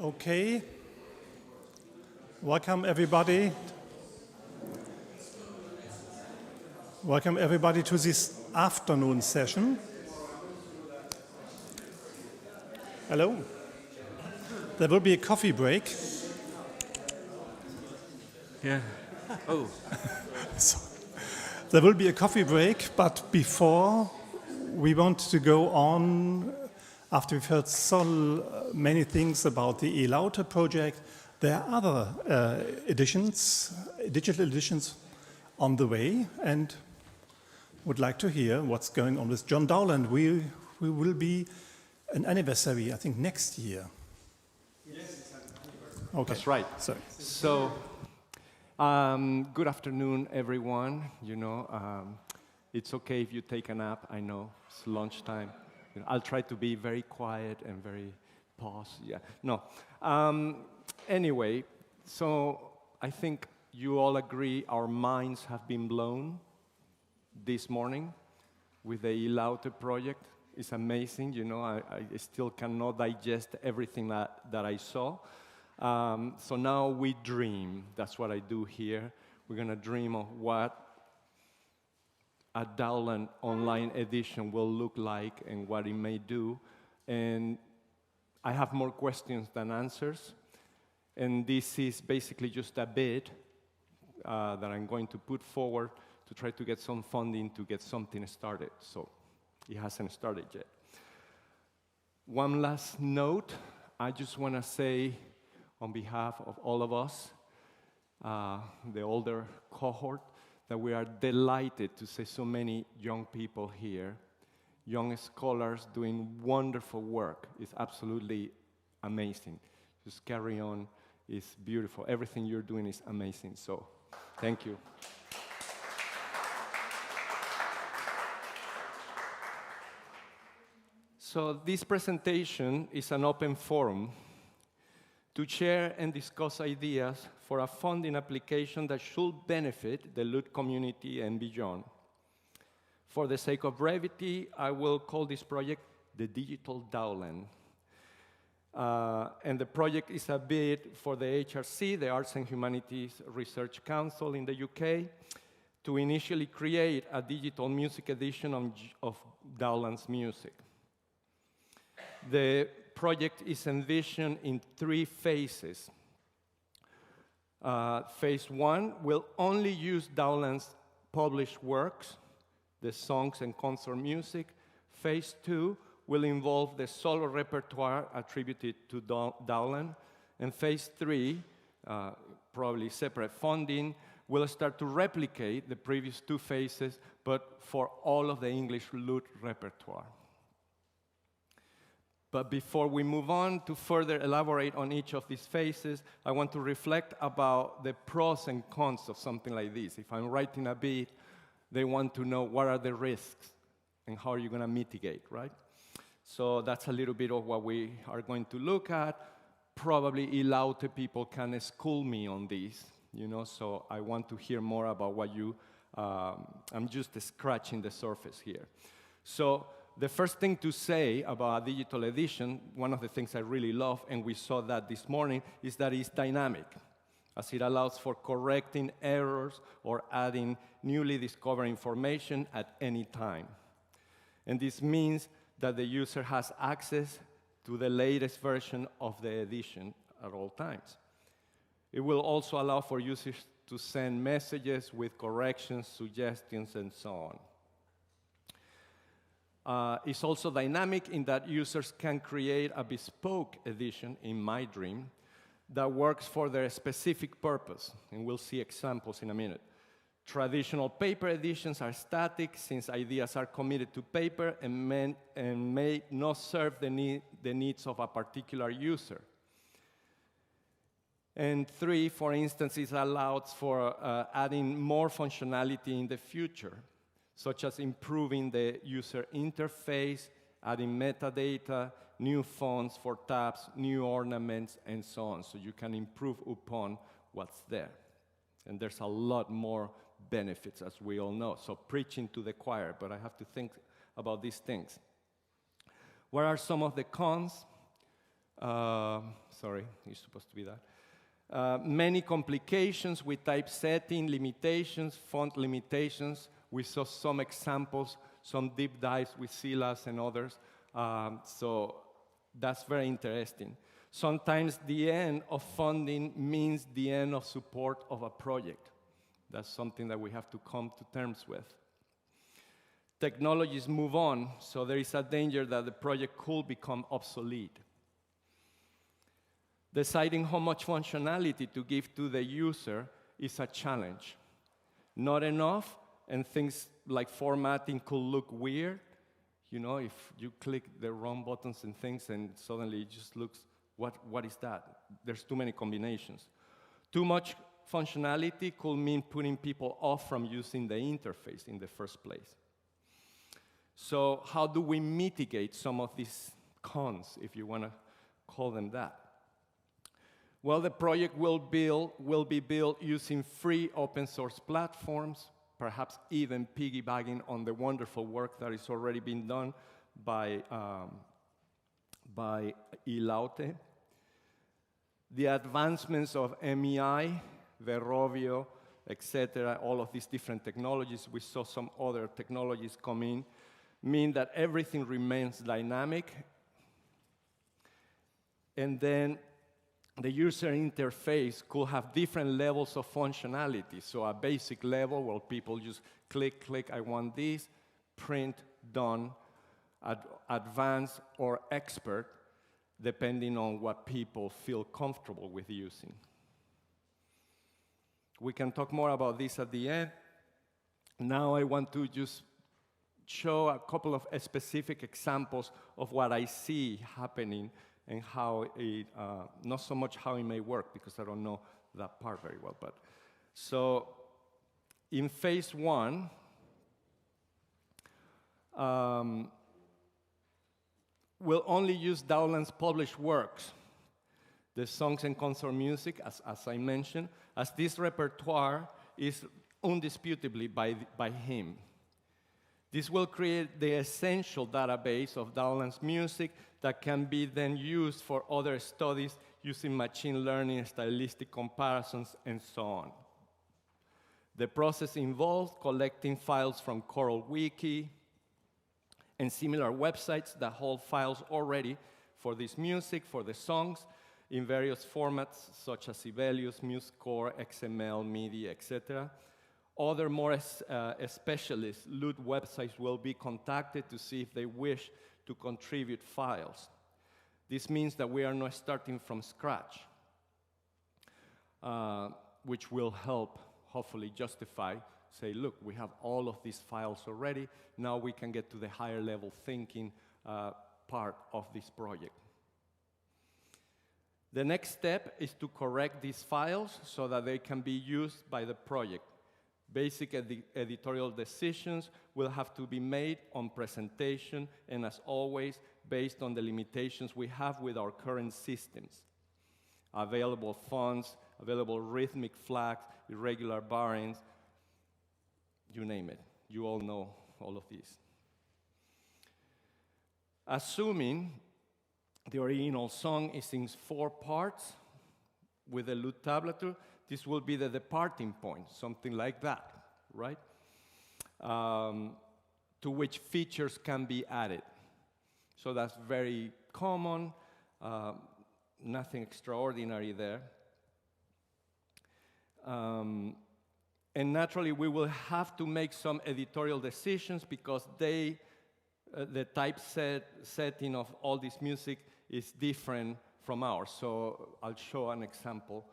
Okay. Welcome everybody. Welcome everybody to this afternoon session. Hello. There will be a coffee break. Yeah. Oh. So, there will be a coffee break, but before we want to go on, after we've heard so many things about the E-LAUTE project, there are other editions, digital editions on the way, and would like to hear what's going on with John Dowland. We will be an anniversary, I think, next year. Yes, it's an anniversary. Okay. That's right. So good afternoon, everyone. You know, it's okay if you take a nap. I know it's lunchtime. You know, I'll try to be very quiet and very paused. Yeah. No. Anyway, so I think you all agree our minds have been blown this morning with the E-LAUTE project. It's amazing. You know, I still cannot digest everything that I saw. So now we dream. That's what I do here. We're going to dream of what a Dowland online edition will look like and what it may do. And I have more questions than answers. And this is basically just a bid that I'm going to put forward to try to get some funding to get something started. So it hasn't started yet. One last note. I just want to say, on behalf of all of us, the older cohort, that we are delighted to see so many young people here, young scholars doing wonderful work. It's absolutely amazing. Just carry on. It's beautiful. Everything you're doing is amazing. So, thank you. So this presentation is an open forum to share and discuss ideas for a funding application that should benefit the Lute community and beyond. For the sake of brevity, I will call this project the Digital Dowland. And the project is a bid for the HRC, the Arts and Humanities Research Council in the UK, to initially create a digital music edition of Dowland's music. The project is envisioned in 3 phases. Phase 1 will only use Dowland's published works, the songs and concert music. Phase 2 will involve the solo repertoire attributed to Dowland. And phase 3, probably separate funding, will start to replicate the previous 2 phases, but for all of the English lute repertoire. But before we move on to further elaborate on each of these phases, I want to reflect about the pros and cons of something like this. If I'm writing a bid, they want to know what are the risks and how are you going to mitigate, right? So that's a little bit of what we are going to look at. Probably E-LAUTE people can school me on this, you know, so I want to hear more about what you, I'm just scratching the surface here. So the first thing to say about a digital edition, one of the things I really love, and we saw that this morning, is that it's dynamic, as it allows for correcting errors or adding newly discovered information at any time. And this means that the user has access to the latest version of the edition at all times. It will also allow for users to send messages with corrections, suggestions, and so on. It's also dynamic in that users can create a bespoke edition, in my dream, that works for their specific purpose, and we'll see examples in a minute. Traditional paper editions are static, since ideas are committed to paper and may not serve the needs of a particular user. And 3, for instance, it allows for adding more functionality in the future, such as improving the user interface, adding metadata, new fonts for tabs, new ornaments, and so on. So you can improve upon what's there. And there's a lot more benefits, as we all know. So preaching to the choir, but I have to think about these things. What are some of the cons? Sorry, it's supposed to be that. Many complications with typesetting, limitations, font limitations. We saw some examples, some deep dives with Silas and others. So that's very interesting. Sometimes the end of funding means the end of support of a project. That's something that we have to come to terms with. Technologies move on, so there is a danger that the project could become obsolete. Deciding how much functionality to give to the user is a challenge. Not enough, and things like formatting could look weird. You know, if you click the wrong buttons and things, and suddenly it just looks, what is that? There's too many combinations. Too much functionality could mean putting people off from using the interface in the first place. So how do we mitigate some of these cons, if you want to call them that? Well, the project will be built using free open source platforms, perhaps even piggybacking on the wonderful work that is already being done by E-LAUTE. The advancements of MEI, Verovio, etc., all of these different technologies, we saw some other technologies come in, mean that everything remains dynamic. And then the user interface could have different levels of functionality. So a basic level where people just click, I want this, print, done, advanced or expert, depending on what people feel comfortable with using. We can talk more about this at the end. Now I want to just show a couple of specific examples of what I see happening and how it, not so much how it may work, because I don't know that part very well. But so in phase one, we'll only use Dowland's published works, the songs and concert music, as I mentioned, as this repertoire is undisputably by him. This will create the essential database of Dowland's music that can be then used for other studies using machine learning, stylistic comparisons, and so on. The process involves collecting files from Choral Wiki and similar websites that hold files already for this music, for the songs, in various formats such as Sibelius, MuseScore, XML, MIDI, etc. Other more specialist Lute websites will be contacted to see if they wish to contribute files. This means that we are not starting from scratch, which will help, hopefully, justify, say, look, we have all of these files already, now we can get to the higher level thinking part of this project. The next step is to correct these files so that they can be used by the project. Basic editorial decisions will have to be made on presentation, and as always, based on the limitations we have with our current systems. Available fonts, available rhythmic flags, irregular barrings, you name it. You all know all of these. Assuming the original song is in 4 parts with the Lute tablature, this will be the departing point, something like that, right? To which features can be added. So that's very common, nothing extraordinary there. And naturally, we will have to make some editorial decisions because the typesetting of all this music is different from ours. So I'll show an example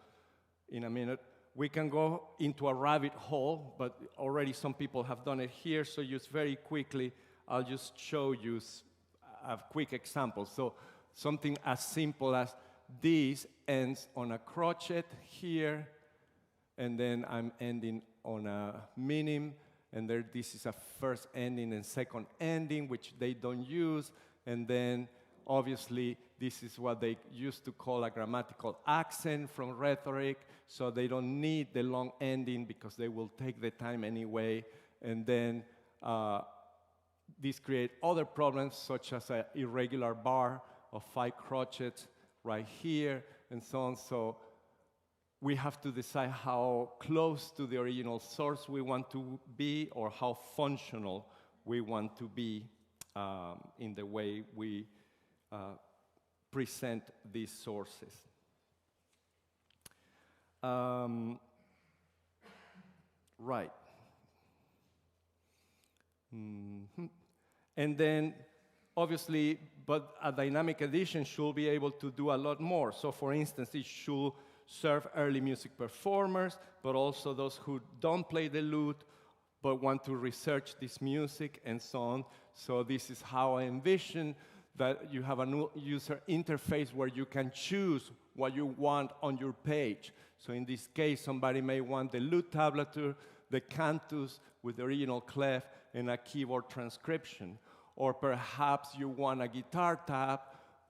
in a minute. We can go into a rabbit hole, but already some people have done it here, so just very quickly, I'll just show you a quick example. So something as simple as this ends on a crochet here, and then I'm ending on a minim, and there this is a first ending and second ending, which they don't use, and then obviously this is what they used to call a grammatical accent from rhetoric, so they don't need the long ending because they will take the time anyway, and then these create other problems such as an irregular bar of 5 crotchets right here, and so on. So we have to decide how close to the original source we want to be or how functional we want to be in the way we present these sources. Right. And then, obviously, but a dynamic edition should be able to do a lot more. So, for instance, it should serve early music performers, but also those who don't play the lute, but want to research this music and so on. So this is how I envision that you have a new user interface where you can choose what you want on your page. So in this case, somebody may want the lute tablature, the cantus with the original clef, and a keyboard transcription. Or perhaps you want a guitar tab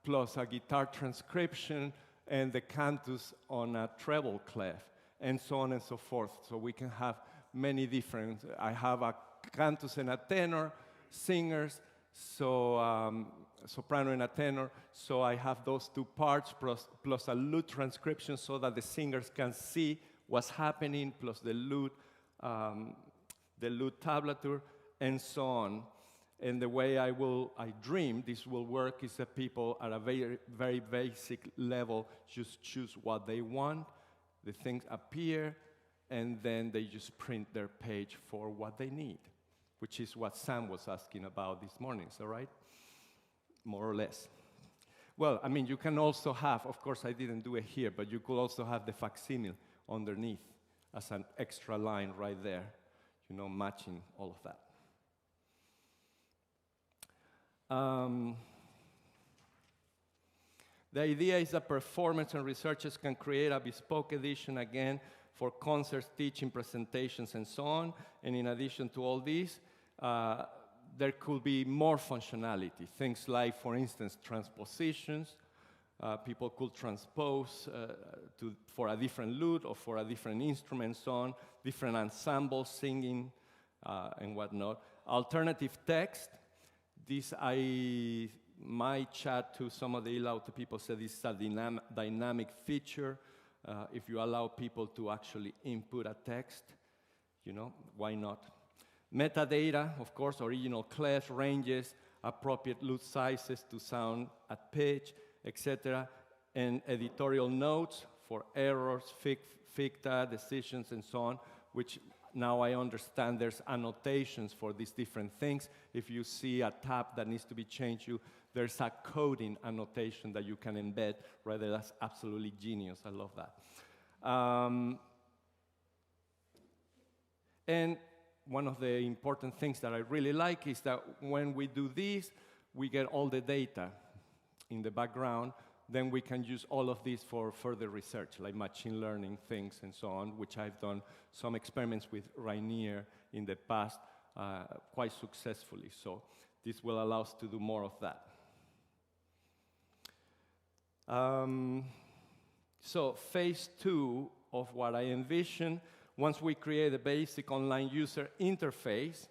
plus a guitar transcription and the cantus on a treble clef, and so on and so forth. So we can have many different, I have a cantus and a tenor, singers, so soprano and a tenor, so I have those two parts plus a lute transcription so that the singers can see what's happening, plus the lute tablature, and so on. And the way I dream this will work is that people at a very, very basic level just choose what they want, the things appear, and then they just print their page for what they need, which is what Sam was asking about this morning, is that right? More or less. Well, I mean, you can also have, of course I didn't do it here, but you could also have the facsimile underneath as an extra line right there, you know, matching all of that. The idea is that performers and researchers can create a bespoke edition again for concerts, teaching, presentations, and so on. And in addition to all these, there could be more functionality. Things like, for instance, transpositions. People could transpose for a different lute or for a different instrument, and so on. Different ensembles, singing, and whatnot. Alternative text. This, my chat to some of the E-LAUTE people said this is a dynamic feature. If you allow people to actually input a text, you know, why not? Metadata, of course, original clef, ranges, appropriate lute sizes to sound at pitch, etc. And editorial notes for errors, ficta, decisions, and so on, which now I understand there's annotations for these different things. If you see a tab that needs to be changed, there's a coding annotation that you can embed. Right there, that's absolutely genius. I love that. And one of the important things that I really like is that when we do this, we get all the data in the background. Then we can use all of this for further research, like machine learning things and so on, which I've done some experiments with Rainier in the past quite successfully. So this will allow us to do more of that. So phase 2 of what I envision, once we create a basic online user interface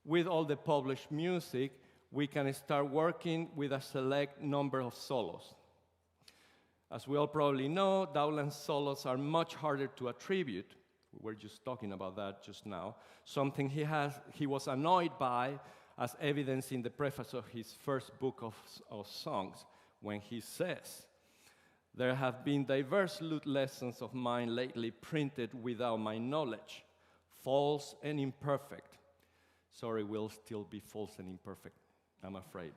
with all the published music, we can start working with a select number of solos. As we all probably know, Dowland's solos are much harder to attribute. We were just talking about that just now. Something he was annoyed by, as evidenced in the preface of his first book of songs, when he says, "There have been diverse lute lessons of mine lately printed without my knowledge, false and imperfect." Sorry, we'll still be false and imperfect, I'm afraid,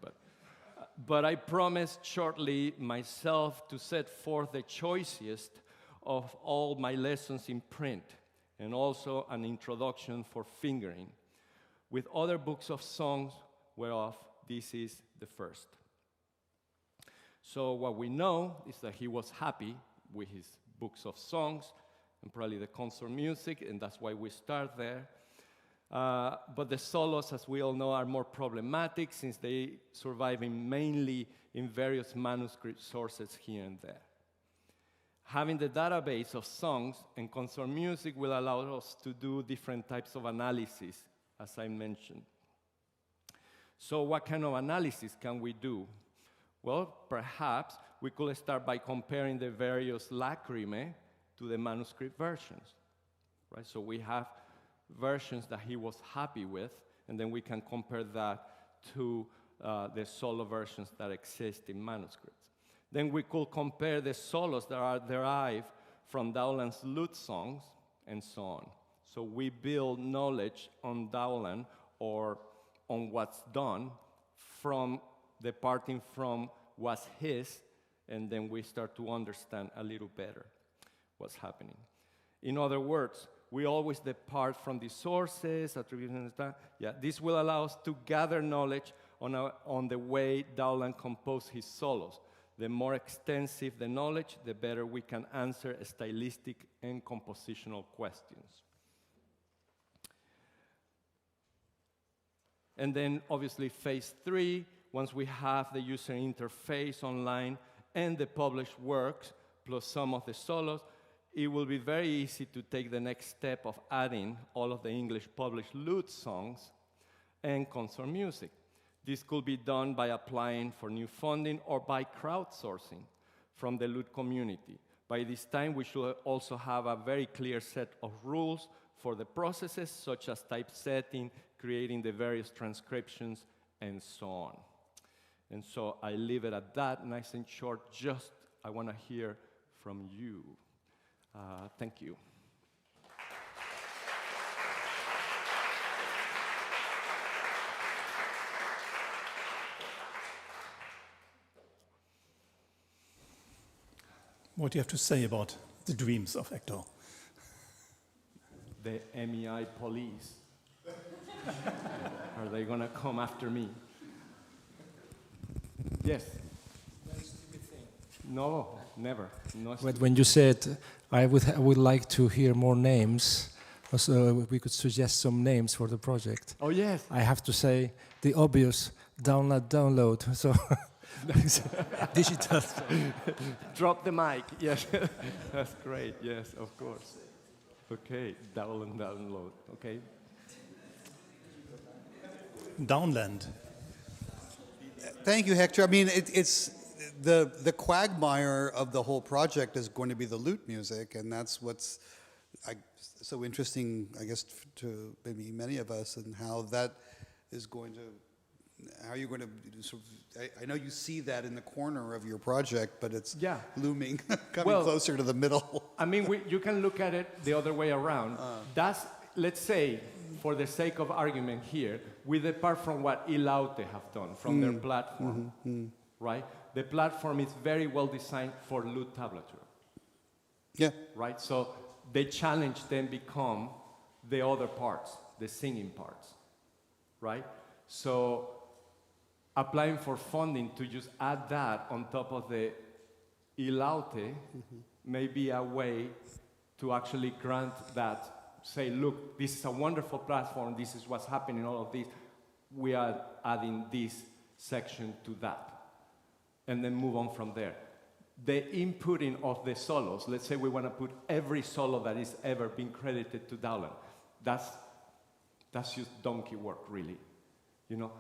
but I promised shortly myself to set forth the choicest of all my lessons in print, and also an introduction for fingering, with other books of songs, whereof this is the first. So what we know is that he was happy with his books of songs, and probably the concert music, and that's why we start there. But the solos, as we all know, are more problematic since they survive mainly in various manuscript sources here and there. Having the database of songs and concert music will allow us to do different types of analysis, as I mentioned. So what kind of analysis can we do? Well, perhaps we could start by comparing the various lacrimae to the manuscript versions, right? So we have versions that he was happy with, and then we can compare that to the solo versions that exist in manuscripts. Then we could compare the solos that are derived from Dowland's lute songs, and so on. So we build knowledge on Dowland or on what's done from departing from what's his, and then we start to understand a little better what's happening. In other words, we always depart from the sources, attributions, yeah, this will allow us to gather knowledge on the way Dowland composed his solos. The more extensive the knowledge, the better we can answer stylistic and compositional questions. And then, obviously, phase 3, once we have the user interface online and the published works, plus some of the solos, it will be very easy to take the next step of adding all of the English published lute songs and concert music. This could be done by applying for new funding or by crowdsourcing from the lute community. By this time, we should also have a very clear set of rules for the processes, such as typesetting, creating the various transcriptions, and so on. And so I leave it at that, nice and short. Just, I want to hear from you. Thank you. What do you have to say about the dreams of Hector? The MEI police. Are they going to come after me? Yes? No, never. No. But when you said, I would like to hear more names, so we could suggest some names for the project. Oh, yes. I have to say the obvious download. So digital. Drop the mic. Yes. That's great. Yes, of course. Okay, download. Okay. Downland. Thank you, Hector. I mean, it's the quagmire of the whole project is going to be the lute music, and that's what's so interesting, I guess, to maybe many of us, and how that is going to, how you're going to sort of, I know you see that in the corner of your project, but it's looming, coming closer to the middle. I mean, you can look at it the other way around. That's, let's say, for the sake of argument here, we depart from what E-LAUTE have done, from their platform, right? The platform is very well designed for lute tablature. Yeah. Right? So the challenge then become the other parts, the singing parts, right? So applying for funding to just add that on top of the E-LAUTE may be a way to actually grant that, say, look, this is a wonderful platform, this is what's happening, all of this, we are adding this section to that, and then move on from there. The inputting of the solos, let's say we want to put every solo that is ever been credited to Dowland, that's just donkey work, really. You know,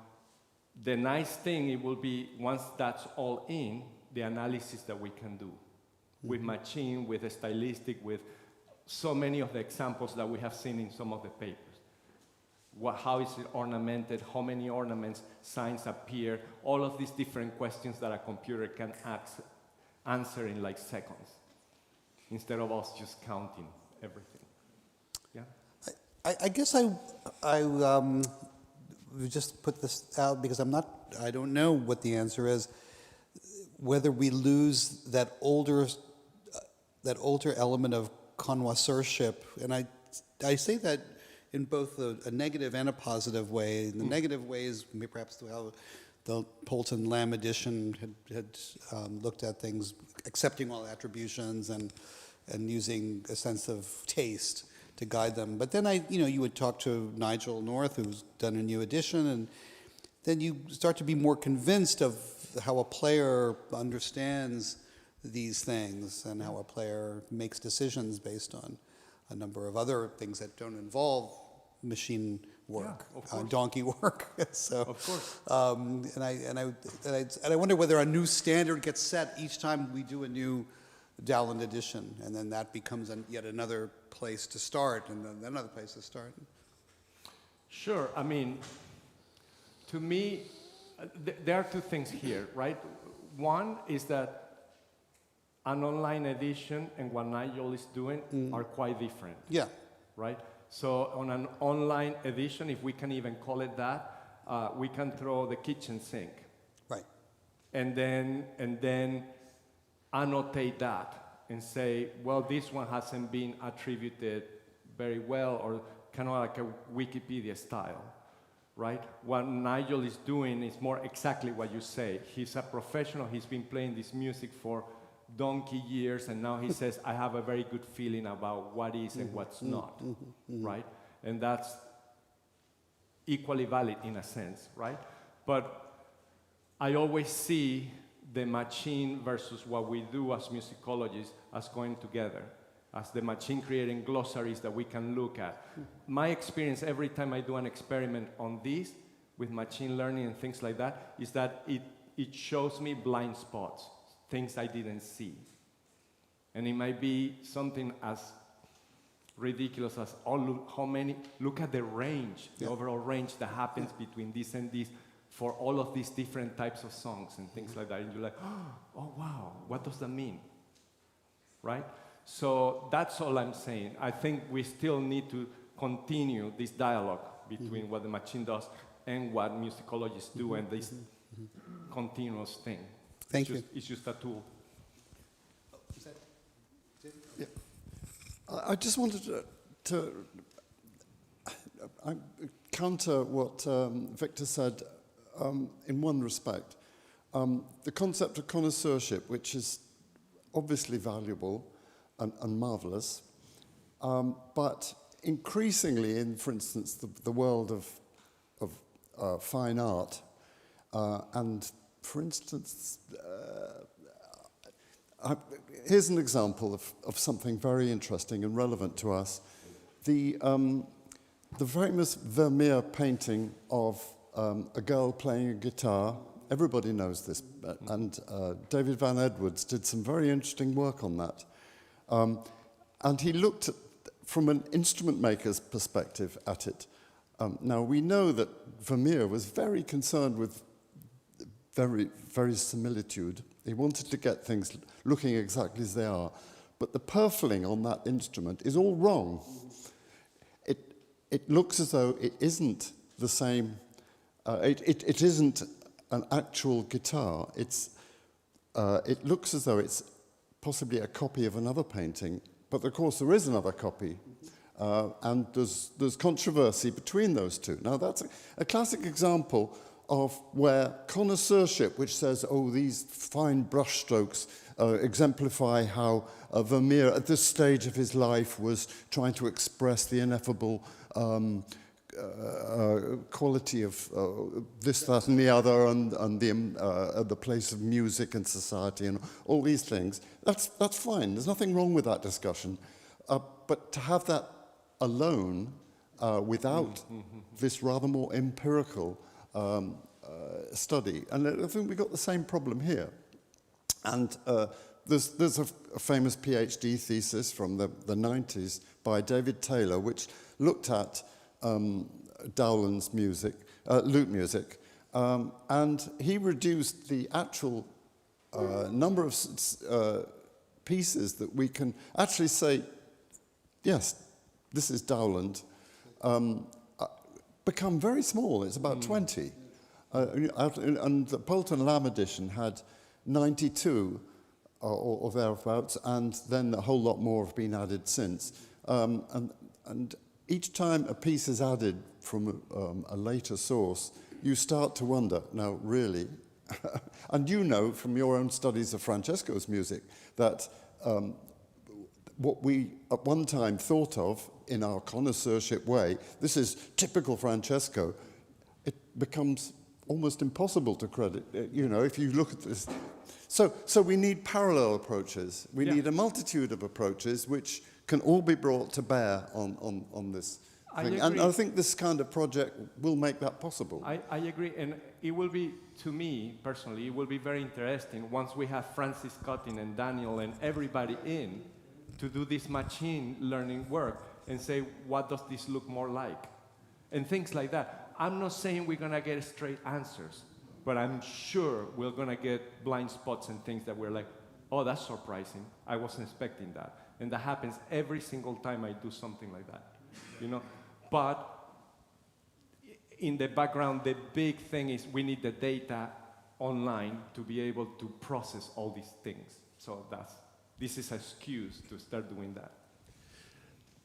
the nice thing, it will be, once that's all in, the analysis that we can do with machine, with a stylistic, with so many of the examples that we have seen in some of the papers. How is it ornamented? How many ornaments, signs appear? All of these different questions that a computer can answer in like seconds, instead of us just counting everything. Yeah. I guess I just put this out because I don't know what the answer is. Whether we lose that older element of connoisseurship, and I say that in both a negative and a positive way. The negative way is perhaps how the Polton Lamb edition had looked at things, accepting all attributions and using a sense of taste to guide them. But then you would talk to Nigel North, who's done a new edition, and then you start to be more convinced of how a player understands these things and how a player makes decisions based on a number of other things that don't involve machine work, Yeah, of course. donkey work. So, Of course. and I wonder whether a new standard gets set each time we do a new Dowland edition, and then that becomes yet another place to start, and then another place to start. Sure. I mean, to me, there are two things here, right? One is that an online edition and what Nigel is doing are quite different. Yeah. Right? So on an online edition, if we can even call it that, we can throw the kitchen sink. Right. And then annotate that and say, well, this one hasn't been attributed very well, or kind of like a Wikipedia style, right? What Nigel is doing is more exactly what you say. He's a professional, he's been playing this music for donkey years, and now he says, I have a very good feeling about what is and what's not, right? And that's equally valid in a sense, right? But I always see the machine versus what we do as musicologists as going together, as the machine creating glossaries that we can look at. My experience every time I do an experiment on this, with machine learning and things like that, is that it shows me blind spots, things I didn't see. And it might be something as ridiculous as, look at the range, the overall range that happens between this and this for all of these different types of songs and things like that. And you're like, oh wow, what does that mean? Right? So that's all I'm saying. I think we still need to continue this dialogue between what the machine does and what musicologists do, and this continuous thing. Thank you. It's just a tool. Yeah. I just wanted to counter what Victor said in one respect. The concept of connoisseurship, which is obviously valuable and marvelous, but increasingly in, for instance, the world of fine art, and for instance, here's an example of something very interesting and relevant to us. The famous Vermeer painting of a girl playing a guitar. Everybody knows this, and David Van Edwards did some very interesting work on that. And he looked at, from an instrument maker's perspective at it. Now, we know that Vermeer was very concerned with very similitude. He wanted to get things looking exactly as they are. But the purfling on that instrument is all wrong. It looks as though it isn't the same. It isn't an actual guitar. It looks as though it's possibly a copy of another painting. But of course, there is another copy. And there's controversy between those two. Now, that's a classic example of where connoisseurship, which says, oh, these fine brushstrokes exemplify how Vermeer, at this stage of his life, was trying to express the ineffable quality of this, that, and the other, and the place of music and society, and all these things. That's fine. There's nothing wrong with that discussion. But to have that alone, without this rather more empirical study, and I think we got the same problem here. And there's a famous PhD thesis from the 90s by David Taylor, which looked at Dowland's music, lute music, and he reduced the actual number of pieces that we can actually say, yes, this is Dowland, become very small. It's about 20. And the Poulton Lamb edition had 92 or thereabouts, and then a whole lot more have been added since. And each time a piece is added from a later source, you start to wonder, now really, and you know from your own studies of Francesco's music that what we at one time thought of in our connoisseurship way, this is typical Francesco, it becomes almost impossible to credit, if you look at this. So we need parallel approaches. We need a multitude of approaches which can all be brought to bear on this thing. And I think this kind of project will make that possible. I agree, and it will be, to me personally, it will be very interesting once we have Francis Cottin and Daniel and everybody in to do this machine learning work and say, what does this look more like? And things like that. I'm not saying we're gonna get straight answers, but I'm sure we're gonna get blind spots and things that we're like, oh, that's surprising. I wasn't expecting that. And that happens every single time I do something like that, you know? But in the background, the big thing is we need the data online to be able to process all these things. So this is an excuse to start doing that.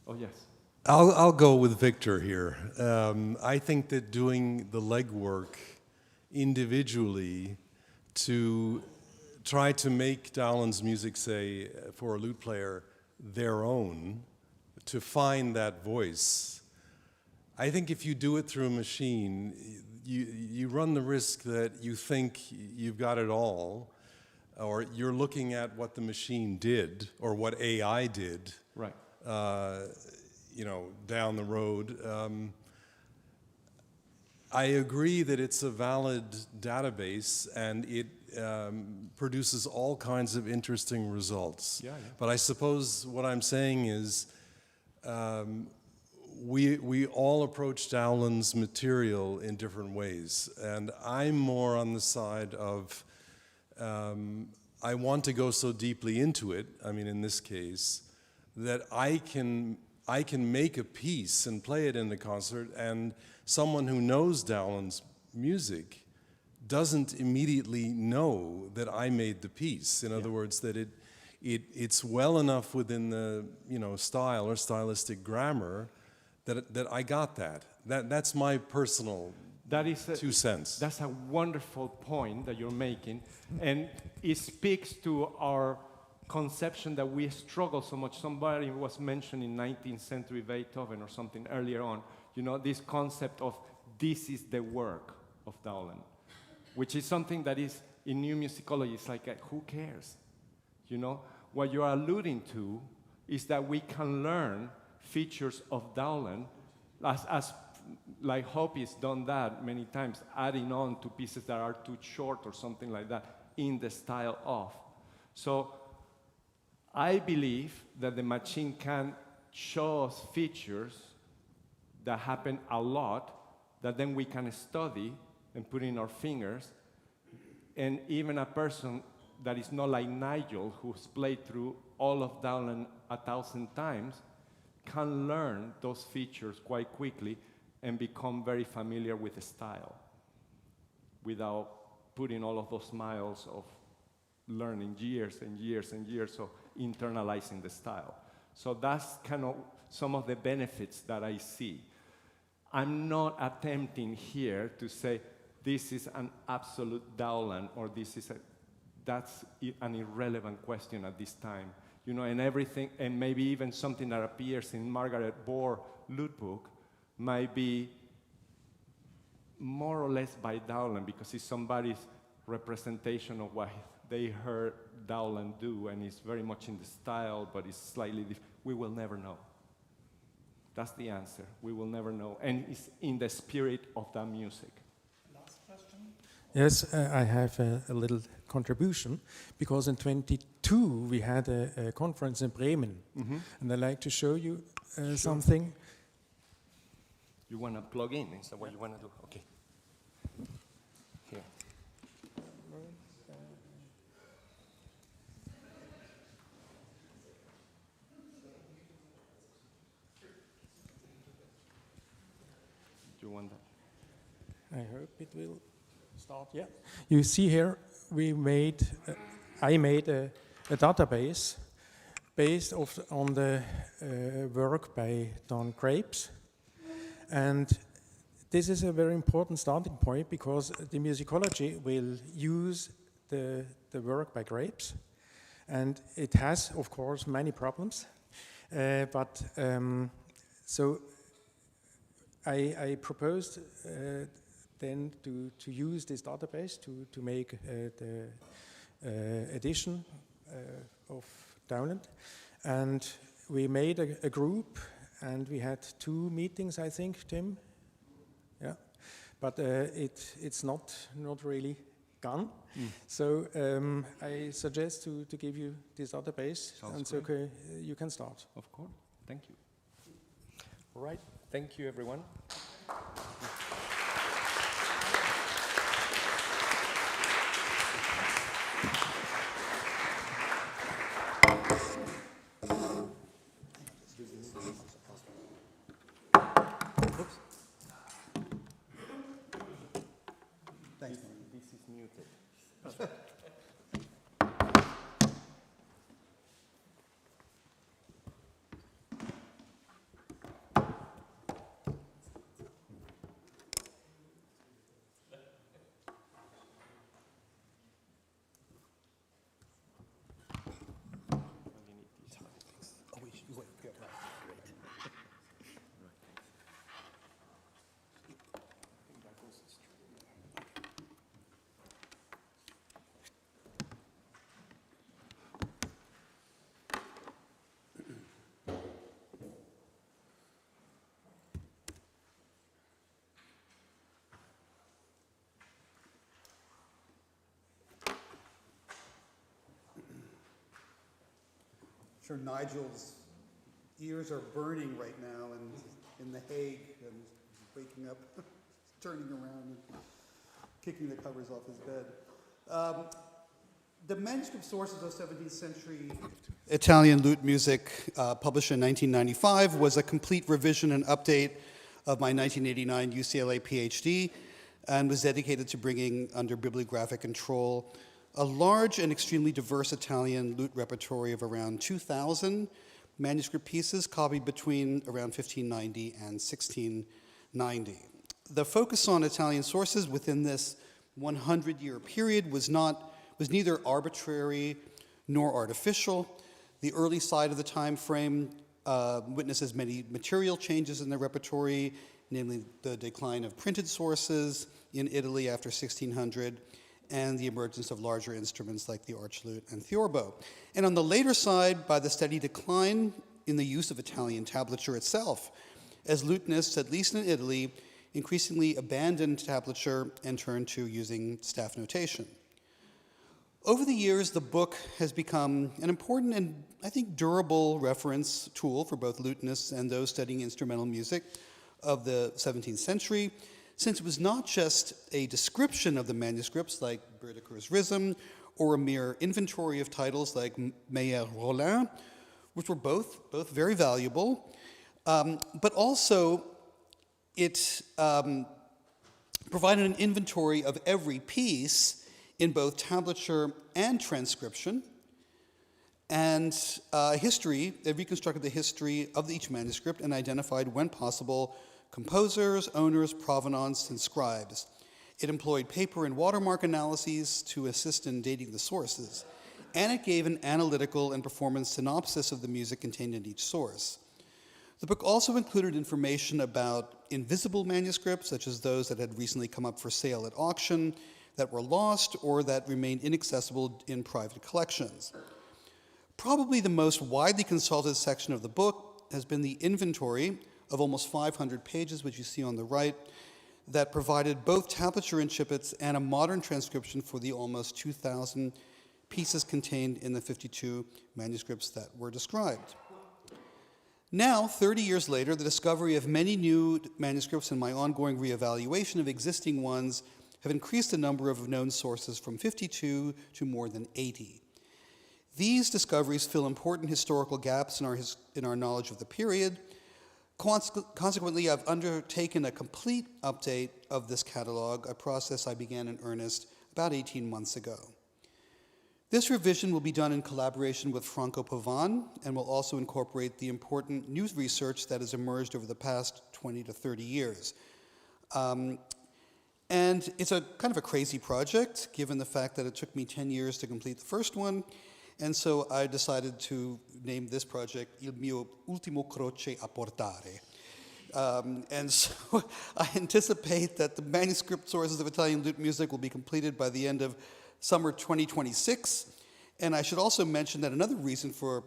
Oh, yes. I'll go with Victor here. I think that doing the legwork individually to try to make Dowland's music, say, for a lute player, their own, to find that voice. I think if you do it through a machine, you run the risk that you think you've got it all, or you're looking at what the machine did, or what AI did, right. You know, down the road. I agree that it's a valid database, and it produces all kinds of interesting results. Yeah. But I suppose what I'm saying is, we all approach Dowland's material in different ways, and I'm more on the side of I want to go so deeply into it, I mean in this case, that I can make a piece and play it in the concert, and someone who knows Dowland's music doesn't immediately know that I made the piece. In other words, that it's well enough within the style or stylistic grammar that I got that. That's my personal 2 cents. That's a wonderful point that you're making, and it speaks to our conception that we struggle so much. Somebody was mentioning 19th century Beethoven or something earlier on, this concept of this is the work of Dowland, which is something that is in new musicology. It's like, who cares? What you're alluding to is that we can learn features of Dowland as like Hoppy's done that many times, adding on to pieces that are too short or something like that in the style of. So I believe that the machine can show us features that happen a lot that then we can study and put in our fingers. And even a person that is not like Nigel, who's played through all of Dowland 1,000 times, can learn those features quite quickly and become very familiar with the style without putting all of those miles of learning years and years and years of internalizing the style. So that's kind of some of the benefits that I see. I'm not attempting here to say this is an absolute Dowland or that's an irrelevant question at this time. And everything, and maybe even something that appears in Margaret Bohr lute book might be more or less by Dowland because it's somebody's representation of what they heard Dowland do, and it's very much in the style, but it's slightly different. We will never know. That's the answer. We will never know. And it's in the spirit of that music. Last question? Yes, I have a little contribution, because in 22 we had a conference in Bremen, and I'd like to show you something. You want to plug in? Is that what you want to do? Okay. Here. Do you want that? I hope it will start. Yeah. You see here, I made a database based on the work by Don Crapes. And this is a very important starting point because the musicology will use the work by Crapes. And it has, of course, many problems. So I proposed then to use this database to make the edition of Dowland. And we made a group, and we had 2 meetings, I think, Tim. Yeah, but it's not really gone. So I suggest to give you this other bass, and so okay, you can start. Of course. Thank you. All right. Thank you, everyone. Thanks. This is muted. Sure, Nigel's ears are burning right now and in The Hague and waking up, turning around and kicking the covers off his bed. The manuscript sources of 17th century Italian lute music, published in 1995, was a complete revision and update of my 1989 UCLA PhD and was dedicated to bringing under bibliographic control a large and extremely diverse Italian lute repertoire of around 2,000 manuscript pieces copied between around 1590 and 1690. The focus on Italian sources within this 100-year period was neither arbitrary nor artificial. The early side of the time frame witnesses many material changes in the repertoire, namely the decline of printed sources in Italy after 1600, and the emergence of larger instruments like the archlute and theorbo. And on the later side, by the steady decline in the use of Italian tablature itself, as lutenists, at least in Italy, increasingly abandoned tablature and turned to using staff notation. Over the years, the book has become an important and, I think, durable reference tool for both lutenists and those studying instrumental music of the 17th century, since it was not just a description of the manuscripts like Berdeker's Rhythm or a mere inventory of titles like Meyer Rollin, which were both very valuable, but also it provided an inventory of every piece in both tablature and transcription, and it reconstructed the history of each manuscript and identified, when possible, composers, owners, provenance, and scribes. It employed paper and watermark analyses to assist in dating the sources, and it gave an analytical and performance synopsis of the music contained in each source. The book also included information about invisible manuscripts, such as those that had recently come up for sale at auction, that were lost, or that remained inaccessible in private collections. Probably the most widely consulted section of the book has been the inventory of almost 500 pages, which you see on the right, that provided both tablature incipits and a modern transcription for the almost 2,000 pieces contained in the 52 manuscripts that were described. Now, 30 years later, the discovery of many new manuscripts and my ongoing reevaluation of existing ones have increased the number of known sources from 52 to more than 80. These discoveries fill important historical gaps in our knowledge of the period. Consequently, I've undertaken a complete update of this catalog, a process I began in earnest about 18 months ago. This revision will be done in collaboration with Franco Pavan and will also incorporate the important new research that has emerged over the past 20 to 30 years. And it's a kind of a crazy project, given the fact that it took me 10 years to complete the first one. And so I decided to name this project Il mio ultimo croce a portare. And so I anticipate that the manuscript sources of Italian lute music will be completed by the end of summer 2026. And I should also mention that another reason for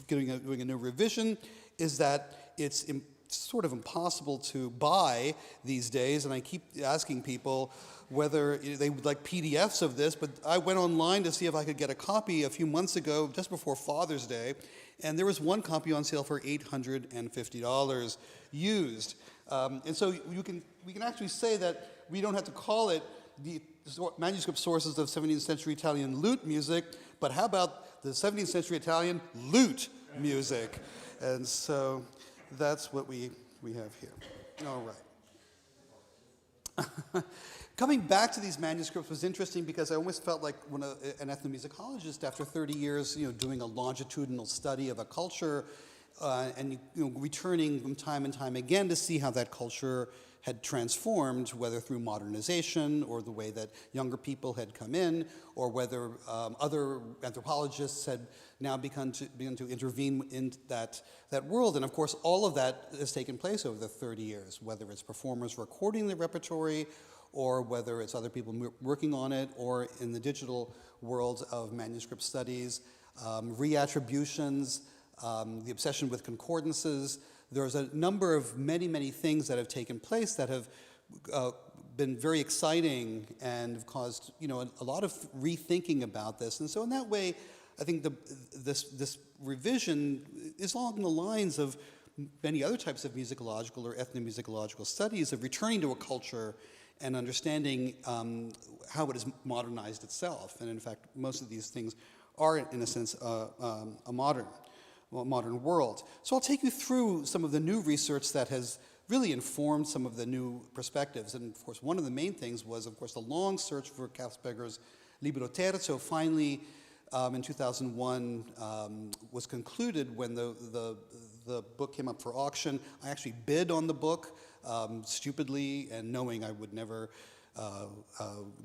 doing a new revision is that it's sort of impossible to buy these days, and I keep asking people whether they would like PDFs of this, but I went online to see if I could get a copy a few months ago, just before Father's Day, and there was one copy on sale for $850 used. And so we can actually say that we don't have to call it the manuscript sources of 17th century Italian lute music, but how about the 17th century Italian lute music? And so that's what we have here. All right. Coming back to these manuscripts was interesting because I almost felt like when an ethnomusicologist, after 30 years, doing a longitudinal study of a culture, and returning from time and time again to see how that culture had transformed, whether through modernization or the way that younger people had come in, or whether other anthropologists had now begun to intervene in that world. And of course, all of that has taken place over the 30 years, whether it's performers recording the repertory, or whether it's other people working on it, or in the digital world of manuscript studies, reattributions, the obsession with concordances. There's a number of many things that have taken place that have been very exciting and have caused a lot of rethinking about this. And so in that way, I think this revision is along the lines of many other types of musicological or ethnomusicological studies of returning to a culture and understanding how it has modernized itself. And in fact, most of these things are, in a sense, a modern world. So I'll take you through some of the new research that has really informed some of the new perspectives. And of course, one of the main things was, of course, the long search for Kaufsberger's Libro Terzo. Finally, in 2001, was concluded when the book came up for auction. I actually bid on the book, stupidly, and knowing I would never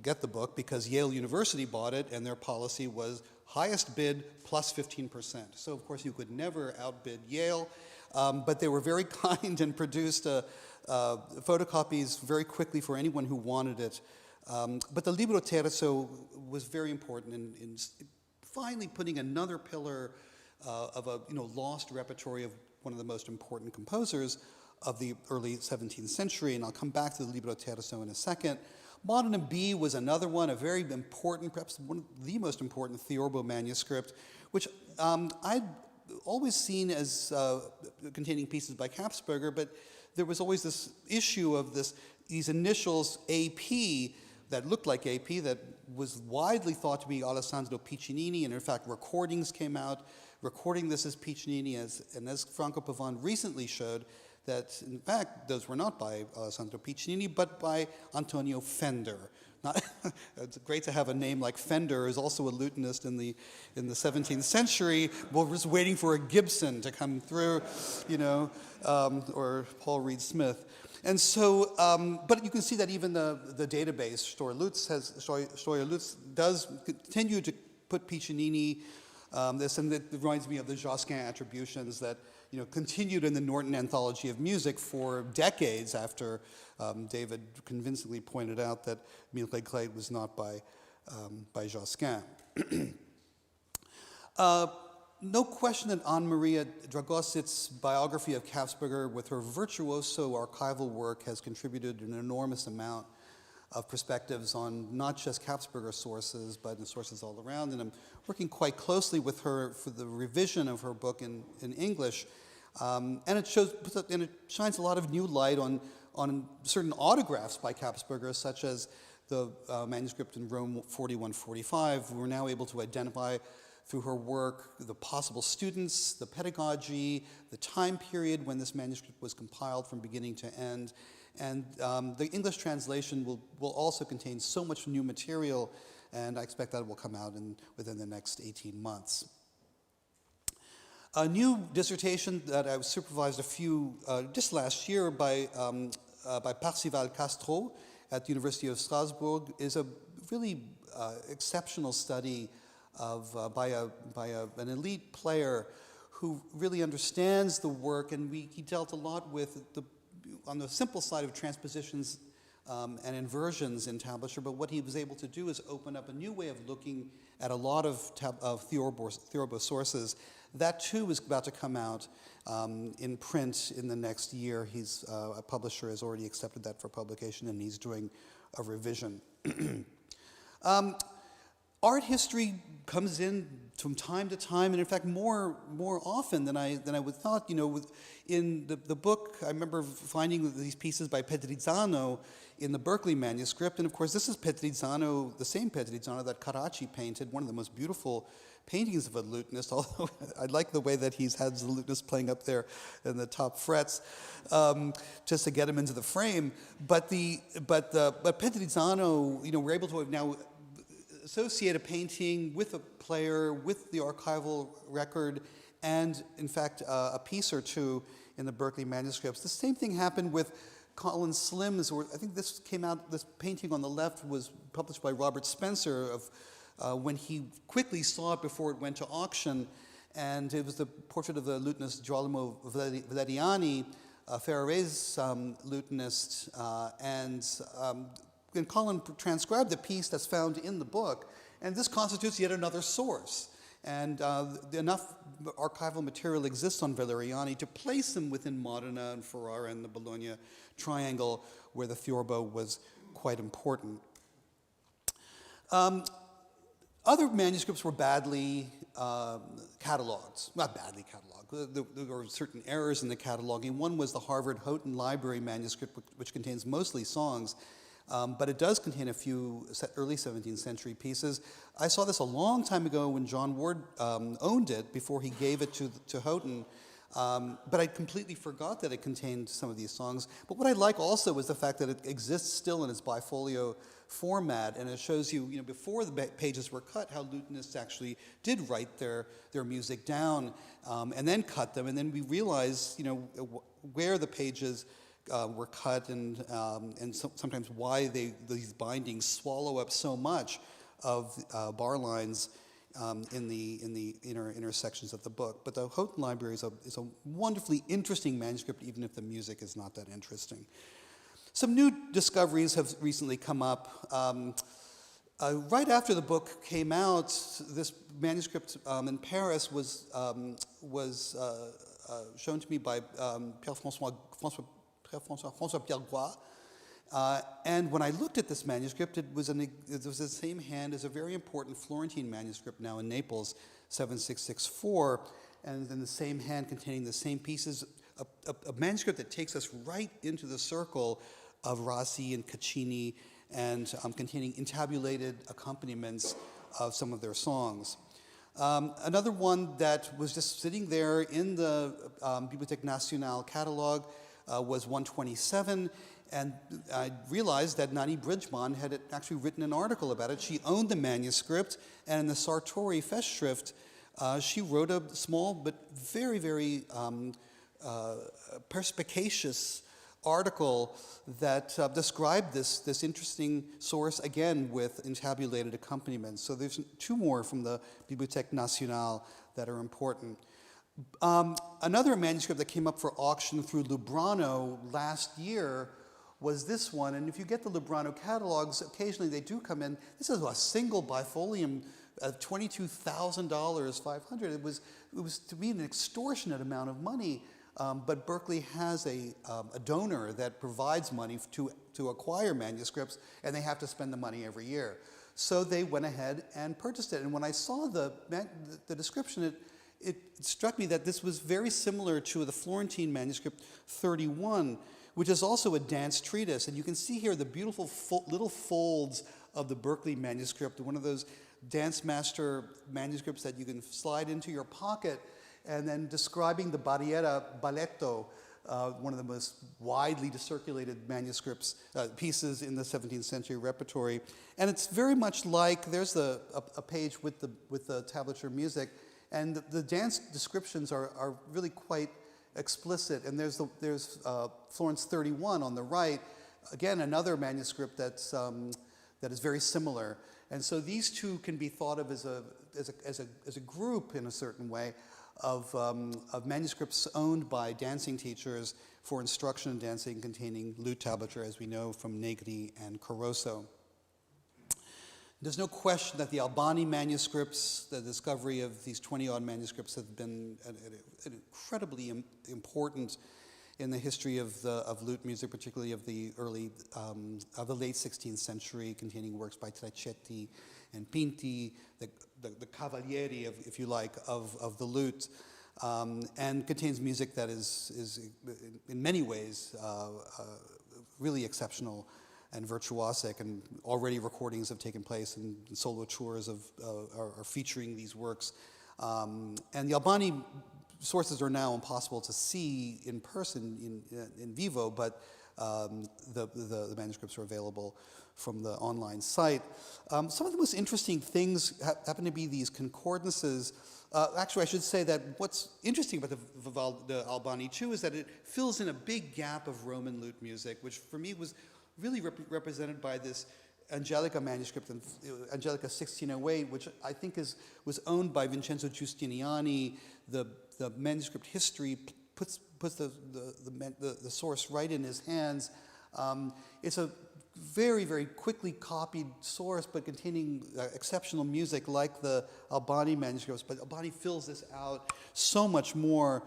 get the book, because Yale University bought it, and their policy was highest bid plus 15%. So of course you could never outbid Yale, but they were very kind and produced photocopies very quickly for anyone who wanted it. But the Libro Terzo was very important in finally putting another pillar of a lost repertory of one of the most important composers of the early 17th century, and I'll come back to the Libro Terzo in a second. Modern B was another one, a very important, perhaps one of the most important Theorbo manuscript, which I'd always seen as containing pieces by Kaufsberger, but there was always this issue of these initials AP that looked like AP that was widely thought to be Alessandro Piccinini, and in fact recordings came out recording this as Piccinini, and as Franco Pavon recently showed, that in fact those were not by Alessandro Piccinini, but by Antonio Fender. It's great to have a name like Fender, who's also a lutenist in the 17th century. We're just waiting for a Gibson to come through, or Paul Reed Smith. And so, but you can see that even the database, Steuer Lutz, does continue to put Piccinini, this, and it reminds me of the Josquin attributions that continued in the Norton Anthology of Music for decades after David convincingly pointed out that Mille Clés was not by Josquin. No question that Anne-Maria Dragosic's biography of Kaufsberger with her virtuoso archival work has contributed an enormous amount of perspectives on not just Kaufsberger sources, but in sources all around. And I'm working quite closely with her for the revision of her book in English. And it shines a lot of new light on certain autographs by Kaufsberger, such as the manuscript in Rome 4145. We're now able to identify through her work the possible students, the pedagogy, the time period when this manuscript was compiled from beginning to end. And the English translation will also contain so much new material, and I expect that will come out within the next 18 months. A new dissertation that I supervised just last year by Parcival Castro at the University of Strasbourg is a really exceptional study by an elite player who really understands the work, and he dealt a lot with on the simple side of transpositions and inversions in tablature, but what he was able to do is open up a new way of looking at a lot of theorbo sources. That too is about to come out in print in the next year. He's a publisher has already accepted that for publication, and he's doing a revision. Art history comes in from time to time, and in fact more often than I would thought. You know, in the book, I remember finding these pieces by Petrizzano in the Berkeley manuscript, and of course this is Petrizzano, the same Petrizzano that Carracci painted, one of the most beautiful paintings of a lutenist, although I like the way that he has the lutenist playing up there in the top frets, just to get him into the frame. But Petrizzano, you know, we're able to now associate a painting with a player, with the archival record, and in fact a piece or two in the Berkeley manuscripts. The same thing happened with Colin Slim's, or I think this came out, this painting on the left was published by Robert Spencer of when he quickly saw it before it went to auction, and it was the portrait of the lutenist Girolamo Valeriani, Ferrare's lutenist, and Colin transcribed the piece that's found in the book, and this constitutes yet another source. And enough archival material exists on Valeriani to place him within Modena and Ferrara and the Bologna triangle, where the theorbo was quite important. Other manuscripts were badly cataloged. Not badly cataloged. There were certain errors in the cataloging. One was the Harvard Houghton Library manuscript, which contains mostly songs, but it does contain a few early 17th century pieces. I saw this a long time ago when John Ward owned it before he gave it to Houghton, but I completely forgot that it contained some of these songs. But what I like also is the fact that it exists still in its bifolio format, and it shows you, before the pages were cut, how lutenists actually did write their music down and then cut them, and then we realize, where the pages were cut and sometimes why these bindings swallow up so much of bar lines in the inner sections of the book. But the Houghton Library is a wonderfully interesting manuscript, even if the music is not that interesting. Some new discoveries have recently come up. Right after the book came out, this manuscript in Paris was shown to me by François Pierre-Gois. And when I looked at this manuscript, it was the same hand as a very important Florentine manuscript now in Naples, 7664, and in the same hand containing the same pieces, a manuscript that takes us right into the circle of Rossi and Caccini, and containing intabulated accompaniments of some of their songs. Another one that was just sitting there in the Bibliothèque Nationale catalog was 127, and I realized that Nani Bridgman had actually written an article about it. She owned the manuscript, and in the Sartori Festschrift, she wrote a small but very, very perspicacious article that described this interesting source, again with intabulated accompaniments. So there's two more from the Bibliothèque Nationale that are important. Another manuscript that came up for auction through Lubrano last year was this one, and if you get the Lubrano catalogs, occasionally they do come in. This is a single bifolium of $22,000, 500. It was to me an extortionate amount of money, but Berkeley has a donor that provides money to acquire manuscripts, and they have to spend the money every year. So they went ahead and purchased it, and when I saw the description, it struck me that this was very similar to the Florentine manuscript 31, which is also a dance treatise. And you can see here the beautiful little folds of the Berkeley manuscript, one of those dance master manuscripts that you can slide into your pocket, and then describing the Barriera Balletto, one of the most widely circulated manuscripts, pieces in the 17th century repertory. And it's very much like, there's a page with the tablature music, and the dance descriptions are really quite explicit. And there's Florence 31 on the right, again another manuscript that is very similar. And so these two can be thought of as a group in a certain way of manuscripts owned by dancing teachers for instruction in dancing containing lute tablature, as we know from Negri and Caroso. There's no question that the Albani manuscripts, the discovery of these 20-odd manuscripts, have been incredibly important in the history of lute music, particularly of the late 16th century, containing works by Treccetti and Pinti, the cavalieri, if you like, of the lute, and contains music that is in many ways really exceptional and virtuosic, and already recordings have taken place, and solo tours are featuring these works. And the Albani sources are now impossible to see in person, in vivo, but the manuscripts are available from the online site. Some of the most interesting things happen to be these concordances. Actually, I should say that what's interesting about the Albani too is that it fills in a big gap of Roman lute music, which for me was really represented by this Angelica manuscript, Angelica 1608, which I think was owned by Vincenzo Giustiniani. The manuscript history puts the source right in his hands. It's a very, very quickly copied source, but containing exceptional music like the Albani manuscripts. But Albani fills this out so much more.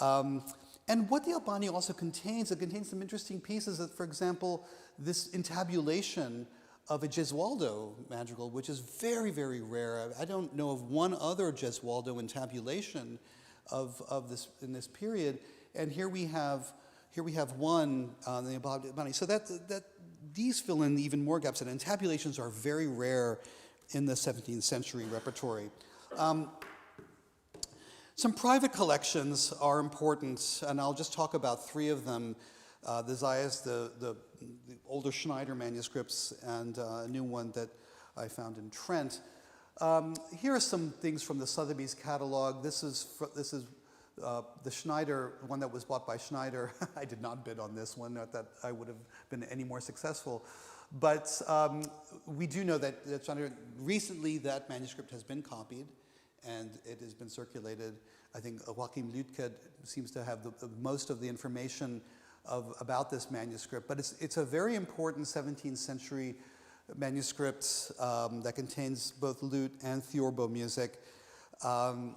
And what the Albani also contains, it contains some interesting pieces. That, for example, this intabulation of a Gesualdo madrigal, which is very, very rare. I don't know of one other Gesualdo intabulation of this in this period. And here we have one the Albani. So that these fill in even more gaps. And intabulations are very rare in the 17th century repertory. Some private collections are important, and I'll just talk about three of them. The Zayas, the older Schneider manuscripts, and a new one that I found in Trent. Here are some things from the Sotheby's catalog. This is the Schneider, one that was bought by Schneider. I did not bid on this one, not that I would have been any more successful. But we do know that Schneider, recently that manuscript has been copied, and it has been circulated. I think Joachim Lütke seems to have most of the information about this manuscript, but it's a very important 17th century manuscript that contains both lute and theorbo music. And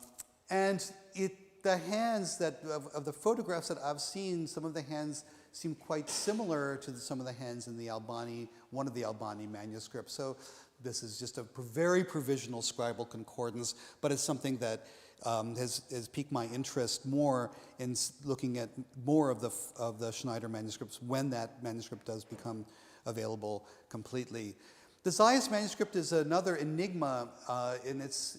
the hands of the photographs that I've seen, some of the hands seem quite similar to some of the hands in the Albani, one of the Albani manuscripts. So this is just a very provisional scribal concordance, but it's something that has piqued my interest more in looking at more of the Schneider manuscripts when that manuscript does become available completely. The Zayas manuscript is another enigma, and it's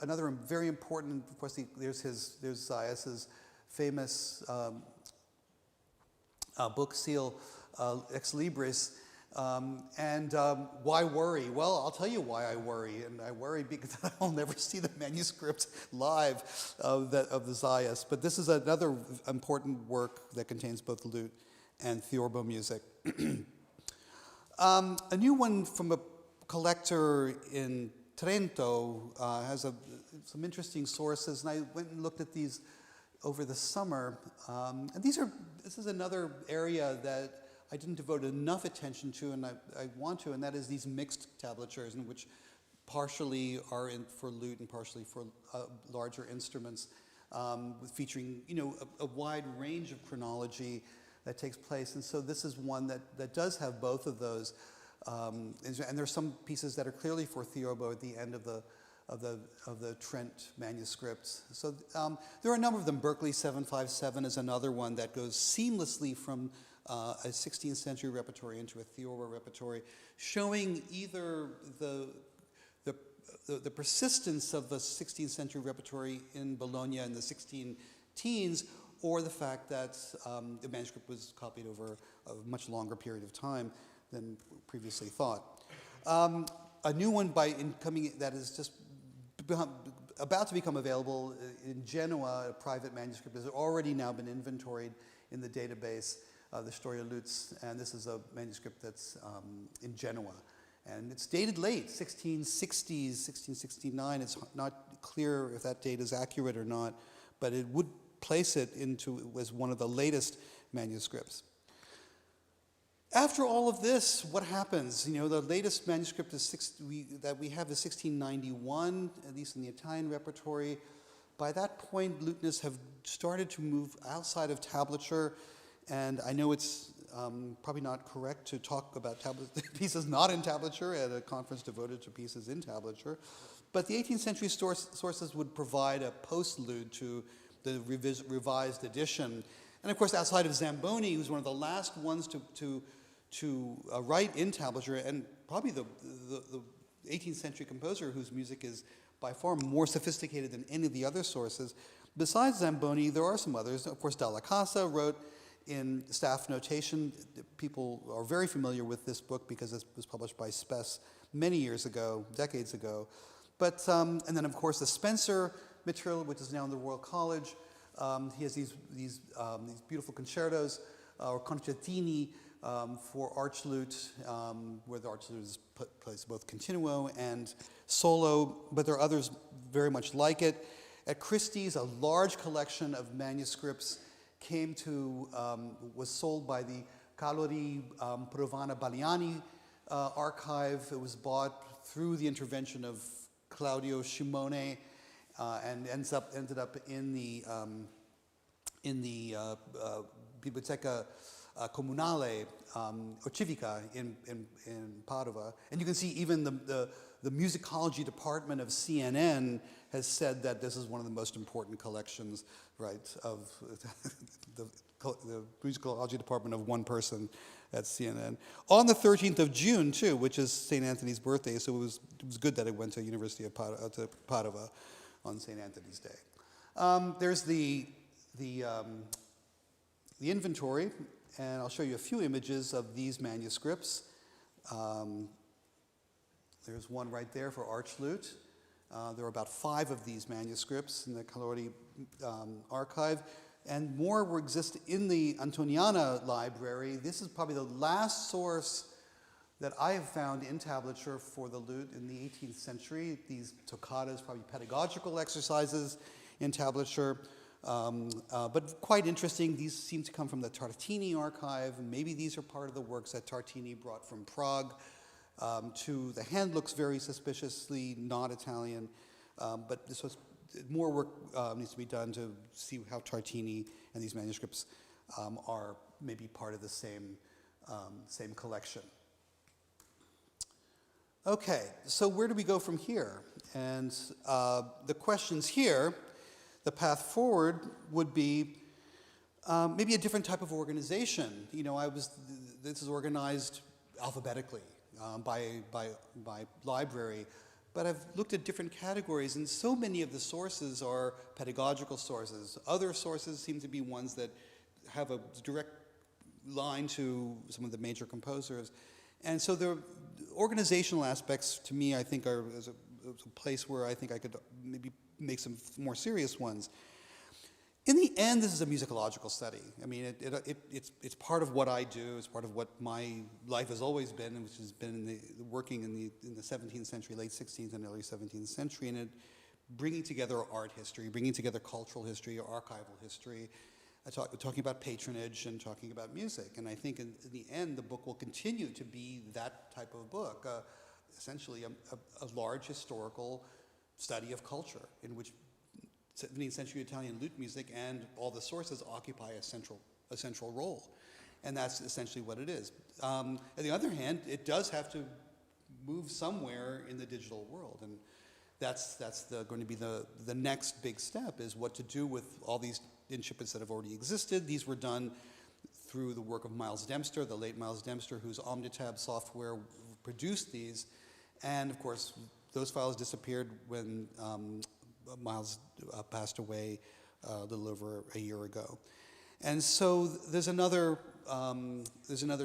another very important. Of course, there's Zayas's famous book seal, Ex Libris. Why worry? Well, I'll tell you why I worry, and I worry because I'll never see the manuscript live of the Zayas. But this is another important work that contains both lute and theorbo music. A new one from a collector in Trento has some interesting sources, and I went and looked at these over the summer. And this is another area that I didn't devote enough attention to, and I want to, and that is these mixed tablatures, in which partially are for lute and partially for larger instruments, featuring a wide range of chronology that takes place. And so this is one that does have both of those, and there's some pieces that are clearly for theorbo at the end of the Trent manuscripts. So there are a number of them. Berkeley 757 is another one that goes seamlessly from a 16th century repertory into a theorbo repertory, showing either the persistence of the 16th century repertory in Bologna in the 16 teens, or the fact that the manuscript was copied over a much longer period of time than previously thought. A new one that is just about to become available in Genoa, a private manuscript, has already now been inventoried in the database, the Storia Lutz, and this is a manuscript that's in Genoa. And it's dated late, 1660s, 1669. It's not clear if that date is accurate or not, but it would place it into as one of the latest manuscripts. After all of this, what happens? You know, the latest manuscript that we have is 1691, at least in the Italian repertory. By that point, lutenists have started to move outside of tablature, and I know it's probably not correct to talk about pieces not in tablature at a conference devoted to pieces in tablature, but the 18th century sources would provide a postlude to the revised edition. And of course, outside of Zamboni, who's one of the last ones to write in tablature, and probably the 18th century composer whose music is by far more sophisticated than any of the other sources. Besides Zamboni, there are some others. Of course, Dalla Casa wrote in staff notation. People are very familiar with this book because it was published by Spes many years ago, decades ago. But, and then of course the Spencer material, which is now in the Royal College. He has these beautiful concertos, or concertini, for archlute, where the archlute plays both continuo and solo, but there are others very much like it. At Christie's, a large collection of manuscripts was sold by the Calori Provana Baliani archive. It was bought through the intervention of Claudio Scimone, and ended up in the Biblioteca Comunale or Civica in Padova. And you can see even the musicology department of CNN has said that this is one of the most important collections, right, of the musicology department of one person at CNN. On the 13th of June, too, which is St. Anthony's birthday, so it was good that it went to University of Padova on St. Anthony's Day. There's the inventory, and I'll show you a few images of these manuscripts. There's one right there for archlute. There are about 5 of these manuscripts in the Calori archive, and more exist in the Antoniana library. This is probably the last source that I have found in tablature for the lute in the 18th century. These toccatas, probably pedagogical exercises in tablature. But quite interesting, these seem to come from the Tartini archive, and maybe these are part of the works that Tartini brought from Prague. The hand looks very suspiciously not Italian, but this was more work needs to be done to see how Tartini and these manuscripts are maybe part of the same collection. Okay, so where do we go from here? And the questions here, the path forward would be maybe a different type of organization. You know, this is organized alphabetically by library, but I've looked at different categories, and so many of the sources are pedagogical sources. Other sources seem to be ones that have a direct line to some of the major composers. And so the organizational aspects, to me, I think are a place where I think I could maybe make some more serious ones. In the end, this is a musicological study. I mean, it's part of what I do. It's part of what my life has always been, which has been working in the 17th century, late 16th and early 17th century, and bringing together art history, bringing together cultural history, archival history, talking about patronage and talking about music. And I think in the end, the book will continue to be that type of book, essentially a large historical study of culture in which 17th century Italian lute music and all the sources occupy a central role. And that's essentially what it is. On the other hand, it does have to move somewhere in the digital world. And that's going to be the next big step, is what to do with all these incipits that have already existed. These were done through the work of Miles Dempster, the late Miles Dempster, whose Omnitab software produced these. And of course, those files disappeared when Miles passed away a little over a year ago. And so there's another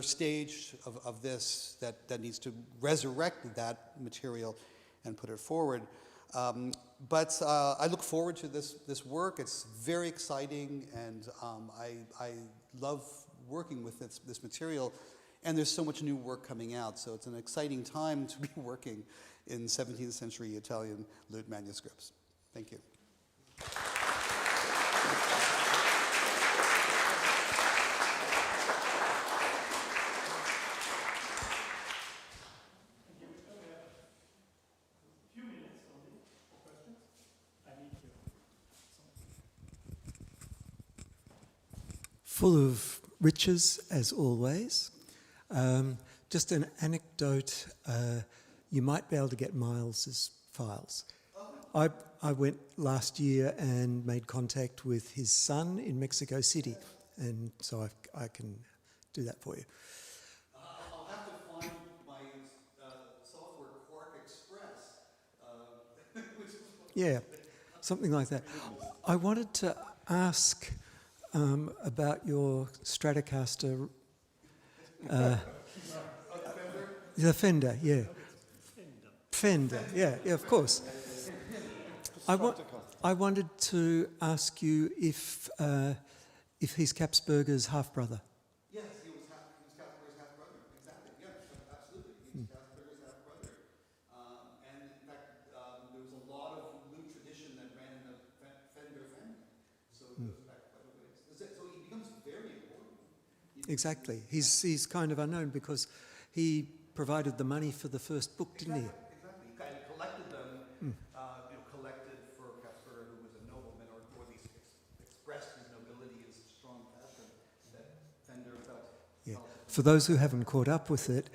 stage of this that needs to resurrect that material and put it forward. But I look forward to this work. It's very exciting, and I love working with this material. And there's so much new work coming out, so it's an exciting time to be working in 17th century Italian lute manuscripts. Thank you. full of riches, as always. Just an anecdote, you might be able to get Miles's files. I went last year and made contact with his son in Mexico City, and so I can do that for you. I'll have to find my software Quark Express. Yeah, something like that. I wanted to ask about your Stratocaster. The Fender, yeah. Fender, yeah, of course. I wanted to ask you if he's Kapsberger's half-brother. Yes, he was Kapsberger's half-brother, exactly. Yeah, absolutely. He's Kapsberger's half-brother. And in fact, there was a lot of lute tradition that ran in the Fender family. So it goes back quite a ways. So he becomes very important. Exactly. He's kind of unknown because he provided the money for the first book, didn't he? Exactly. He kind of collected them, collected for Kapsberger, who was a nobleman, or at least expressed his nobility as a strong passion that Fender felt. Yeah. For those who haven't caught up with it,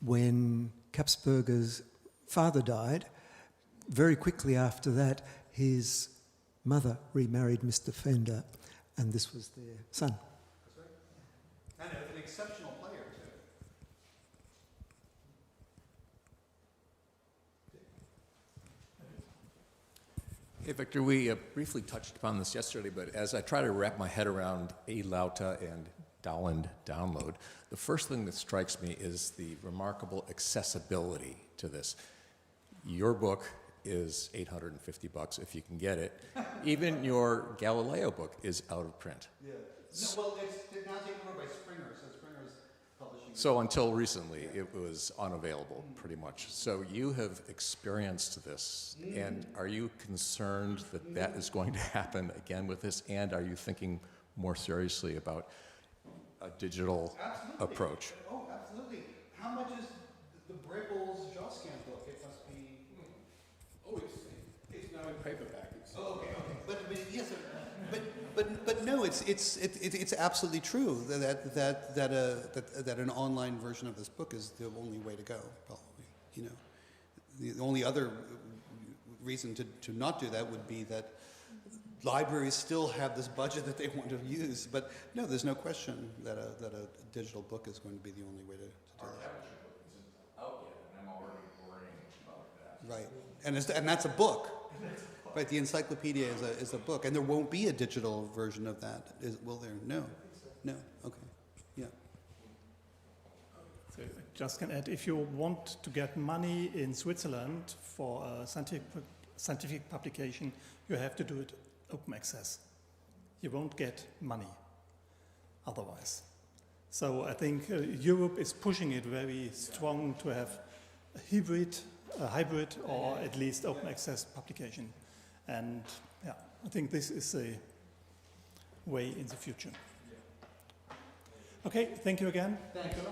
when Kapsberger's father died, very quickly after that, his mother remarried Mr. Fender, and this was their son. That's right. And an exceptional player, too. Hey, Victor, we briefly touched upon this yesterday, but as I try to wrap my head around E-LAUTE and Dowland download, the first thing that strikes me is the remarkable accessibility to this. Your book is $850 if you can get it. Even your Galileo book is out of print. Yeah. No, well, it's now taken over by Springer, so Springer's publishing. So until recently, it was unavailable, pretty much. So you have experienced this, and are you concerned that that is going to happen again with this? And are you thinking more seriously about a digital approach? Oh, absolutely. How much is the Bribbles Joscan book? It must be. Oh, it's now in paperback. Oh, okay. But yes, but no, it's absolutely true that an online version of this book is the only way to go. Probably, you know, the only other reason to not do that would be that libraries still have this budget that they want to use. But no, there's no question that a digital book is going to be the only way to do that. Out yet, and I'm already worrying about that. Right, and that's a book. Right, the encyclopedia is a book, and there won't be a digital version of that. Will there? No. No. Okay. Yeah. So just can add, if you want to get money in Switzerland for a scientific publication, you have to do it open access. You won't get money otherwise. So I think Europe is pushing it very strong to have a hybrid or at least open access publication. And yeah, I think this is a way in the future. Okay, thank you again. Thank you.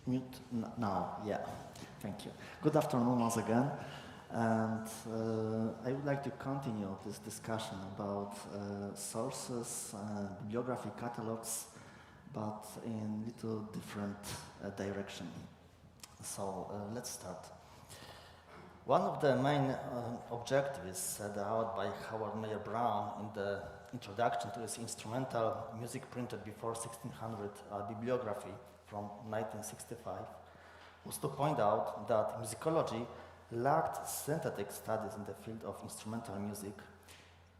Mute now, yeah. Thank you. Good afternoon once again. And I would like to continue this discussion about sources, bibliography, catalogs, but in little different direction. So let's start. One of the main objectives set out by Howard Mayer Brown in the introduction to his instrumental music printed before 1600 bibliography from 1965 was to point out that musicology lacked synthetic studies in the field of instrumental music,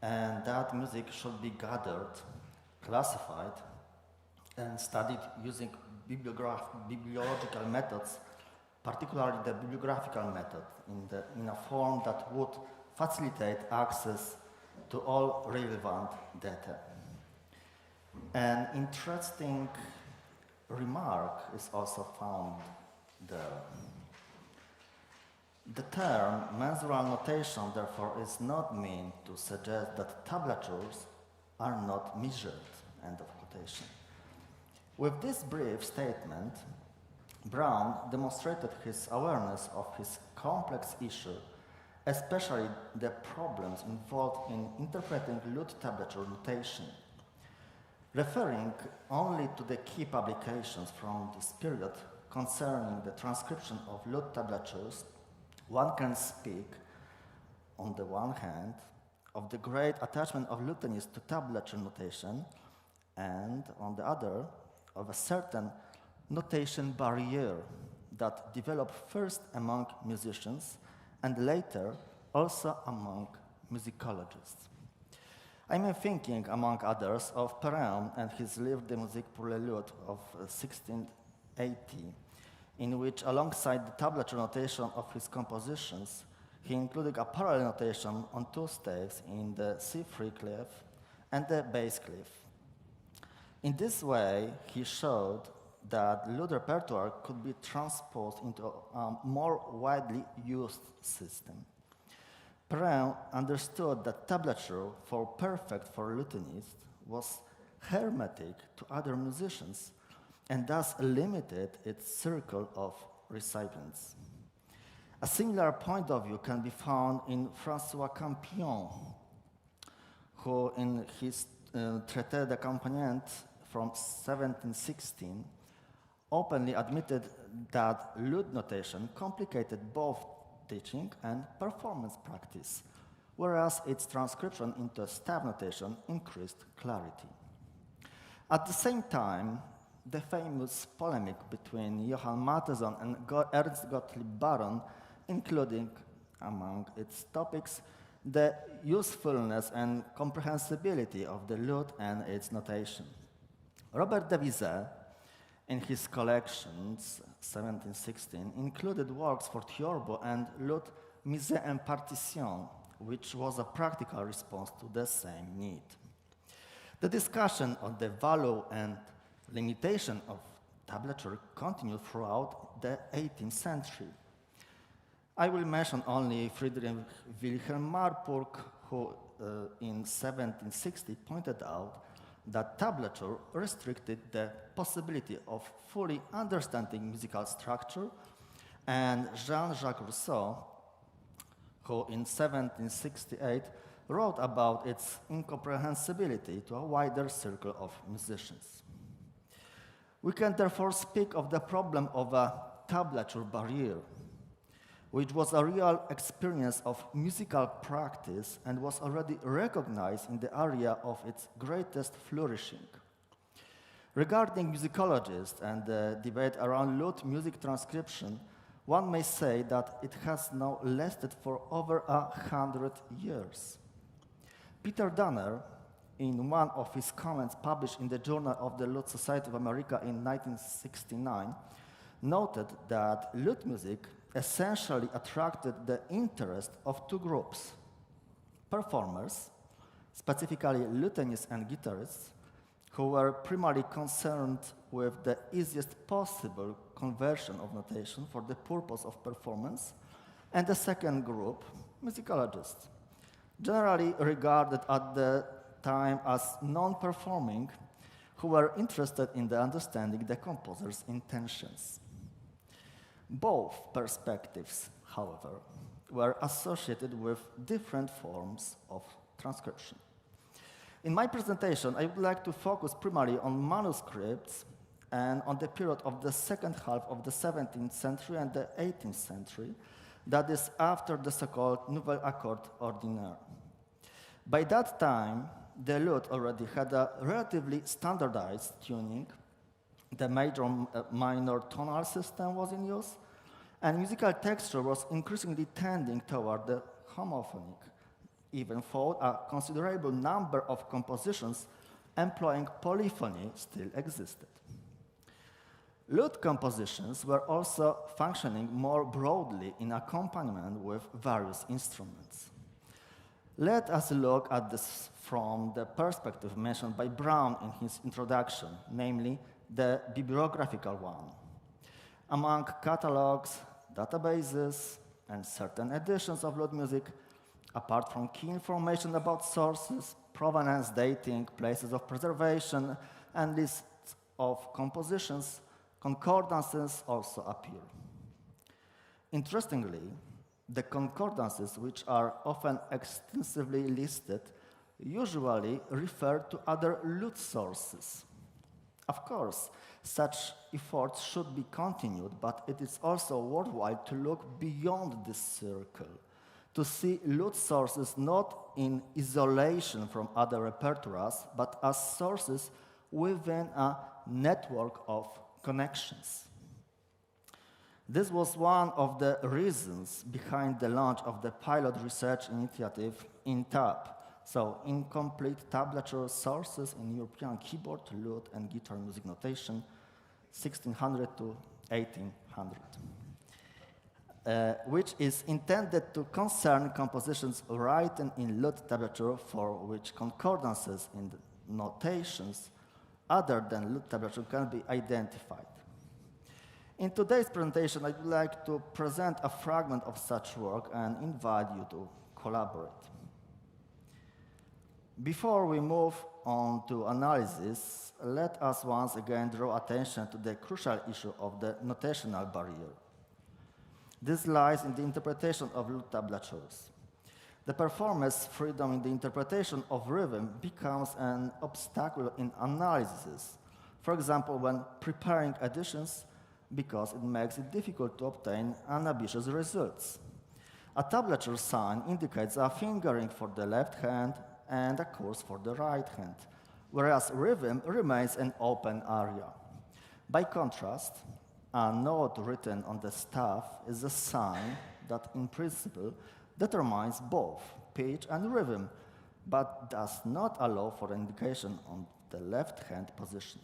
and that music should be gathered, classified, and studied using bibliological methods, particularly the bibliographical method, in a form that would facilitate access to all relevant data. An interesting remark is also found there. The term mensural notation, therefore, is not meant to suggest that tablatures are not measured, end of quotation. With this brief statement, Brown demonstrated his awareness of his complex issue, especially the problems involved in interpreting lute tablature notation. Referring only to the key publications from this period concerning the transcription of lute tablatures, one can speak, on the one hand, of the great attachment of lutenists to tablature notation, and on the other, of a certain notation barrier that developed first among musicians and later also among musicologists. I'm thinking, among others, of Programm and his Livre de musique pour le luth of 1680, in which, alongside the tablature notation of his compositions, he included a parallel notation on two staves in the C3 clef and the bass clef. In this way, he showed that lute repertoire could be transposed into a more widely used system. Programm understood that tablature, for perfect for lutenists, was hermetic to other musicians, and thus limited its circle of recipients. A similar point of view can be found in François Campion, who in his Traité d'accompagnement from 1716 openly admitted that lute notation complicated both teaching and performance practice, whereas its transcription into staff notation increased clarity. At the same time, the famous polemic between Johann Mattheson and Ernst Gottlieb Baron, including among its topics the usefulness and comprehensibility of the lute and its notation. Robert de Vizet, in his collections, 1716, included works for theorbo and lute mise en partition, which was a practical response to the same need. The discussion on the value and limitation of tablature continued throughout the 18th century. I will mention only Friedrich Wilhelm Marburg, who in 1760 pointed out that tablature restricted the possibility of fully understanding musical structure, and Jean-Jacques Rousseau, who in 1768 wrote about its incomprehensibility to a wider circle of musicians. We can therefore speak of the problem of a tablature barrier, which was a real experience of musical practice and was already recognized in the area of its greatest flourishing. Regarding musicologists and the debate around lute music transcription, one may say that it has now lasted for over 100 years. Peter Danner, in one of his comments published in the Journal of the Lute Society of America in 1969, noted that lute music essentially attracted the interest of two groups: performers, specifically lutenists and guitarists, who were primarily concerned with the easiest possible conversion of notation for the purpose of performance, and the second group, musicologists, generally regarded at the time as non-performing, who were interested in the understanding the composer's intentions. Both perspectives, however, were associated with different forms of transcription. In my presentation, I would like to focus primarily on manuscripts and on the period of the second half of the 17th century and the 18th century, that is after the so-called Nouvelle Accord Ordinaire. By that time, the lute already had a relatively standardized tuning, the major-minor tonal system was in use, and musical texture was increasingly tending toward the homophonic, even though a considerable number of compositions employing polyphony still existed. Lute compositions were also functioning more broadly in accompaniment with various instruments. Let us look at this from the perspective mentioned by Brown in his introduction, namely the bibliographical one. Among catalogs, databases, and certain editions of lute music, apart from key information about sources, provenance, dating, places of preservation, and lists of compositions, concordances also appear. Interestingly, the concordances, which are often extensively listed, usually refer to other lute sources. Of course, such efforts should be continued, but it is also worthwhile to look beyond this circle, to see lute sources not in isolation from other repertoires, but as sources within a network of connections. This was one of the reasons behind the launch of the pilot research initiative InTab, so Incomplete Tablature Sources in European Keyboard, Lute, and Guitar Music Notation, 1600 to 1800, which is intended to concern compositions written in lute tablature for which concordances in the notations other than lute tablature can be identified. In today's presentation, I would like to present a fragment of such work and invite you to collaborate. Before we move on to analysis, let us once again draw attention to the crucial issue of the notational barrier. This lies in the interpretation of lute tablatures. The performer's freedom in the interpretation of rhythm becomes an obstacle in analysis, for example, when preparing editions, because it makes it difficult to obtain unambiguous results. A tablature sign indicates a fingering for the left hand and a course for the right hand, whereas rhythm remains an open area. By contrast, a note written on the staff is a sign that, in principle, determines both pitch and rhythm, but does not allow for indication on the left-hand position.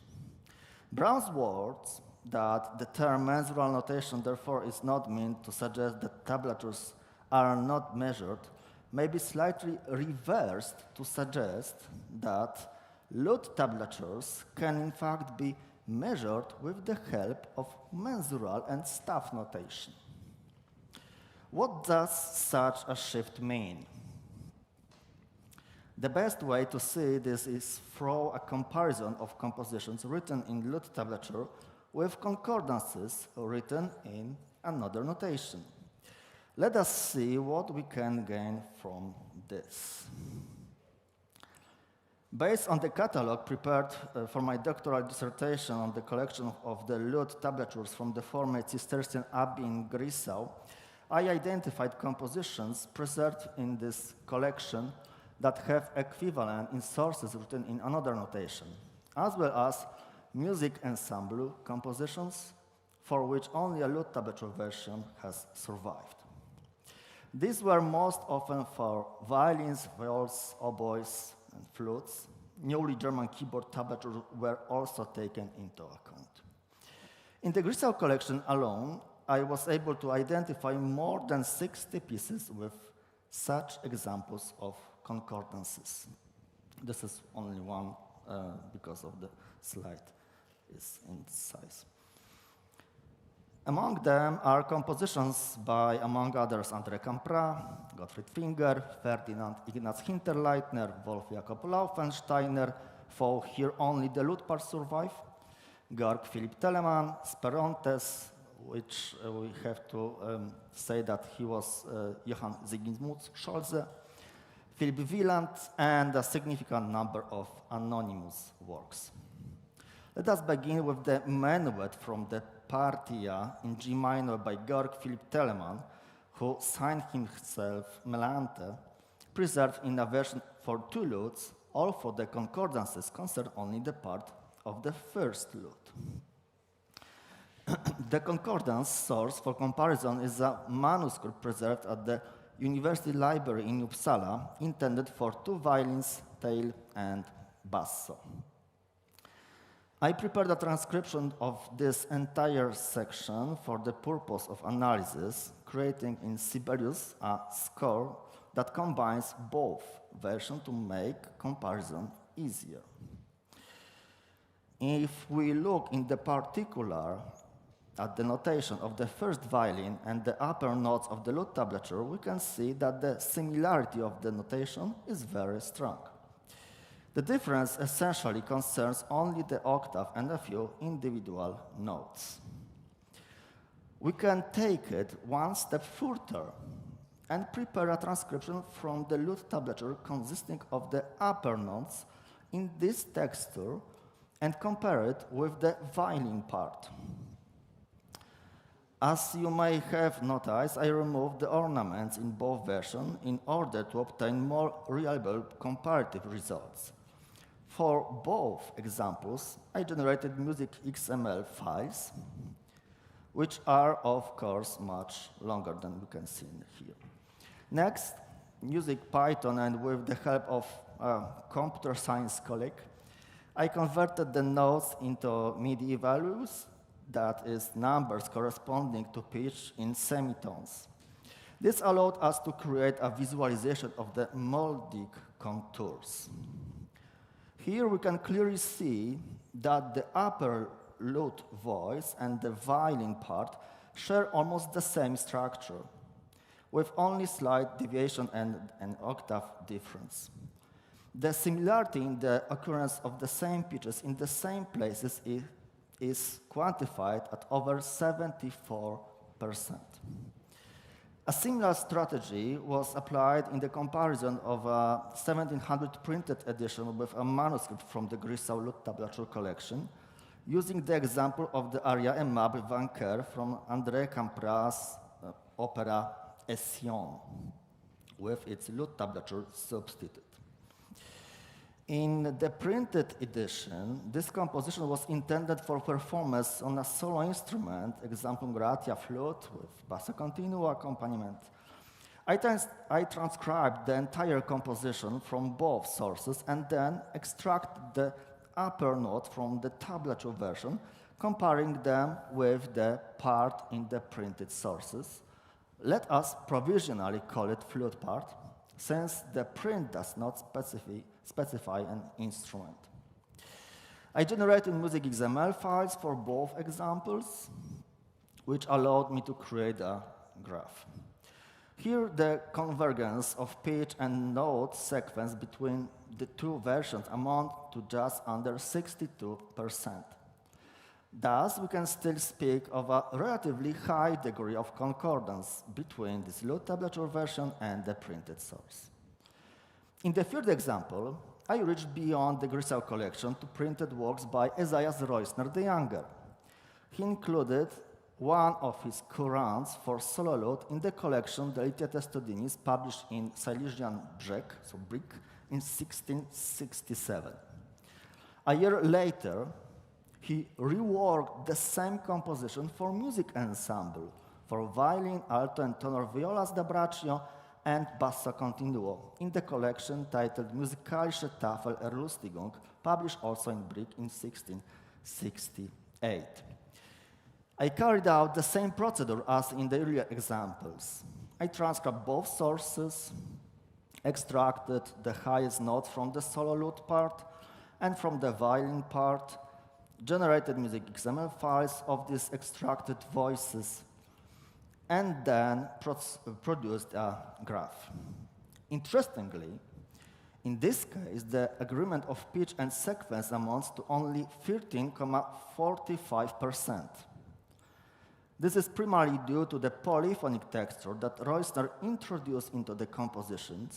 Brown's words that the term mensural notation therefore is not meant to suggest that tablatures are not measured may be slightly reversed to suggest that lute tablatures can in fact be measured with the help of mensural and staff notation. What does such a shift mean? The best way to see this is through a comparison of compositions written in lute tablature with concordances written in another notation. Let us see what we can gain from this. Based on the catalog prepared for my doctoral dissertation on the collection of the lute tablatures from the former Cistercian Abbey in Griffiths, I identified compositions preserved in this collection that have equivalent in sources written in another notation, as well as music ensemble compositions for which only a lute tablature version has survived. These were most often for violins, viols, oboes, and flutes. Newly German keyboard tablatures were also taken into account. In the Griffiths collection alone, I was able to identify more than 60 pieces with such examples of concordances. This is only one because of the slide is in size. Among them are compositions by, among others, André Campra, Gottfried Finger, Ferdinand Ignaz Hinterleitner, Wolf Jakob Laufensteiner, for here only the lute parts survive, Georg Philipp Telemann, Sperontes, which we have to say that he was Johann Sigismund Scholze, Philip Wieland, and a significant number of anonymous works. Let us begin with the menuet from the Partia in G minor by Georg Philipp Telemann, who signed himself Melante, preserved in a version for 2 lutes, all for the concordances concern only the part of the first lute. The concordance source for comparison is a manuscript preserved at the University Library in Uppsala, intended for 2 violins, tail, and basso. I prepared a transcription of this entire section for the purpose of analysis, creating in Sibelius a score that combines both versions to make comparison easier. If we look in the particular at the notation of the first violin and the upper notes of the lute tablature, we can see that the similarity of the notation is very strong. The difference essentially concerns only the octave and a few individual notes. We can take it one step further and prepare a transcription from the lute tablature consisting of the upper notes in this texture and compare it with the violin part. As you may have noticed, I removed the ornaments in both versions in order to obtain more reliable comparative results. For both examples, I generated music.xml files, which are, of course, much longer than we can see here. Next, using Python and with the help of a computer science colleague, I converted the notes into MIDI values, that is, numbers corresponding to pitch in semitones. This allowed us to create a visualization of the melodic contours. Here we can clearly see that the upper lute voice and the violin part share almost the same structure, with only slight deviation and an octave difference. The similarity in the occurrence of the same pitches in the same places is quantified at over 74%. A similar strategy was applied in the comparison of a 1700 printed edition with a manuscript from the Griffiths lute tablature collection, using the example of the aria Aimable Vainqueur from André Camprat's opera Ession, with its lute tablature substituted. In the printed edition, this composition was intended for performance on a solo instrument, example gratia flute with basso continuo accompaniment. I transcribed the entire composition from both sources and then extracted the upper note from the tablature version, comparing them with the part in the printed sources. Let us provisionally call it flute part, since the print does not specify an instrument. I generated music.xml files for both examples, which allowed me to create a graph. Here, the convergence of pitch and note sequence between the 2 versions amount to just under 62%. Thus, we can still speak of a relatively high degree of concordance between this lute tablature version and the printed source. In the third example, I reached beyond the Griffiths collection to printed works by Esaias Reusner the Younger. He included one of his courants for solo lute in the collection Deliciae Studinis, published in Silesian Brick, in 1667. A year later, he reworked the same composition for music ensemble, for violin, alto, and tenor violas da braccio, and basso continuo, in the collection titled Musikalische Tafelerlustigung, published also in Brick in 1668. I carried out the same procedure as in the earlier examples. I transcribed both sources, extracted the highest note from the solo lute part and from the violin part, generated music.xml files of these extracted voices, and then produced a graph. Interestingly, in this case, the agreement of pitch and sequence amounts to only 13.45%. This is primarily due to the polyphonic texture that Reusner introduced into the composition,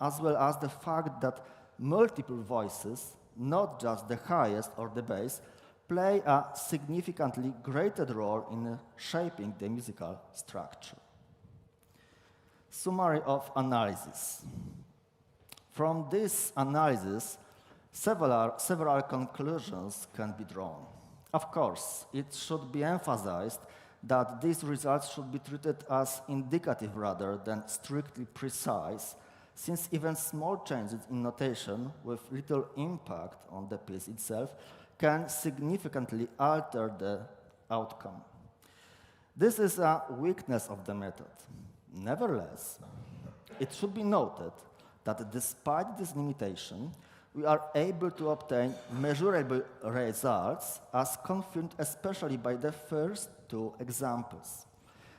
as well as the fact that multiple voices, not just the highest or the bass, play a significantly greater role in shaping the musical structure. Summary of analysis. From this analysis, several conclusions can be drawn. Of course, it should be emphasized that these results should be treated as indicative rather than strictly precise, since even small changes in notation with little impact on the piece itself can significantly alter the outcome. This is a weakness of the method. Nevertheless, it should be noted that despite this limitation, we are able to obtain measurable results as confirmed especially by the first two examples.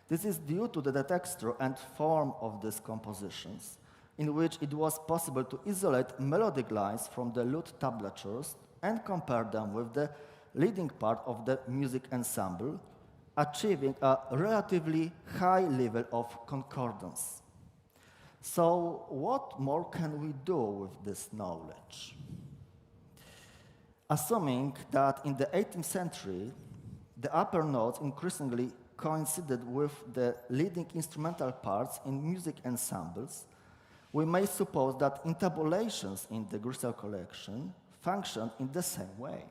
This is due to the texture and form of these compositions, in which it was possible to isolate melodic lines from the lute tablatures and compare them with the leading part of the music ensemble, achieving a relatively high level of concordance. So what more can we do with this knowledge? Assuming that in the 18th century, the upper notes increasingly coincided with the leading instrumental parts in music ensembles, we may suppose that intabulations in the Griffiths collection function in the same way.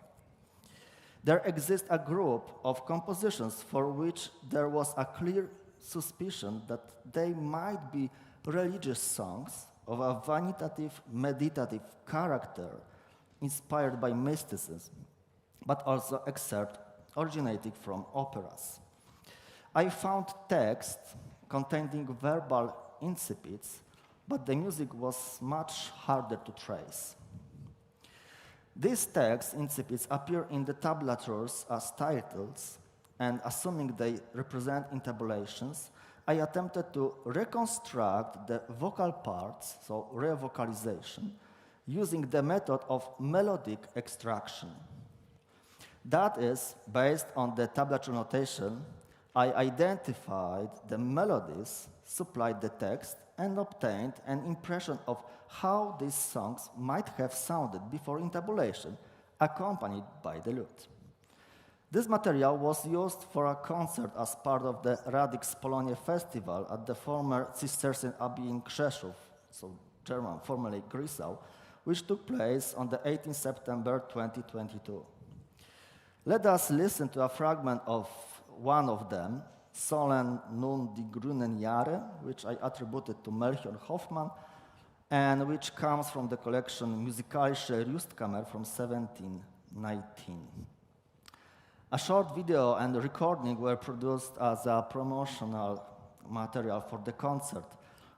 There exists a group of compositions for which there was a clear suspicion that they might be religious songs of a vanitative, meditative character inspired by mysticism, but also excerpts originating from operas. I found texts containing verbal incipits, but the music was much harder to trace. These text incipits appear in the tablatures as titles, and assuming they represent intabulations, I attempted to reconstruct the vocal parts, so revocalization, using the method of melodic extraction. That is, based on the tablature notation, I identified the melodies, supplied the text, and obtained an impression of how these songs might have sounded before intabulation, accompanied by the lute. This material was used for a concert as part of the Radix Polonia Festival at the former Cistercian Abbey in Krzeszów, so German, formerly Grisau, which took place on the 18th September 2022. Let us listen to a fragment of one of them, Sollen nun die grünen Jahre, which I attributed to Melchior Hoffmann, and which comes from the collection Musikalische Rüstkammer from 1719. A short video and recording were produced as a promotional material for the concert.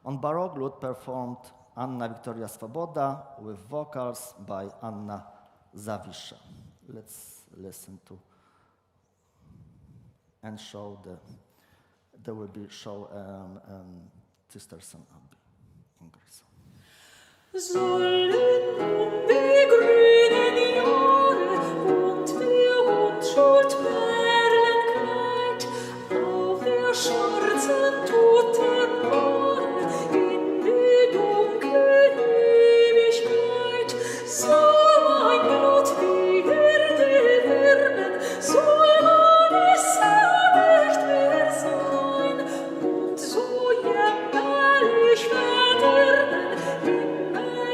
On Baroque lute performed Anna Wiktoria Swoboda with vocals by Anna Zawisza. Let's listen to and show there will be show Cistercian Abbey in Greece. Sollen nun die grünen Jahre und wir Unschuld-Perlenkleid auf ihr schwarzen toten Ohren in die dunkle Ewigkeit, soll mein Blut wie Erde werden, soll man es nicht mehr sein, und so jämmerlich verderben,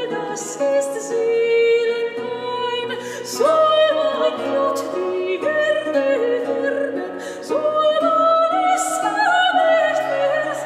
das ist Seelenpein, soll mein Blut wie Erde werden, soll man es ja nicht mehr sein.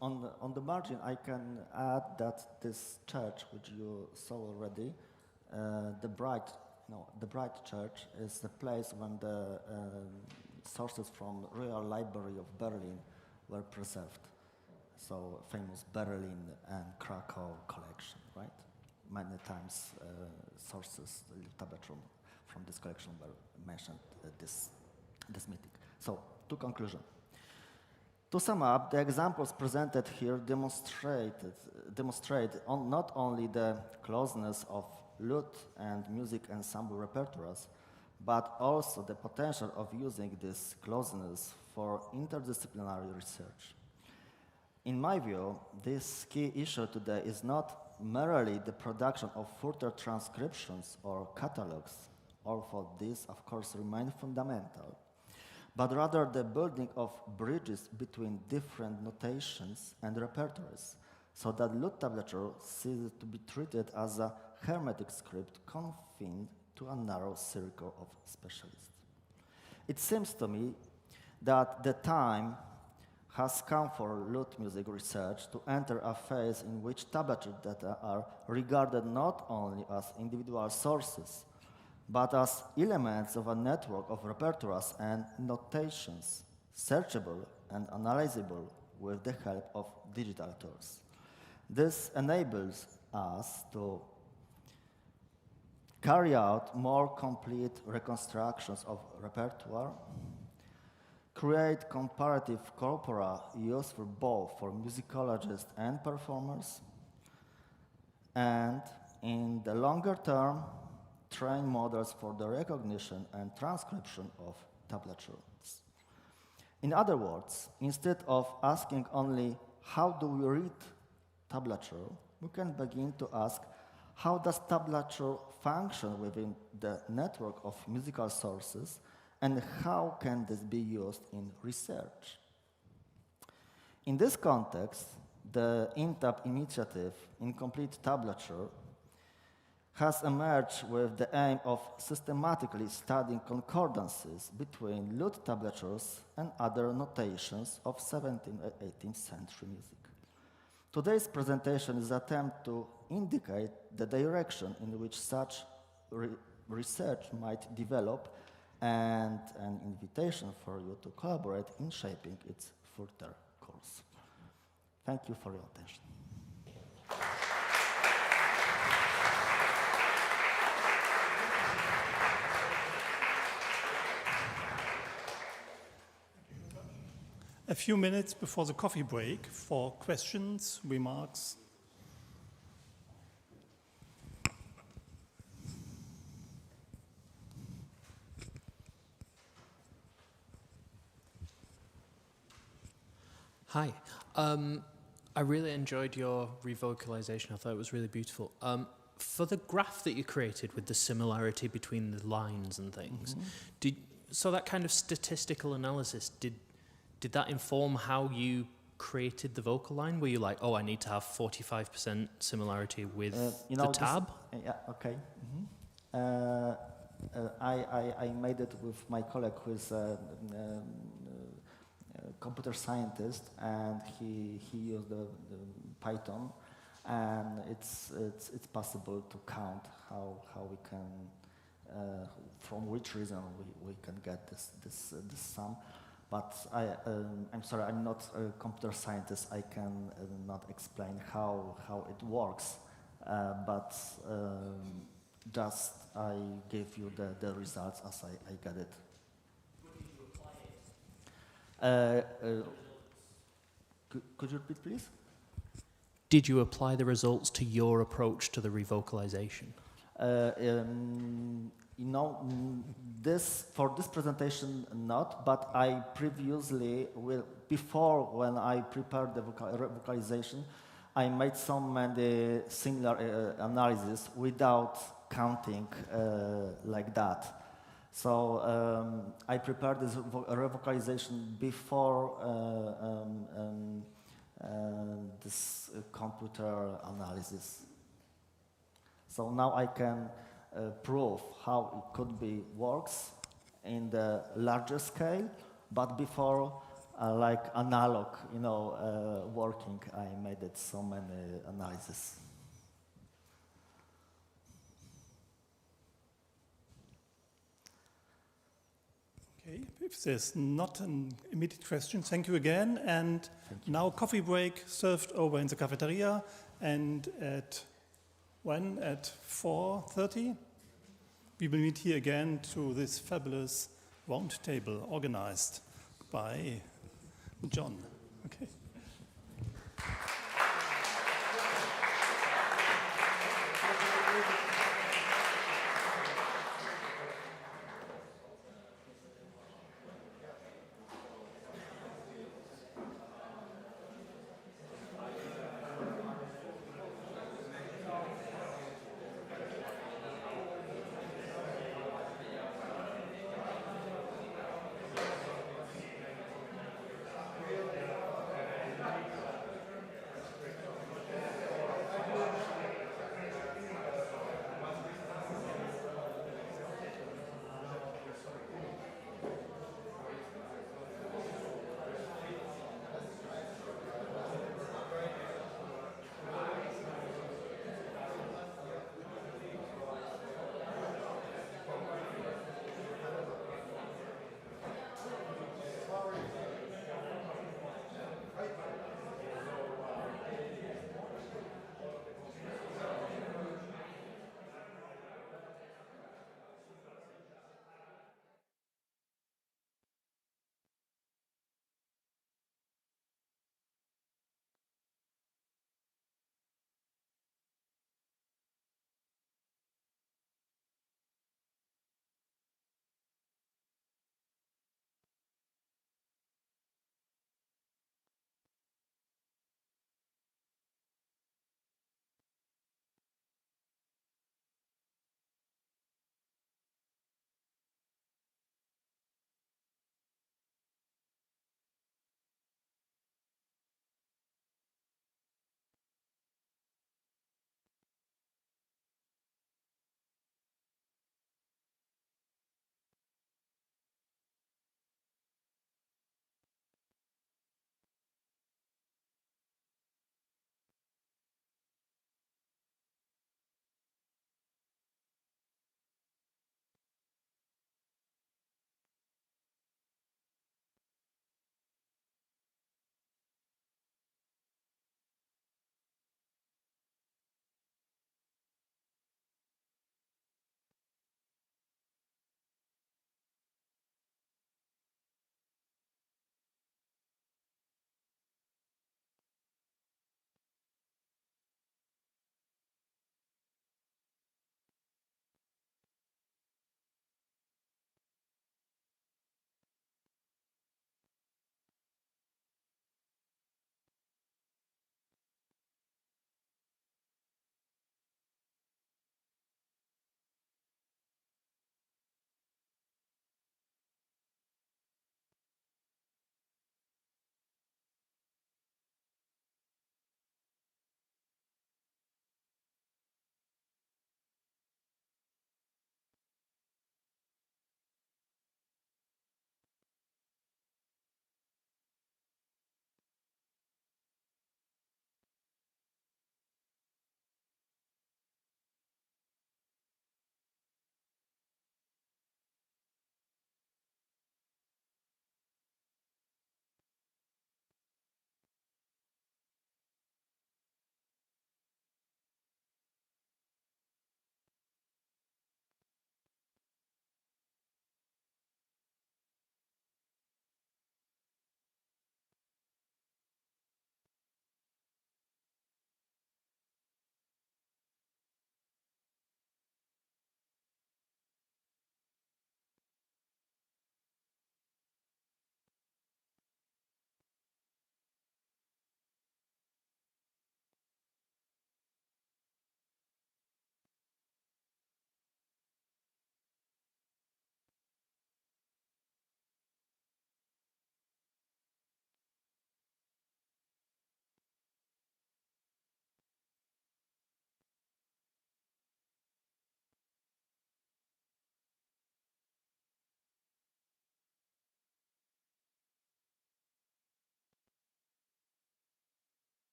On the margin, I can add that this church, which you saw already, the Bright Church, is the place when the sources from Royal Library of Berlin were preserved. So famous Berlin and Krakow collection, right? Many times sources, the tablature from this collection were mentioned this meeting. So, to conclusion. To sum up, the examples presented here demonstrate not only the closeness of lute and music ensemble repertoires, but also the potential of using this closeness for interdisciplinary research. In my view, this key issue today is not merely the production of further transcriptions or catalogs, although these, of course, remain fundamental, but rather the building of bridges between different notations and repertoires, so that lute tablature ceases to be treated as a hermetic script confined to a narrow circle of specialists. It seems to me that the time has come for lute music research to enter a phase in which tablature data are regarded not only as individual sources, but as elements of a network of repertoires and notations, searchable and analyzable with the help of digital tools. This enables us to carry out more complete reconstructions of repertoire, create comparative corpora useful both for musicologists and performers, and in the longer term, train models for the recognition and transcription of tablatures. In other words, instead of asking only how do we read tablature, we can begin to ask how does tablature function within the network of musical sources, and how can this be used in research? In this context, the INTAB initiative, Incomplete Tablature, has emerged with the aim of systematically studying concordances between lute tablatures and other notations of 17th and 18th century music. Today's presentation is an attempt to indicate the direction in which such research might develop and an invitation for you to collaborate in shaping its further course. Thank you for your attention. A few minutes before the coffee break for questions, remarks. Hi. I really enjoyed your revocalization. I thought it was really beautiful. For the graph that you created with the similarity between the lines and things, so that kind of statistical analysis, did that inform how you created the vocal line? Were you like, oh, I need to have 45% similarity with the tab? Yeah, okay. I made it with my colleague who is a computer scientist, and he used the Python. and it's possible to count how we can, from which reason we can get this sum. But I'm sorry, I'm not a computer scientist. I can not explain how it works. But just I gave you the results as I get it. Could you repeat, please? Did you apply the results to your approach to the revocalization? For this presentation, not, but I previously, before when I prepared the revocalization, I made so many similar analysis without counting like that. So I prepared this revocalization before this computer analysis. So now I can prove how it could be works in the larger scale, but before like analog, working, I made it so many analysis. Okay, if there's not an immediate question, thank you again. And now coffee break served over in the cafeteria, and at 4:30, we will meet here again to this fabulous round table organized by John. Okay.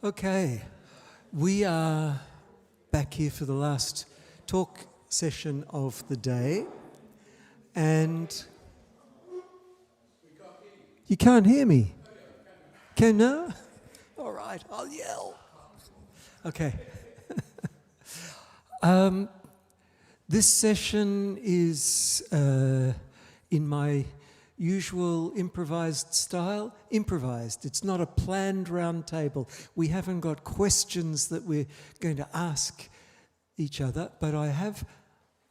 Okay, we are back here for the last talk session of the day, and you can't hear me. Can no? All right, I'll yell. Okay. This session is in my usual improvised style. Improvised. It's not a planned round table. We haven't got questions that we're going to ask each other, but I have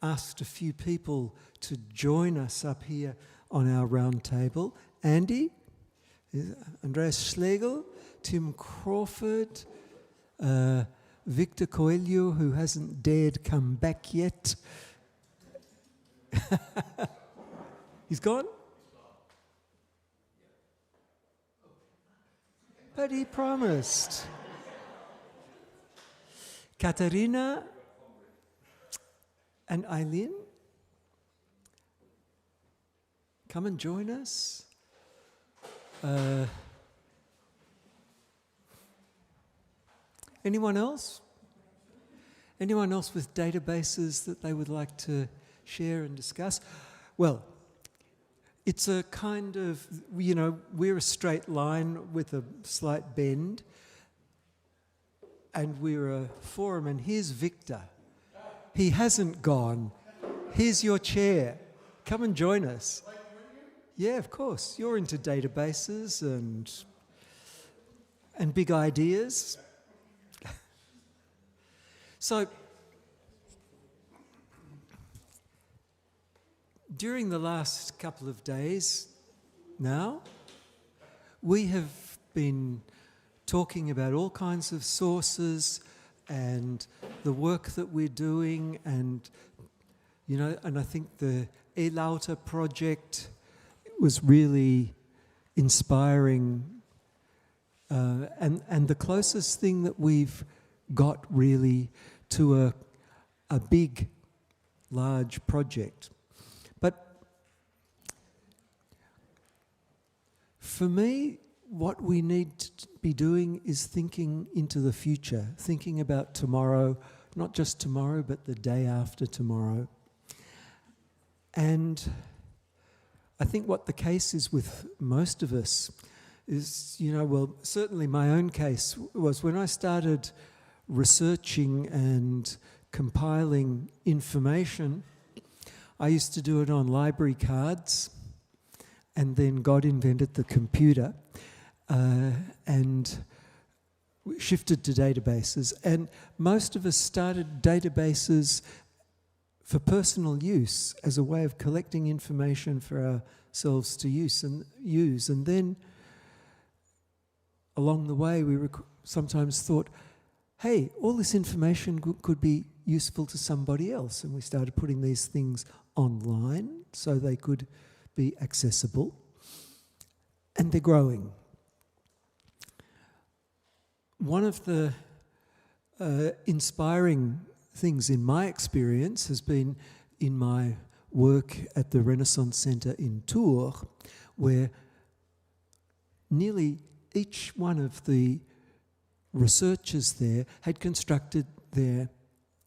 asked a few people to join us up here on our round table. Andy, Andreas Schlegel, Tim Crawford, Victor Coelho, who hasn't dared come back yet. He's gone? But he promised. Kateryna and Eileen, come and join us. Anyone else? Anyone else with databases that they would like to share and discuss? Well, it's a kind of, you know, we're a straight line with a slight bend, and we're a forum, and here's Victor. He hasn't gone. Here's your chair. Come and join us. Yeah, of course. You're into databases and big ideas. So, during the last couple of days now, we have been talking about all kinds of sources and the work that we're doing, and you know, and I think the E-LAUTE project was really inspiring, and the closest thing that we've got really to a big, large project. But for me, what we need to be doing is thinking into the future, thinking about tomorrow, not just tomorrow, but the day after tomorrow. And I think what the case is with most of us is, you know, well, certainly my own case was when I started researching and compiling information, I used to do it on library cards, and then God invented the computer and shifted to databases. And most of us started databases for personal use as a way of collecting information for ourselves to use. And then along the way, we sometimes thought, hey, all this information could be useful to somebody else. And we started putting these things online so they could be accessible. And they're growing. One of the inspiring things in my experience has been in my work at the Renaissance Centre in Tours, where nearly each one of the researchers there had constructed their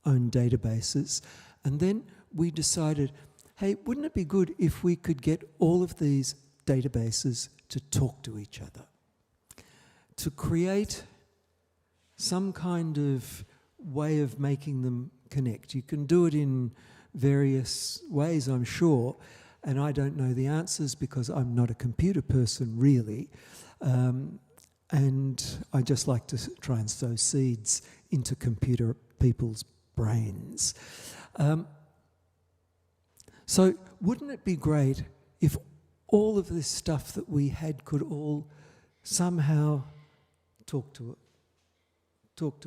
own databases. And then we decided, hey, wouldn't it be good if we could get all of these databases to talk to each other, to create some kind of way of making them connect. You can do it in various ways, I'm sure, and I don't know the answers because I'm not a computer person really, and I just like to try and sow seeds into computer people's brains. So wouldn't it be great if all of this stuff that we had could all somehow talk to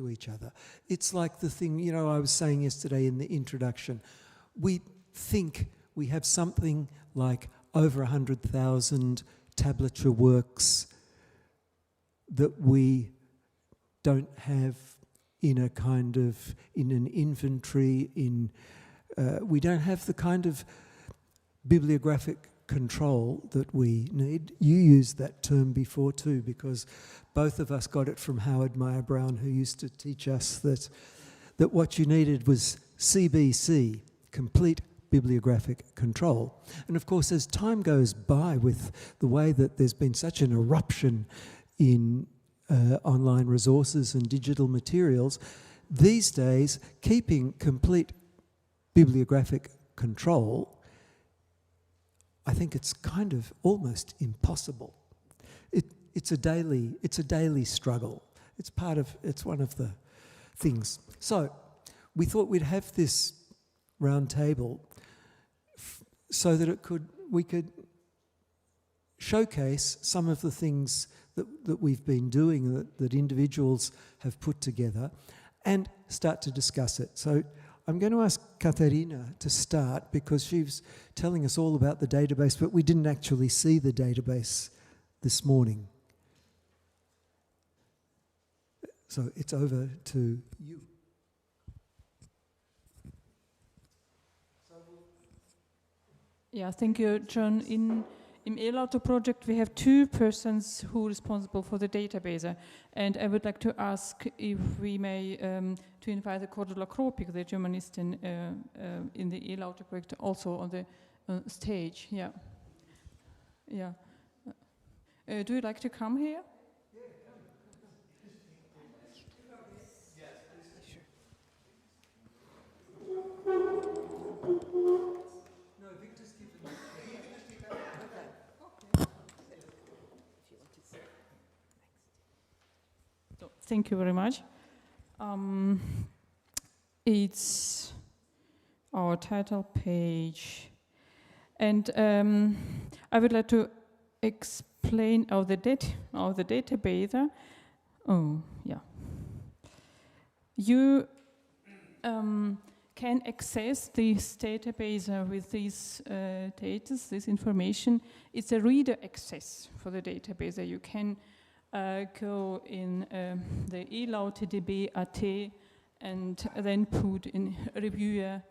each other? It's like the thing, you know, I was saying yesterday in the introduction. We think we have something like over 100,000 tablature works that we don't have in a kind of, in an inventory, we don't have the kind of bibliographic control that we need. You used that term before too, because both of us got it from Howard Meyer Brown, who used to teach us that what you needed was CBC, complete bibliographic control. And of course, as time goes by, with the way that there's been such an eruption in online resources and digital materials, these days, keeping complete bibliographic control, I think it's kind of almost impossible. It's a daily struggle. It's one of the things. So we thought we'd have this round table so that we could showcase some of the things that we've been doing, that individuals have put together, and start to discuss it. So I'm going to ask Kateryna to start, because she was telling us all about the database, but we didn't actually see the database this morning. So it's over to you. Yeah, thank you, John. In E-LAUTE project, we have two persons who are responsible for the database, and I would like to ask if we may to invite Cordula Kropik, the Germanist in the E-LAUTE project, also on the stage. Yeah, yeah. Do you like to come here? Thank you very much. It's our title page. And I would like to explain the database. Oh, yeah. You can access this database with these data, this information. It's a reader access for the database. You can go in the E-LAUTE DB.at and then put in reviewer,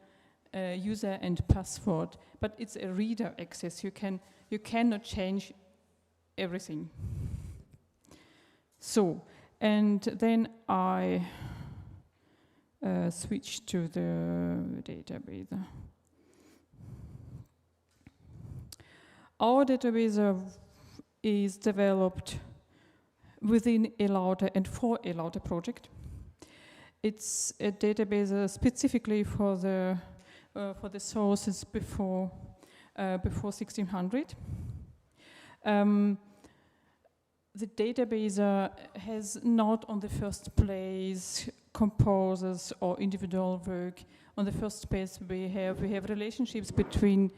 user and password. But it's a reader access. You cannot change everything. So, and then I switch to the database. Our database is developed within E-LAUTE and for E-LAUTE project. It's a database specifically for the sources before 1600. The database has not on the first place composers or individual work. On the first place we have relationships between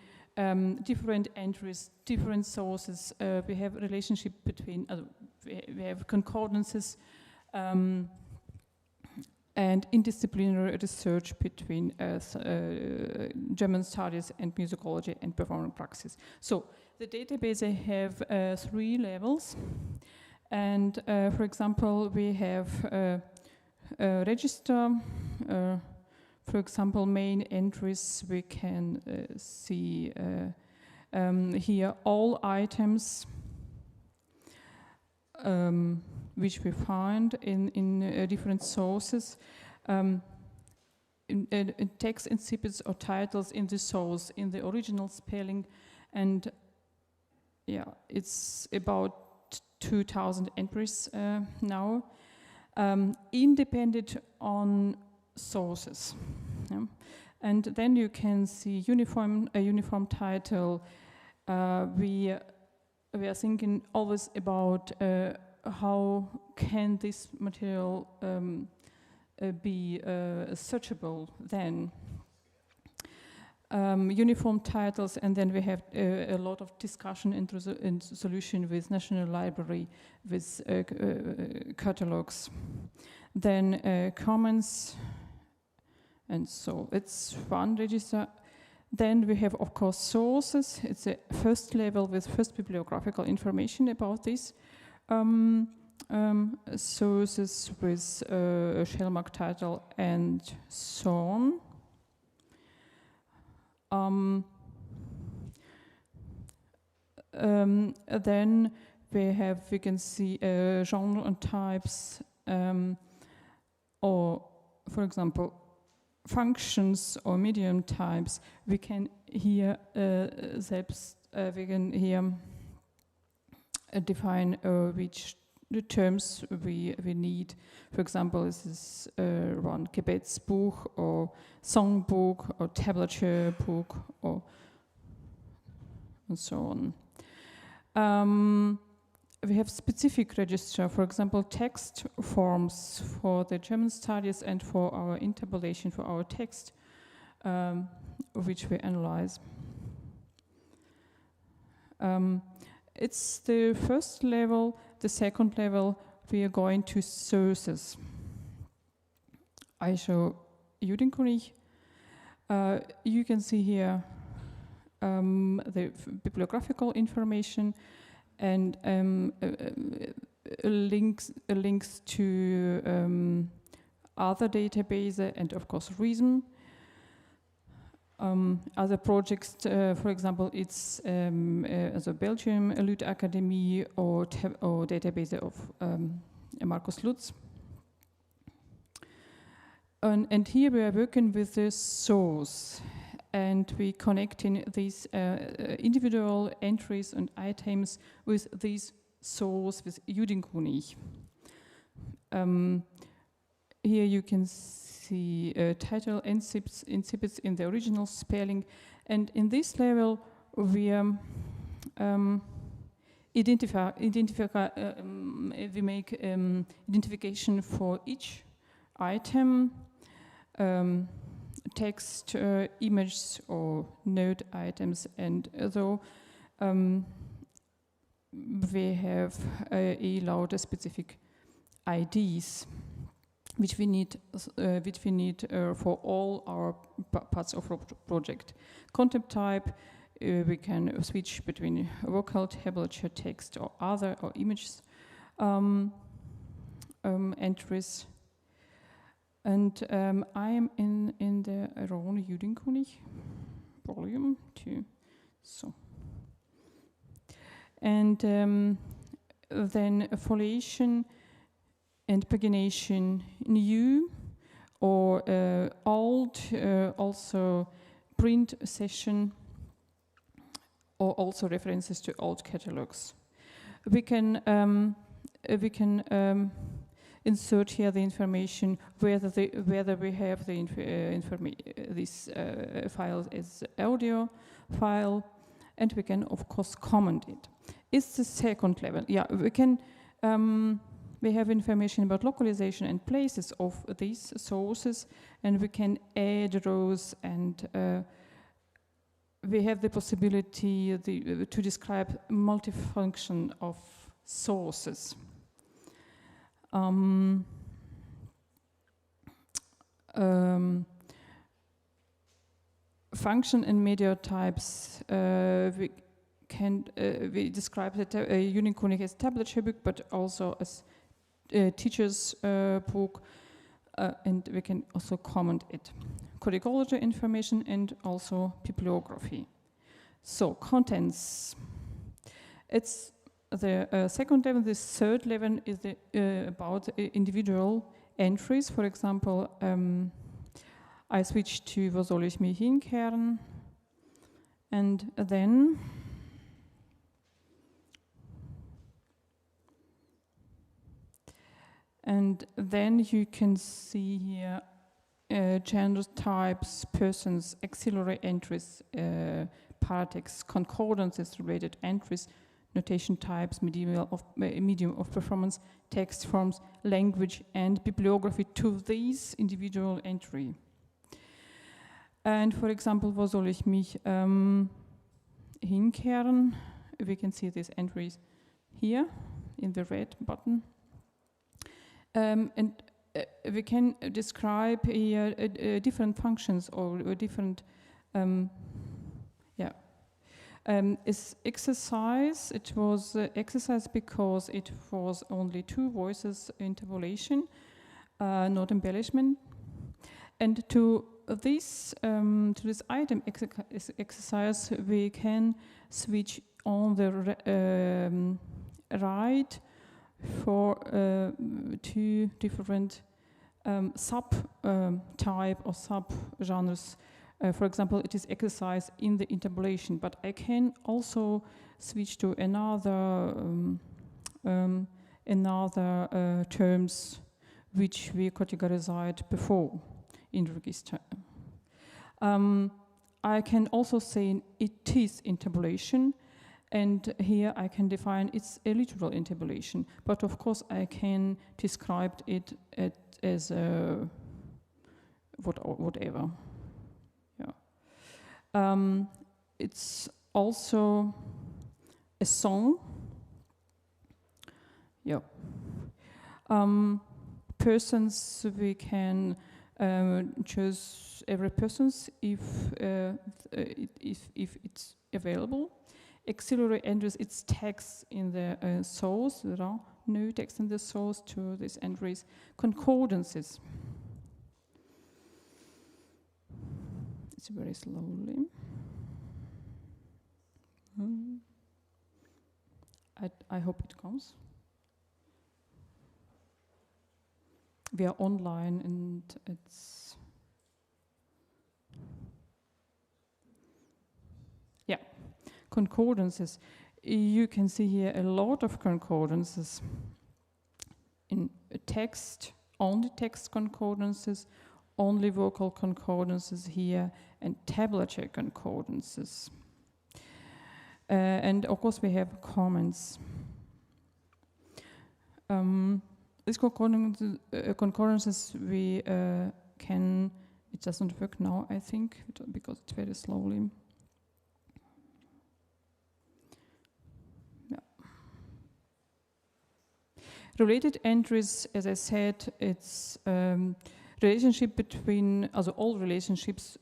different entries, different sources. We have relationship between we have concordances and interdisciplinary research between German studies and musicology and performing praxis. So the database have 3 levels, and for example we have a register For example, main entries, we can see here all items which we find in different sources, in text incipits or titles in the source, in the original spelling, and yeah, it's about 2,000 entries now, independent on sources. Yeah. And then you can see a uniform title. We are thinking always about how can this material be searchable then. Uniform titles, and then we have a lot of discussion and solution with National Library, with catalogs. Then comments, and so it's one register. Then we have, of course, sources. It's a first level with first bibliographical information about this. Sources with a shell mark title and so on. Then we can see genre and types, or for example, functions or medium types. We can here define which the terms we need. For example, this is one Gebetsbuch or Songbook or Tablature book or and so on. We have specific register, for example, text forms for the German studies and for our intabulation for our text, which we analyze. It's the first level. The second level, we are going to sources. I show Judenkundig. You can see here the bibliographical information and links to other databases and of course reason. Other projects, for example, it's as a Belgium Lute Academy or database of Marcus Lutz. And here we are working with the source, and we connecting these individual entries and items with these source, with Judenkundig. Here you can see title incipits in the original spelling, and in this level we we make identification for each item, text, images or node items, and though we have E-LAUTE specific IDs which we need for all our parts of our project. Content type, we can switch between vocal, tablature, text, or other, or images entries. And I am in the Ron Judenkundig volume 2. So. And then foliation and pagination new or old, also print session, or also references to old catalogs. We can insert here the information whether we have the this file as audio file, and we can of course comment it. It's the second level. Yeah, we can. We have information about localization and places of these sources, and we can add rows, and we have the possibility to describe multifunction of sources. Function and media types, we describe the Judenkundig as tablature book, but also as teacher's book, and we can also comment it. codicology information and also bibliography. So, contents. It's the second level. The third level is about individual entries. For example, I switch to wo soll ich mich hinkehren? And then you can see here gender types, persons, auxiliary entries, paratext, concordances, related entries, notation types, medium of performance, text forms, language, and bibliography to these individual entry. And for example, wo soll ich mich hinkehren? We can see these entries here in the red button. And we can describe here different functions or different is exercise. It was exercise because it was only 2 voices interpolation, not embellishment. And to this item exercise, we can switch on the right for 2 different sub-type or sub-genres. For example, it is exercise in the interpolation, but I can also switch to another terms which we categorized before in register. I can also say it is interpolation, and here I can define it's a literal interpolation, but of course I can describe it as whatever. It's also a song. Yeah. Persons, we can choose every persons if it's available. Auxiliary entries, it's text in the source. There are no text in the source to these entries. Concordances. It's very slowly. I hope it comes. We are online and it's... Yeah, concordances. You can see here a lot of concordances in text, only text concordances, only vocal concordances here, and tablature concordances. And of course we have comments. These concordances we can, it doesn't work now I think, because it's very slowly. Yeah. Related entries, as I said, it's relationship between, also all relationships,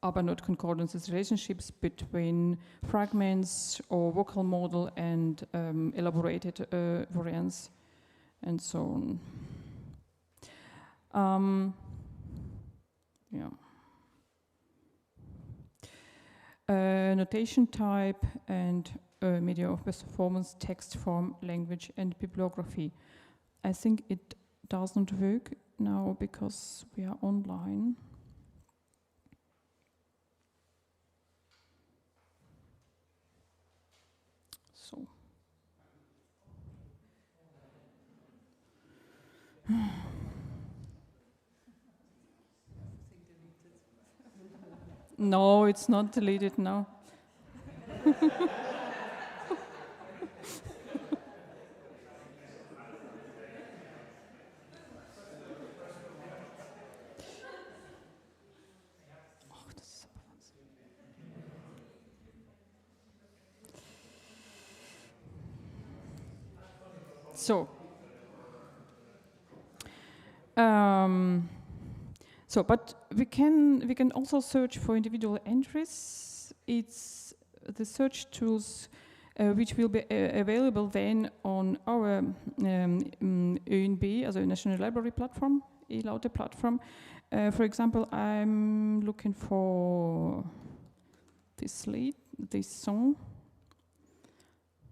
but not concordances, relationships between fragments or vocal model and elaborated variants and so on. Yeah. Notation type and media of performance, text form, language, and bibliography. I think it doesn't work now because we are online. So. No, it's not deleted now. So, but we can also search for individual entries. It's the search tools which will be available then on our ÖNB, also National Library Platform E-LAUTE platform. For example, I'm looking for this lied, this song.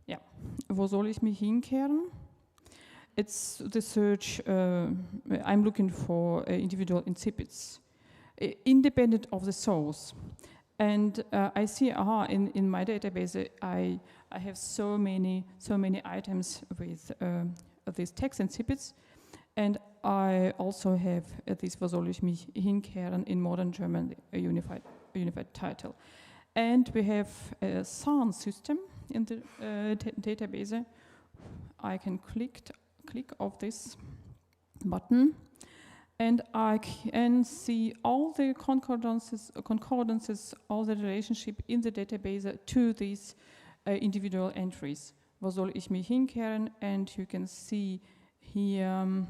Yeah, wo soll ich mich hinkehren? It's the search, I'm looking for individual incipits, independent of the source. And I see, in my database, I have so many items with these text incipits, and I also have this Wo soll ich mich hinkehren in modern German, a unified title. And we have a sound system in the database. I can click of this button, and I can see all the concordances, all the relationship in the database to these individual entries. Wo soll ich mich hinkehren? And you can see here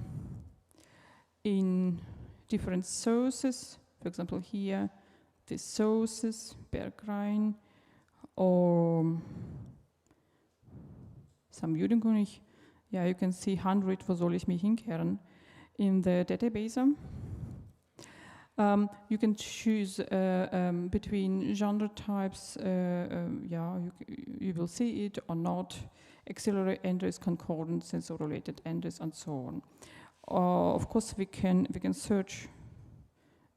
in different sources, for example here, the sources, Bergrein, or some Judenkönig. Yeah, you can see 100 Wo soll ich mich hinkehren in the database. You can choose between genre types, yeah, you will see it or not, auxiliary entries, concordances, or related entries, and so on. Of course, we can search,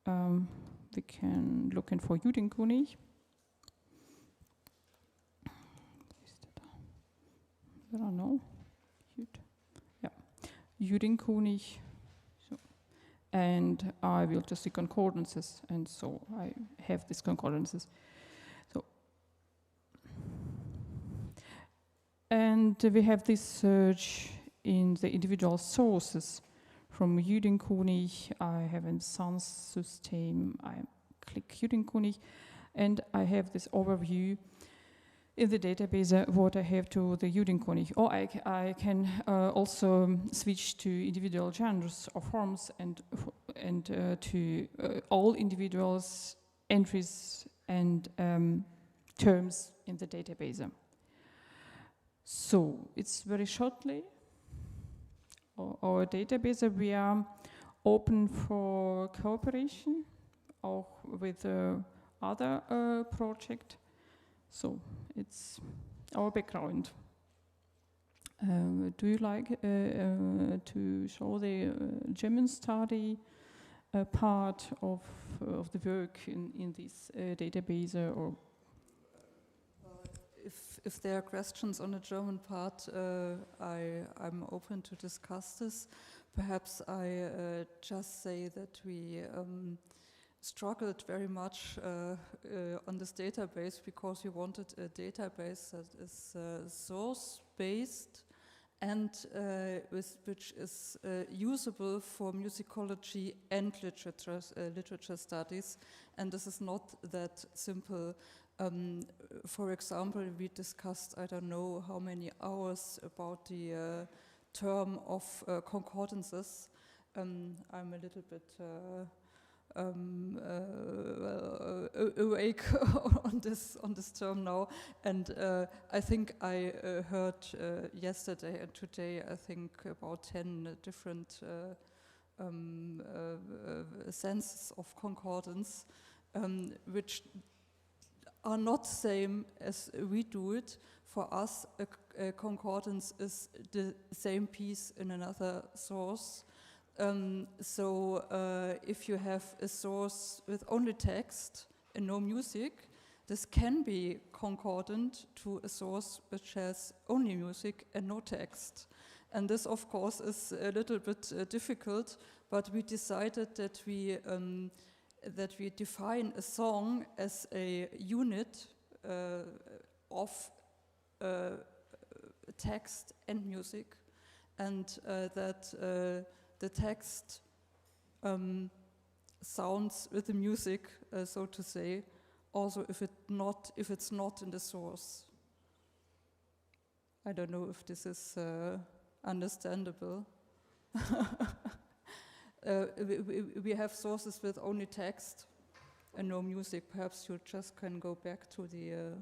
we can look in for Judenkönig. I don't know. Yeah, Judenkönig. So, and I will just see concordances, and so I have these concordances. So, and we have this search in the individual sources. From Judenkönig, I have a sound system. I click Judenkönig, and I have this overview in the database what I have to the Judenkönig. Or I can also switch to individual genres or forms and to all individuals entries and terms in the database. So it's very shortly. Our database, we are open for cooperation or with other project. So it's our background. Do you like to show the German study part of the work in this database? Or if there are questions on the German part, I'm open to discuss this. Perhaps I just say that we struggled very much on this database because we wanted a database that is source-based and which is usable for musicology and literature studies, and this is not that simple. For example, we discussed, I don't know how many hours about the term of concordances. I'm a little bit awake on this term now, and I think I heard yesterday and today I think about 10 different senses of concordance, which are not same as we do it. For us, a concordance is the same piece in another source. So if you have a source with only text and no music, this can be concordant to a source which has only music and no text. And this, of course, is a little bit difficult, but we decided that we define a song as a unit of text and music, and that the text sounds with the music, so to say, also if it's not in the source. I don't know if this is understandable. We have sources with only text and no music. Perhaps you just can go back to the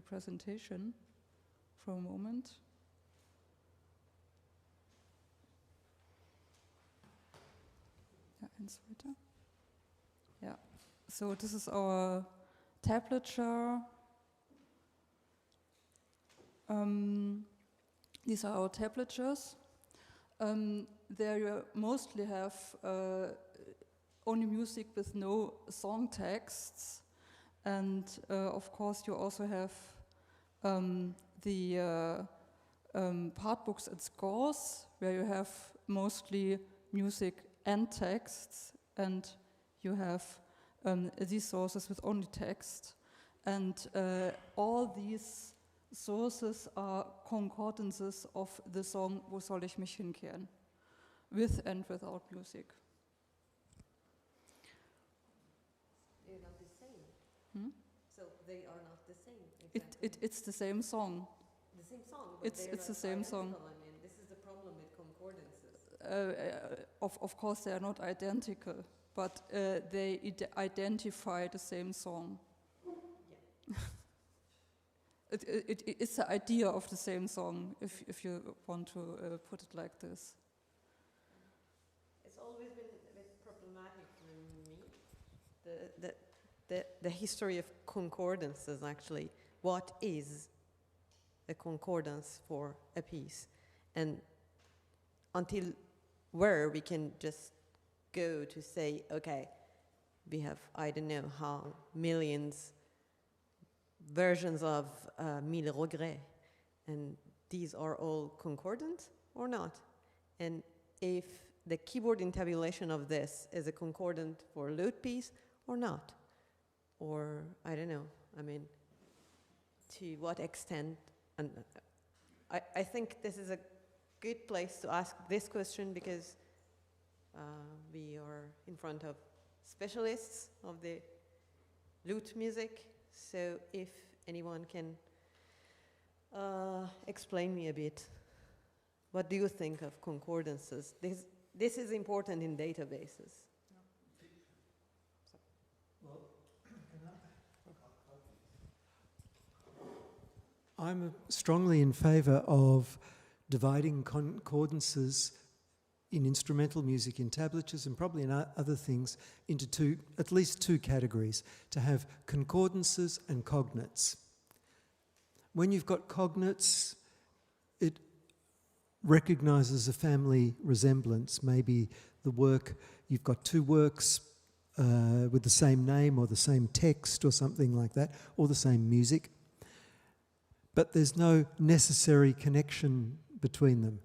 presentation for a moment. Eins weiter. Yeah. So this is our tablature. These are our tablatures. There you mostly have only music with no song texts, and of course you also have the part books and scores, where you have mostly music and texts, and you have these sources with only text, and all these sources are concordances of the song Wo soll ich mich hinkehren, with and without music. They're not the same. Hmm? So they are not the same. Exactly. It's the same song. The same song. But It's the same song. I mean, this is the problem with concordances. Of course, they are not identical, but they identify the same song. Yeah. It's the idea of the same song, if you want to put it like this. It's always been a bit problematic for me, the history of concordances, actually. What is a concordance for a piece? And until where we can just go to say, okay, we have, I don't know how, millions versions of Mille Regrets, and these are all concordant or not? And if the keyboard intabulation of this is a concordant for a lute piece or not? Or, I don't know, I mean, to what extent? And I think this is a good place to ask this question, because we are in front of specialists of the lute music. So if anyone can explain me a bit, what do you think of concordances? This is important in databases. I'm strongly in favour of dividing concordances in instrumental music, in tablatures, and probably in other things, into at least two categories, to have concordances and cognates. When you've got cognates, it recognises a family resemblance. Maybe the work, you've got two works with the same name or the same text or something like that, or the same music, but there's no necessary connection between them.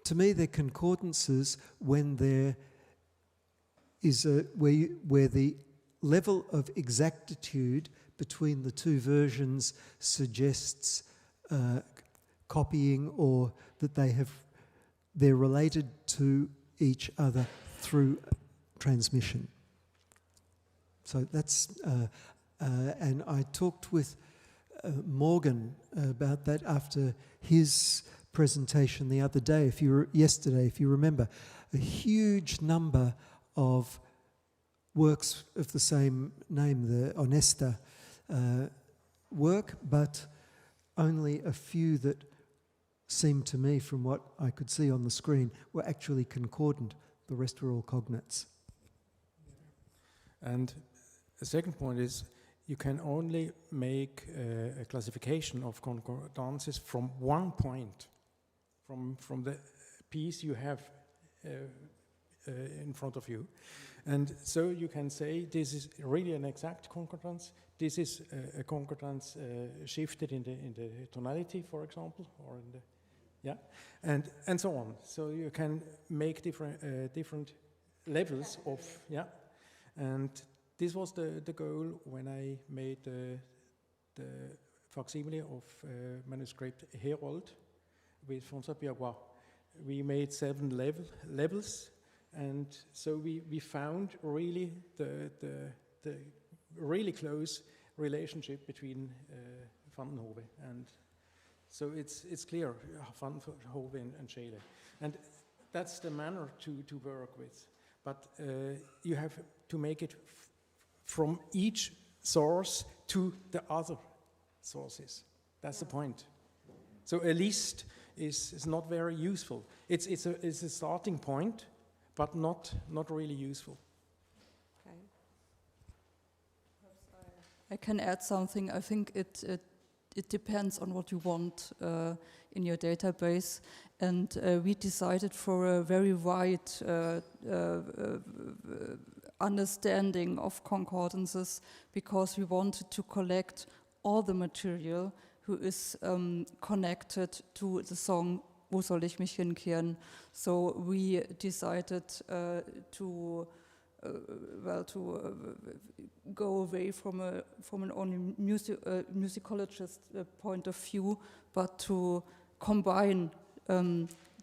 To me, they're concordances when there is where the level of exactitude between the two versions suggests copying, or that they're related to each other through transmission. So that's and I talked with Morgan about that after his presentation the other day, yesterday, if you remember. A huge number of works of the same name, the Onesta work, but only a few that seemed to me, from what I could see on the screen, were actually concordant. The rest were all cognates. And the second point is, you can only make a classification of concordances from one point, from the piece you have in front of you. And so you can say this is really an exact concordance. This is a concordance shifted in the tonality, for example, or in the, and so on. So you can make different levels of, and this was the goal when I made the facsimile of manuscript Herold with François Piagois. We made 7 levels, and so we found really the really close relationship between Van den Hove, and so it's clear, Van den Hove and Scheele, and that's the manner to work with. But you have to make it from each source to the other sources. That's the point. So a list is not very useful. It's a starting point, but not really useful. Okay. I can add something. I think it depends on what you want in your database, and we decided for a very wide understanding of concordances because we wanted to collect all the material who is connected to the song Wo soll ich mich hinkehren? So we decided to go away from an only musicologist point of view, but to combine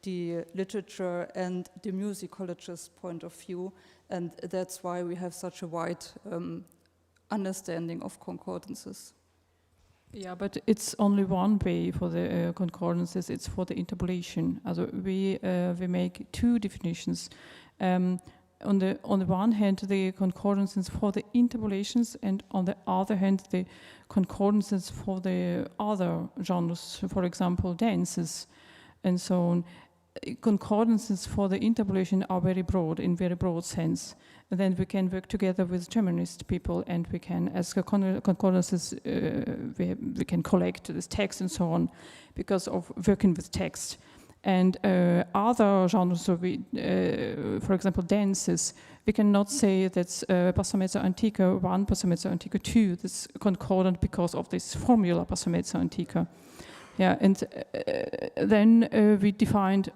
the literature and the musicologist point of view, and that's why we have such a wide understanding of concordances. Yeah, but it's only one way for the concordances. It's for the interpolation. Also we make two definitions. On the one hand, the concordances for the interpolations, and on the other hand, the concordances for the other genres, for example, dances and so on. Concordances for the interpolation are very broad, in very broad sense. And then we can work together with Germanist people, and we can, as concordances, we can collect this text and so on, because of working with text. And other genres, so for example, dances, we cannot say that's Basso Mezzo Antica 1, Basso Mezzo Antica 2, that's concordant because of this formula Basso Mezzo Antica. Yeah, and then we defined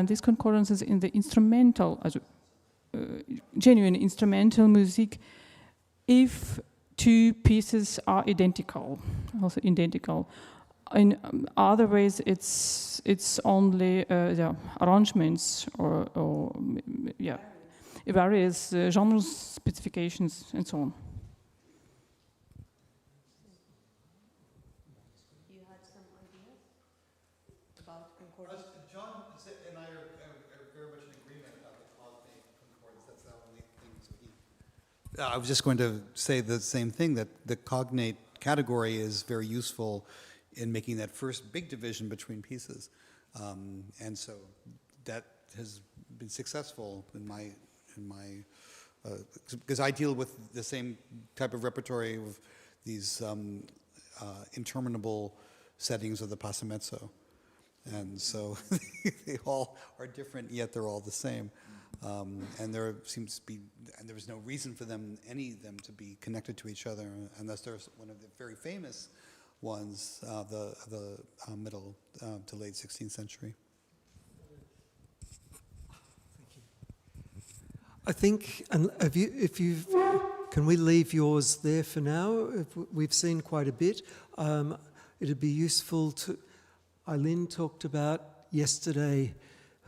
these concordances in the instrumental, genuine instrumental music, if two pieces are identical, also identical. In other ways, it's only arrangements or various genres, specifications, and so on. You had some ideas about concordance? John and I are very much in agreement about the cognate concordance. That's the only thing. So I was just going to say the same thing, that the cognate category is very useful in making that first big division between pieces. And so that has been successful in my because I deal with the same type of repertory of these interminable settings of the Basso Mezzo. And so they all are different, yet they're all the same. And there seems to be, and there was no reason for any of them to be connected to each other, unless there's one of the very famous ones, the middle to late 16th century. I think, can we leave yours there for now? We've seen quite a bit. It'd be useful to, Eileen talked about yesterday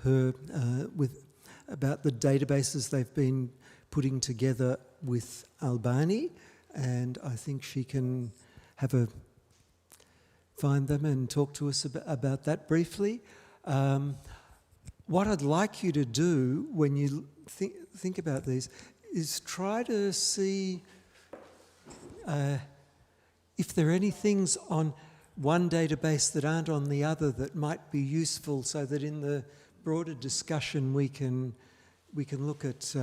about the databases they've been putting together with Albani, and I think she can find them and talk to us about that briefly. What I'd like you to do when you think about these is try to see if there are any things on one database that aren't on the other that might be useful, so that in the broader discussion we can look at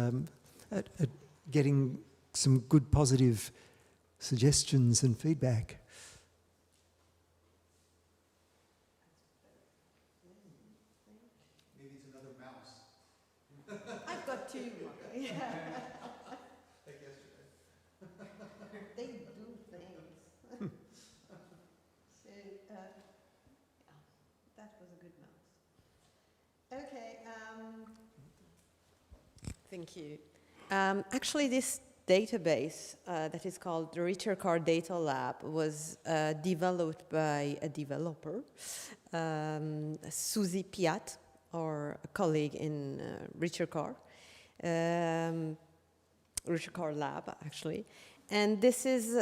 getting some good positive suggestions and feedback. Maybe it's another mouse. I've got two. Yeah. Like yesterday. They do things. So, yeah, that was a good mouse. Okay. Thank you. Actually, this database that is called the repertoire Data Lab was developed by a developer, Suzy Piat, or a colleague in repertoire Lab, actually. And this is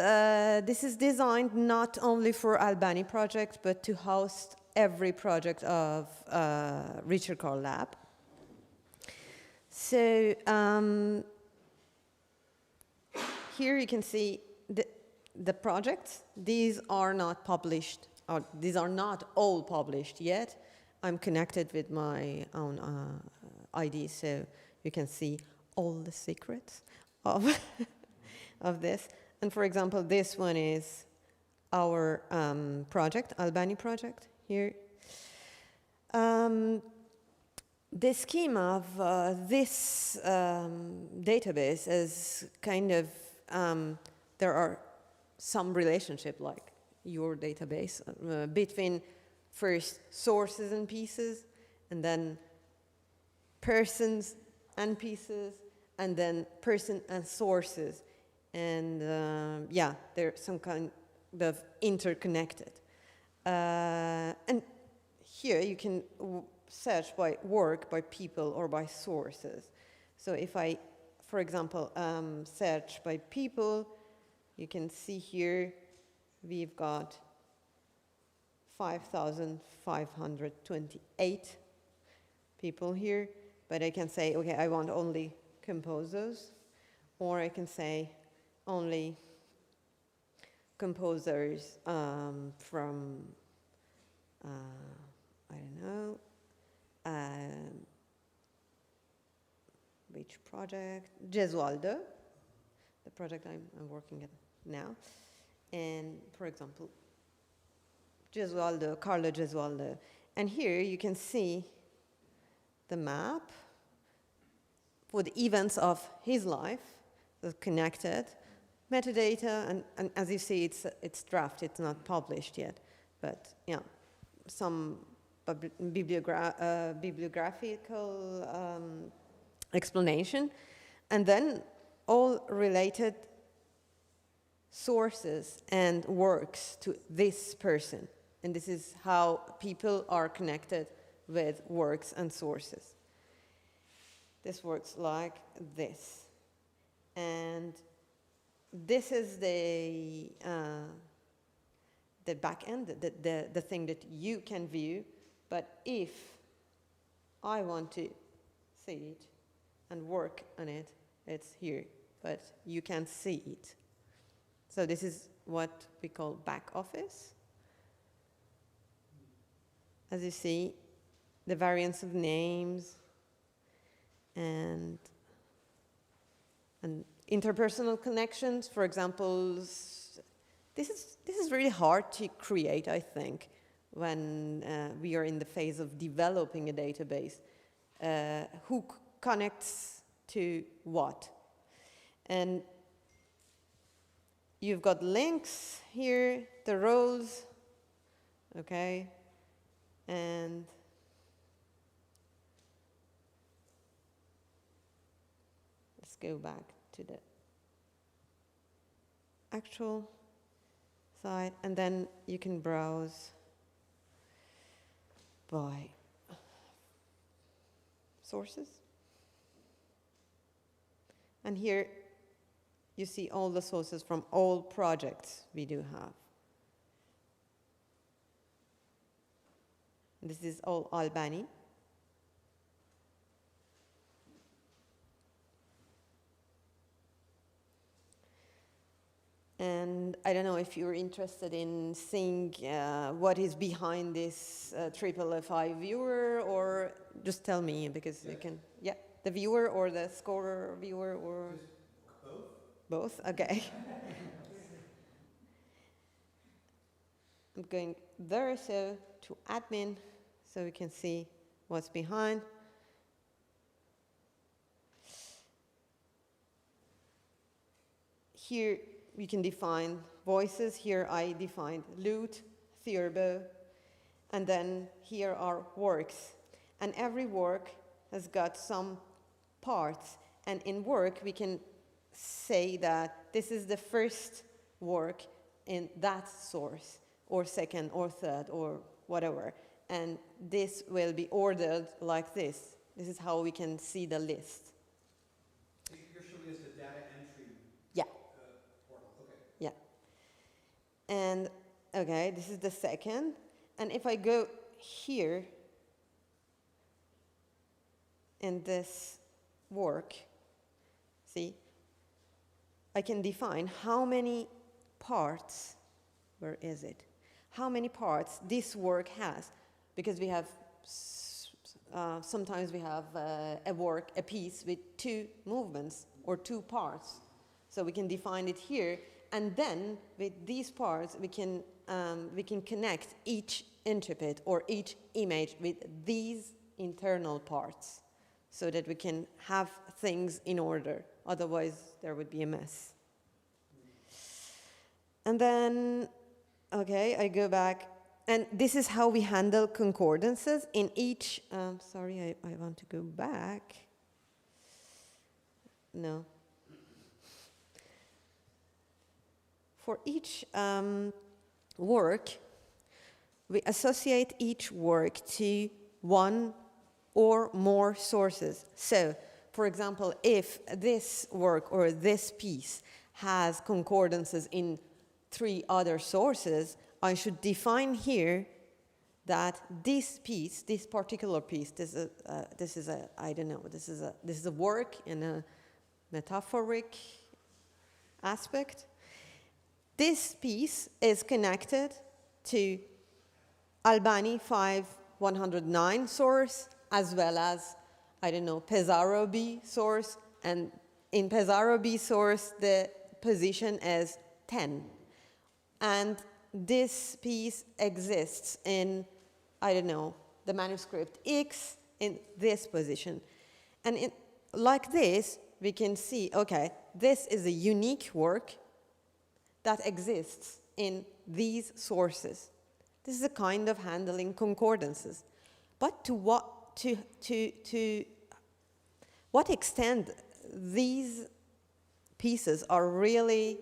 designed not only for Albani project, but to host every project of repertoire Lab. So here you can see the projects. These are not published, or these are not all published yet. I'm connected with my own ID, so you can see all the secrets of, of this. And for example, this one is our project, Albani project here. The scheme of this database is kind of, there are some relationship like your database between first sources and pieces, and then persons and pieces, and then person and sources. And yeah, they're some kind of interconnected. And here you can search by work, by people, or by sources. So if I, for example, search by people, you can see here we've got 5,528 people here, but I can say, okay, I want only composers, or I can say only composers from, I don't know, which project? Gesualdo, the project I'm working at now. And for example, Gesualdo, Carlo Gesualdo. And here you can see the map for the events of his life, that's connected, metadata, and as you see, it's draft, it's not published yet, but yeah, some bibliographical explanation, and then all related sources and works to this person. And this is how people are connected with works and sources. This works like this. And this is the back end, the thing that you can view. But if I want to see it and work on it, it's here. But you can't see it. So this is what we call back office. As you see, the variance of names and interpersonal connections. For example, this is really hard to create, I think, when we are in the phase of developing a database. Who connects to what? And you've got links here, the roles, okay, and let's go back to the actual side, and then you can browse by sources. And here you see all the sources from all projects we do have. This is all Albani. And I don't know if you're interested in seeing what is behind this FFI viewer, or just tell me, because you can, yeah, the viewer or the scorer viewer, or both? Okay. I'm going there, so to admin, so we can see what's behind. Here we can define voices. Here I defined lute, theorbo, and then here are works. And every work has got some parts. And in work, we can say that this is the first work in that source, or second, or third, or whatever. And this will be ordered like this. This is how we can see the list. You're showing us the data entry. Yeah. Portal. Okay. Yeah. And, okay, this is the second. And if I go here in this work, see, I can define how many parts, where is it? How many parts this work has, because we have sometimes we have a piece with 2 movements or 2 parts. So we can define it here, and then with these parts we can connect each interpret or each image with these internal parts, so that we can have things in order. Otherwise, there would be a mess. And then, okay, I go back. And this is how we handle concordances in each, sorry, I want to go back. No. For each work, we associate each work to 1 or more sources. So, for example, if this work or this piece has concordances in 3 other sources, I should define here that this piece, this particular piece, this is a work in a metaphoric aspect. This piece is connected to Albani 5109 source, as well as, Pesaro B source, and in Pesaro B source, the position is 10. And this piece exists in, the manuscript X in this position. And like this, we can see, okay, this is a unique work that exists in these sources. This is a kind of handling concordances. But to what extent these pieces are really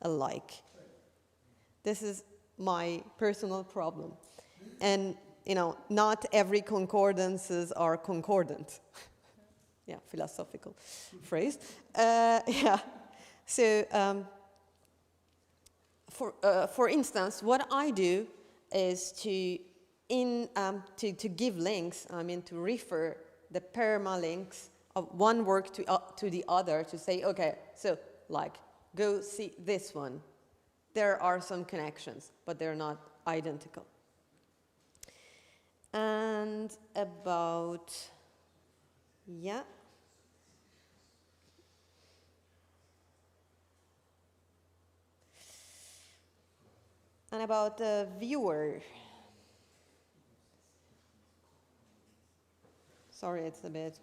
alike? This is my personal problem. And, not every concordances are concordant. Yeah, philosophical phrase. Yeah. So, for instance, what I do is to give links, to refer the permalinks of one work to the other, to say, okay, so, go see this one. There are some connections, but they're not identical. And about, yeah. And about the viewer. Sorry, it's a bit.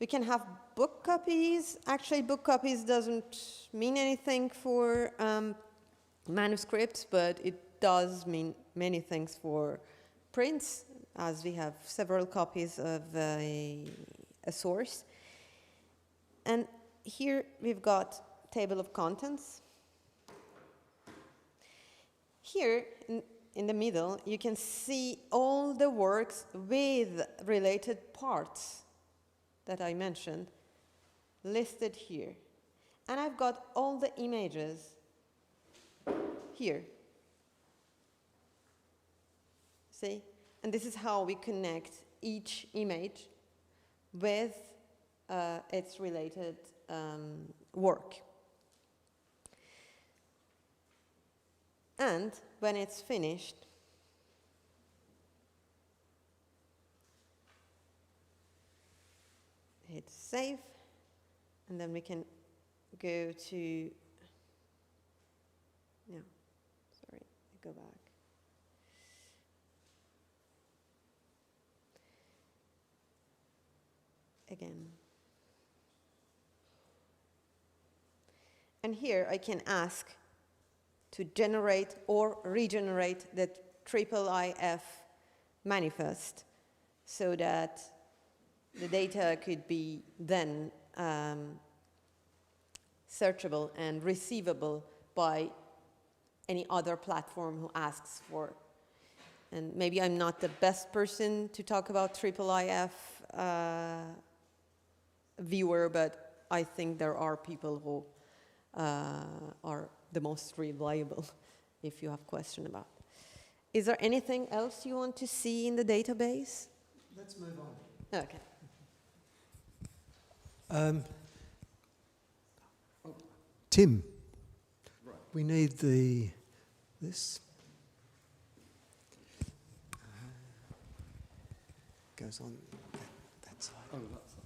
We can have book copies. Actually, book copies doesn't mean anything for manuscripts, but it does mean many things for prints, as we have several copies of a source. And here we've got table of contents. Here in the middle, you can see all the works with related parts that I mentioned listed here. And I've got all the images here. See? And this is how we connect each image with its related work. And when it's finished, hit save, and then we can go to, no, sorry, go back. Again. And here I can ask to generate or regenerate the IIIF manifest so that the data could be then searchable and receivable by any other platform who asks for. And maybe I'm not the best person to talk about IIIF viewer, but I think there are people who are the most reliable if you have question about. Is there anything else you want to see in the database? Let's move on. Okay. Tim, we need this. goes on that side. Oh, that side.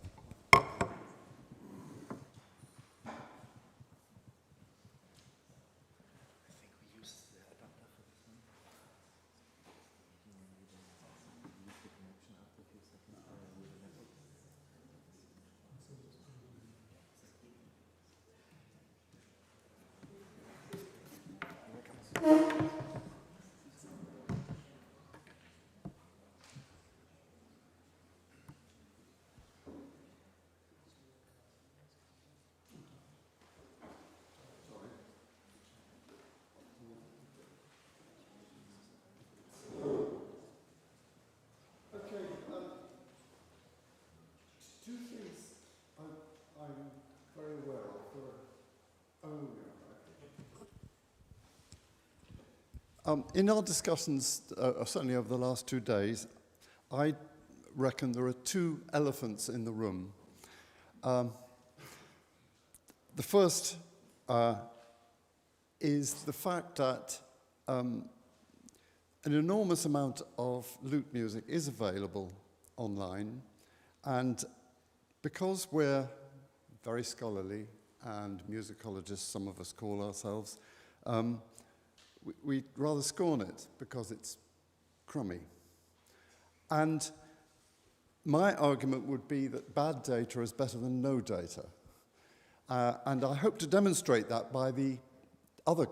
In our discussions, certainly over the last 2 days, I reckon there are 2 elephants in the room. The first is the fact that an enormous amount of lute music is available online, and because we're very scholarly and musicologists, some of us call ourselves, we rather scorn it because it's crummy. And my argument would be that bad data is better than no data. And I hope to demonstrate that by the other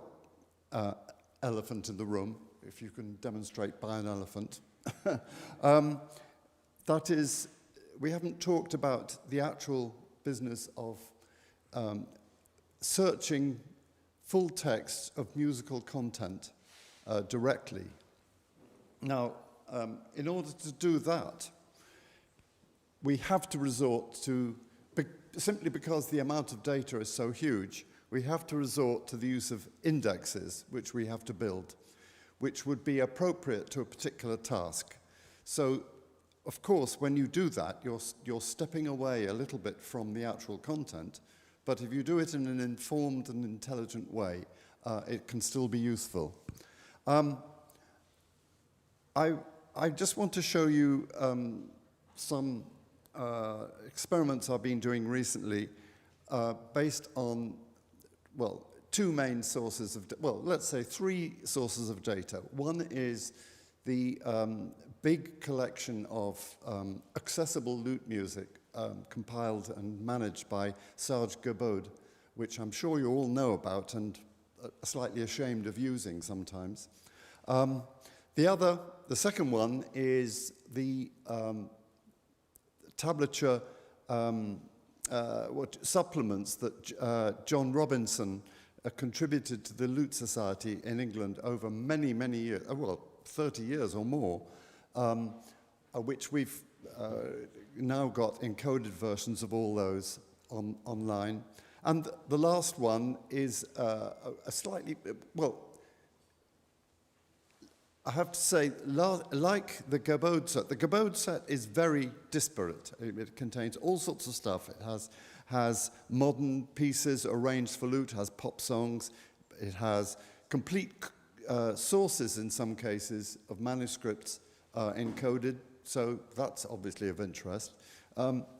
elephant in the room, if you can demonstrate by an elephant. That is, we haven't talked about the actual business of searching full text of musical content directly. Now, in order to do that, we have to resort to, simply because the amount of data is so huge, we have to resort to the use of indexes, which we have to build, which would be appropriate to a particular task. So, of course, when you do that, you're stepping away a little bit from the actual content, but if you do it in an informed and intelligent way, it can still be useful. I just want to show you some experiments I've been doing recently based on, well, 2 main sources of, well, let's say 3 sources of data. One is the big collection of accessible lute music compiled and managed by Serge Gabaud, which I'm sure you all know about and are slightly ashamed of using sometimes. The second one is the tablature supplements that John Robinson contributed to the Lute Society in England over many, many years, well, 30 years or more, which we've now got encoded versions of all those online. And the last one is a slightly, well, I have to say, like the Gabaud set is very disparate. It contains all sorts of stuff. It has modern pieces arranged for lute, has pop songs, it has complete sources in some cases of manuscripts encoded, so that's obviously of interest.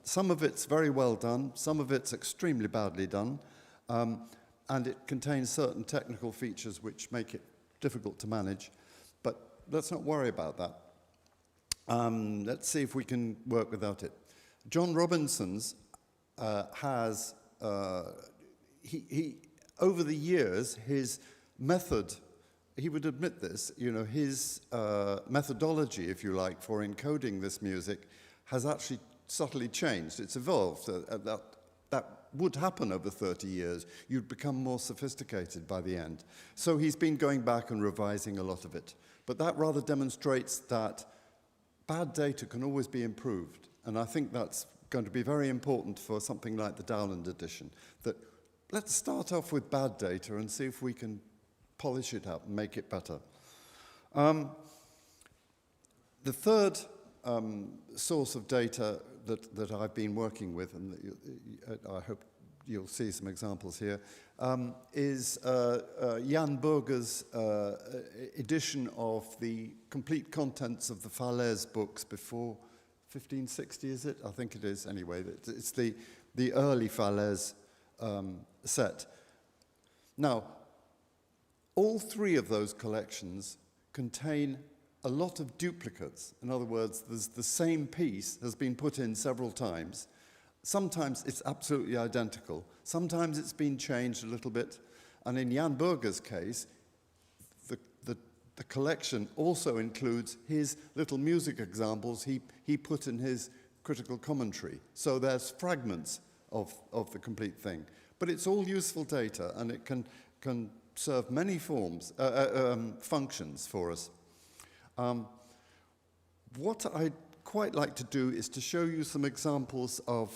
Some of it's very well done, some of it's extremely badly done, and it contains certain technical features which make it difficult to manage. But let's not worry about that. Let's see if we can work without it. John Robinson's has, over the years, his method, he would admit this, you know, his methodology, if you like, for encoding this music has actually subtly changed. It's evolved. That would happen over 30 years. You'd become more sophisticated by the end. So he's been going back and revising a lot of it. But that rather demonstrates that bad data can always be improved. And I think that's going to be very important for something like the Dowland edition. That let's start off with bad data and see if we can polish it up and make it better. The third source of data that I've been working with, and I hope you'll see some examples here, is Jan Burger's edition of the complete contents of the Falaise books before 1560, is it? I think it is, anyway. It's the early Falaise set. Now, all three of those collections contain a lot of duplicates. In other words, the same piece has been put in several times. Sometimes it's absolutely identical. Sometimes it's been changed a little bit. And in Jan Burger's case, the collection also includes his little music examples he put in his critical commentary. So there's fragments of the complete thing. But it's all useful data, and it can serve many functions for us. What I'd quite like to do is to show you some examples of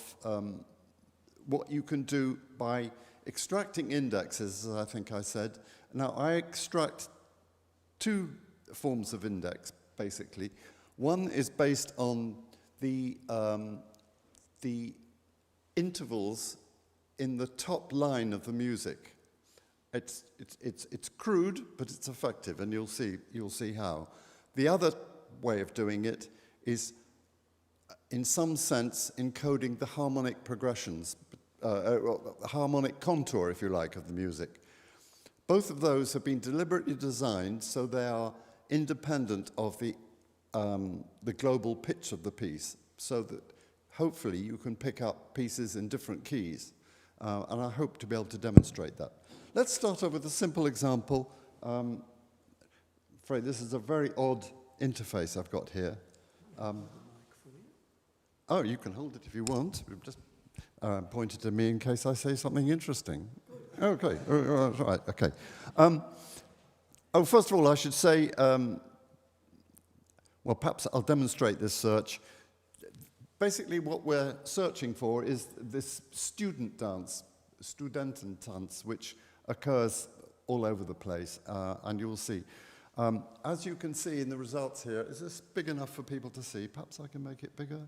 what you can do by extracting indexes, as I think I said. Now, I extract two forms of index, basically. One is based on the intervals in the top line of the music. It's crude, but it's effective, and you'll see how. The other way of doing it is, in some sense, encoding the harmonic progressions, harmonic contour, if you like, of the music. Both of those have been deliberately designed so they are independent of the global pitch of the piece, so that hopefully you can pick up pieces in different keys. And I hope to be able to demonstrate that. Let's start off with a simple example. I'm afraid this is a very odd interface I've got here. Oh, you can hold it if you want. Just point it to me in case I say something interesting. Okay, right, okay. First of all, I should say, well, perhaps I'll demonstrate this search. Basically, what we're searching for is this Studententanz, which occurs all over the place, and you'll see. As you can see in the results here, is this big enough for people to see? Perhaps I can make it bigger.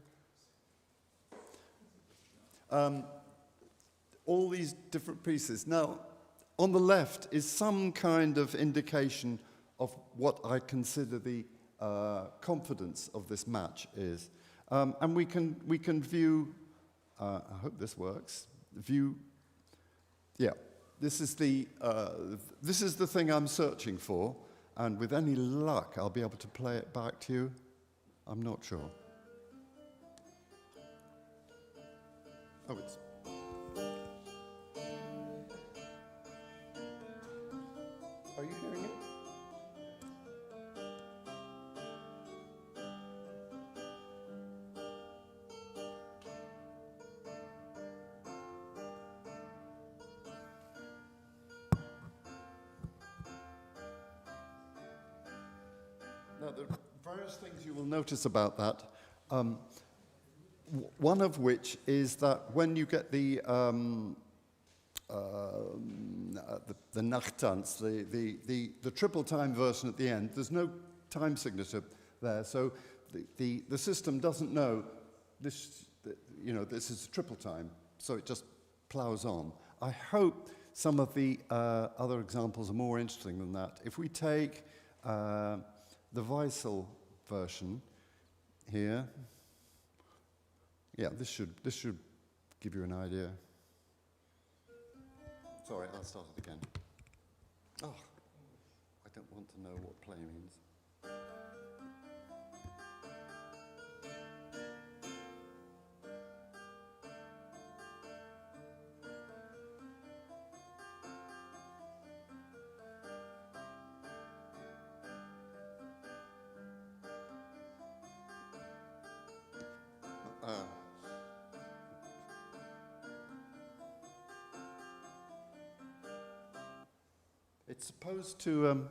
All these different pieces. Now, on the left is some kind of indication of what I consider the confidence of this match is. And we can view, I hope this works, this is the thing I'm searching for, and with any luck, I'll be able to play it back to you. I'm not sure. Oh, it's... Are you hearing it? Now, there are various things you will notice about that. One of which is that when you get the Nachtanz, the triple time version at the end, there's no time signature there, so the system doesn't know this. This is triple time, so it just plows on. I hope some of the other examples are more interesting than that. If we take the Basel version here, yeah, this should give you an idea. Sorry, I'll start it again. Oh, I don't want to know what play means. It's supposed to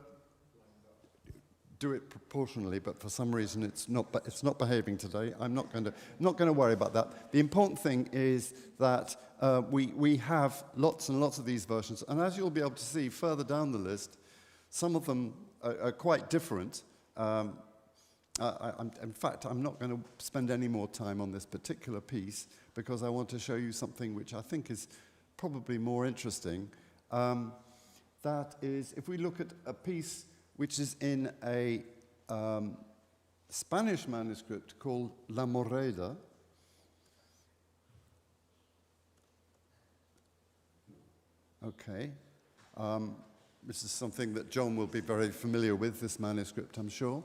do it proportionally, but for some reason it's not behaving today. I'm not going to worry about that. The important thing is that we have lots and lots of these versions, and as you'll be able to see further down the list, some of them are quite different. In fact, I'm not going to spend any more time on this particular piece because I want to show you something which I think is probably more interesting. That is, if we look at a piece which is in a Spanish manuscript called La Moreda. Okay. This is something that John will be very familiar with, this manuscript, I'm sure.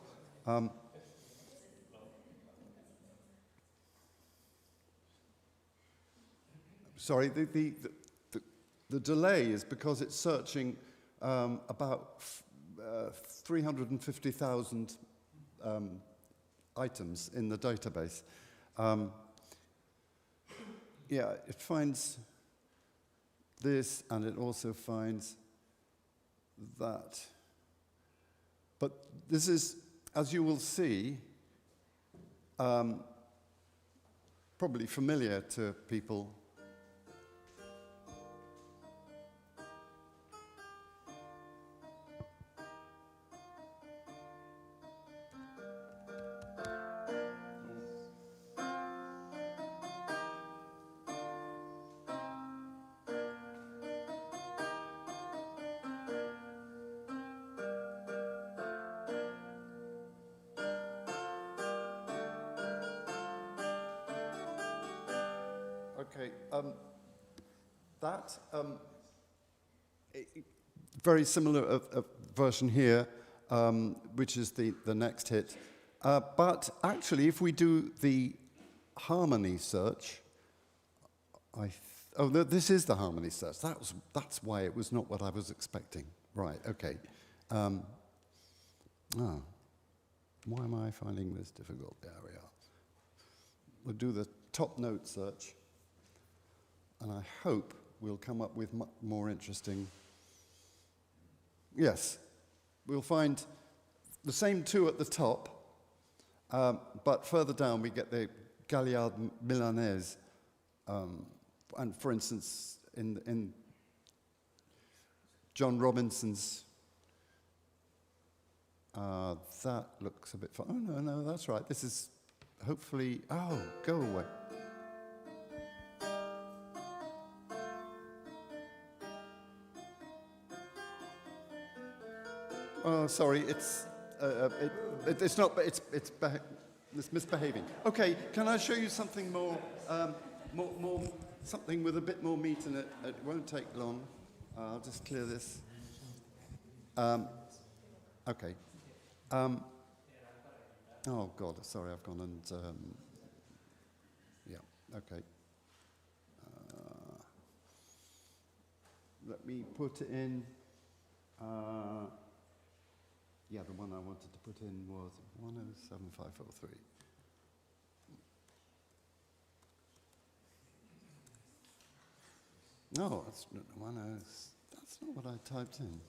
Sorry, the delay is because it's searching about 350,000 items in the database. Yeah, it finds this, and it also finds that. But this is, as you will see, probably familiar to people. Okay, very similar version here, which is the next hit. But actually, if we do the harmony search, this is the harmony search. That's why it was not what I was expecting. Right. Okay. Why am I finding this difficult? There we are. We'll do the top note search. And I hope we'll come up with more interesting. Yes, we'll find the same two at the top, but further down we get the Gaillard Milanese. And for instance, in John Robinson's, that looks a bit fun. Oh, no, that's right. This is hopefully, go away. Oh, sorry, it's not, but it's misbehaving. Okay, can I show you something more, something with a bit more meat in it? It won't take long. I'll just clear this. Okay. Oh God, sorry, I've gone and yeah. Okay. Let me put it in. Yeah, the one I wanted to put in was 107543. No, that's not what I typed in.